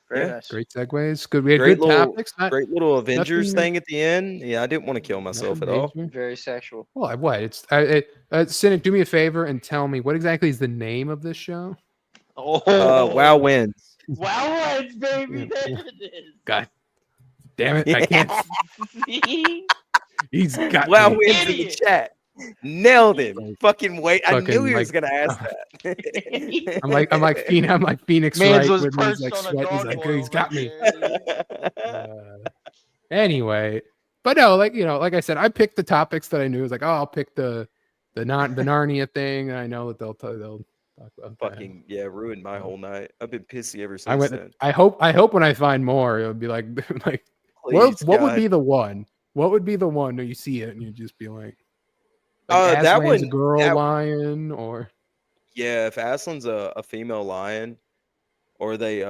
[SPEAKER 2] Great segues. Good. We had
[SPEAKER 4] great
[SPEAKER 2] good topics.
[SPEAKER 4] Great little Avengers thing at the end. Yeah, I didn't want to kill myself at all.
[SPEAKER 3] Very sexual.
[SPEAKER 2] Well, what? It's Cynic, do me a favor and tell me what exactly is the name of this show?
[SPEAKER 4] Wow Wins.
[SPEAKER 3] Wow Wins, baby. There it is.
[SPEAKER 2] God damn it! I can't. He's got
[SPEAKER 4] Wow Wins in the chat.
[SPEAKER 8] Nailed him. Fucking wait. I knew he was
[SPEAKER 2] like,
[SPEAKER 8] gonna ask that.
[SPEAKER 2] I'm like Phoenix
[SPEAKER 3] Mans
[SPEAKER 2] Wright
[SPEAKER 3] was
[SPEAKER 2] when he's
[SPEAKER 3] perched
[SPEAKER 2] like
[SPEAKER 3] on a
[SPEAKER 2] sweating. He's like,
[SPEAKER 3] gargoyle
[SPEAKER 2] he's got
[SPEAKER 3] right
[SPEAKER 2] me.
[SPEAKER 3] there, dude.
[SPEAKER 2] Anyway, but no, like like I said, I picked the topics that I knew. It was like, oh, I'll pick the Narnia thing. And I know that they'll talk about
[SPEAKER 8] Fucking ruined my whole night. I've been pissy ever
[SPEAKER 2] that.
[SPEAKER 8] since then.
[SPEAKER 2] I hope when I find more, it'll be like like
[SPEAKER 8] Please,
[SPEAKER 2] what would
[SPEAKER 8] God.
[SPEAKER 2] be the one? What would be the one that you see it and you just be like
[SPEAKER 8] that
[SPEAKER 2] Aslan's
[SPEAKER 8] one,
[SPEAKER 2] girl lion or
[SPEAKER 8] yeah, if Aslan's a female lion, or they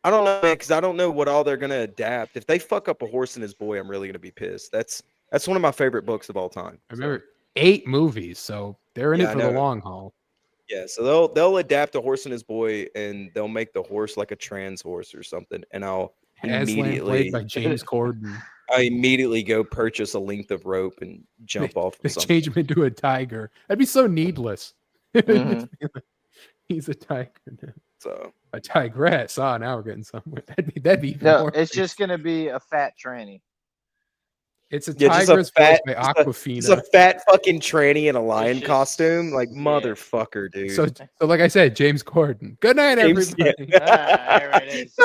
[SPEAKER 8] I don't know, man, because I don't know what all they're gonna adapt. If they fuck up A Horse and His Boy, I'm really gonna be pissed. That's one of my favorite books of all time.
[SPEAKER 2] I remember 8 movies, so they're in it for the long haul.
[SPEAKER 8] Yeah, so they'll adapt A Horse and His Boy, and they'll make the horse like a trans horse or something, and I'll
[SPEAKER 2] Aslan played by James Corden.
[SPEAKER 8] I immediately go purchase a length of rope and jump off of something.
[SPEAKER 2] Change him into a tiger. That'd be so needless.
[SPEAKER 3] Mhm.
[SPEAKER 2] He's a tiger now.
[SPEAKER 8] So
[SPEAKER 2] a tigress. Ah, now we're getting somewhere. That'd be
[SPEAKER 3] No,
[SPEAKER 2] more
[SPEAKER 3] it's
[SPEAKER 2] crazy.
[SPEAKER 3] just gonna be a fat tranny.
[SPEAKER 2] It's a
[SPEAKER 8] just
[SPEAKER 2] tigress voiced by
[SPEAKER 8] just
[SPEAKER 2] Aquafina.
[SPEAKER 8] a fat fucking tranny in a lion
[SPEAKER 3] just-
[SPEAKER 8] costume, like
[SPEAKER 3] yeah.
[SPEAKER 8] motherfucker, dude.
[SPEAKER 2] So like I said, James Corden. Good night,
[SPEAKER 8] James-
[SPEAKER 2] everybody.
[SPEAKER 3] There it is.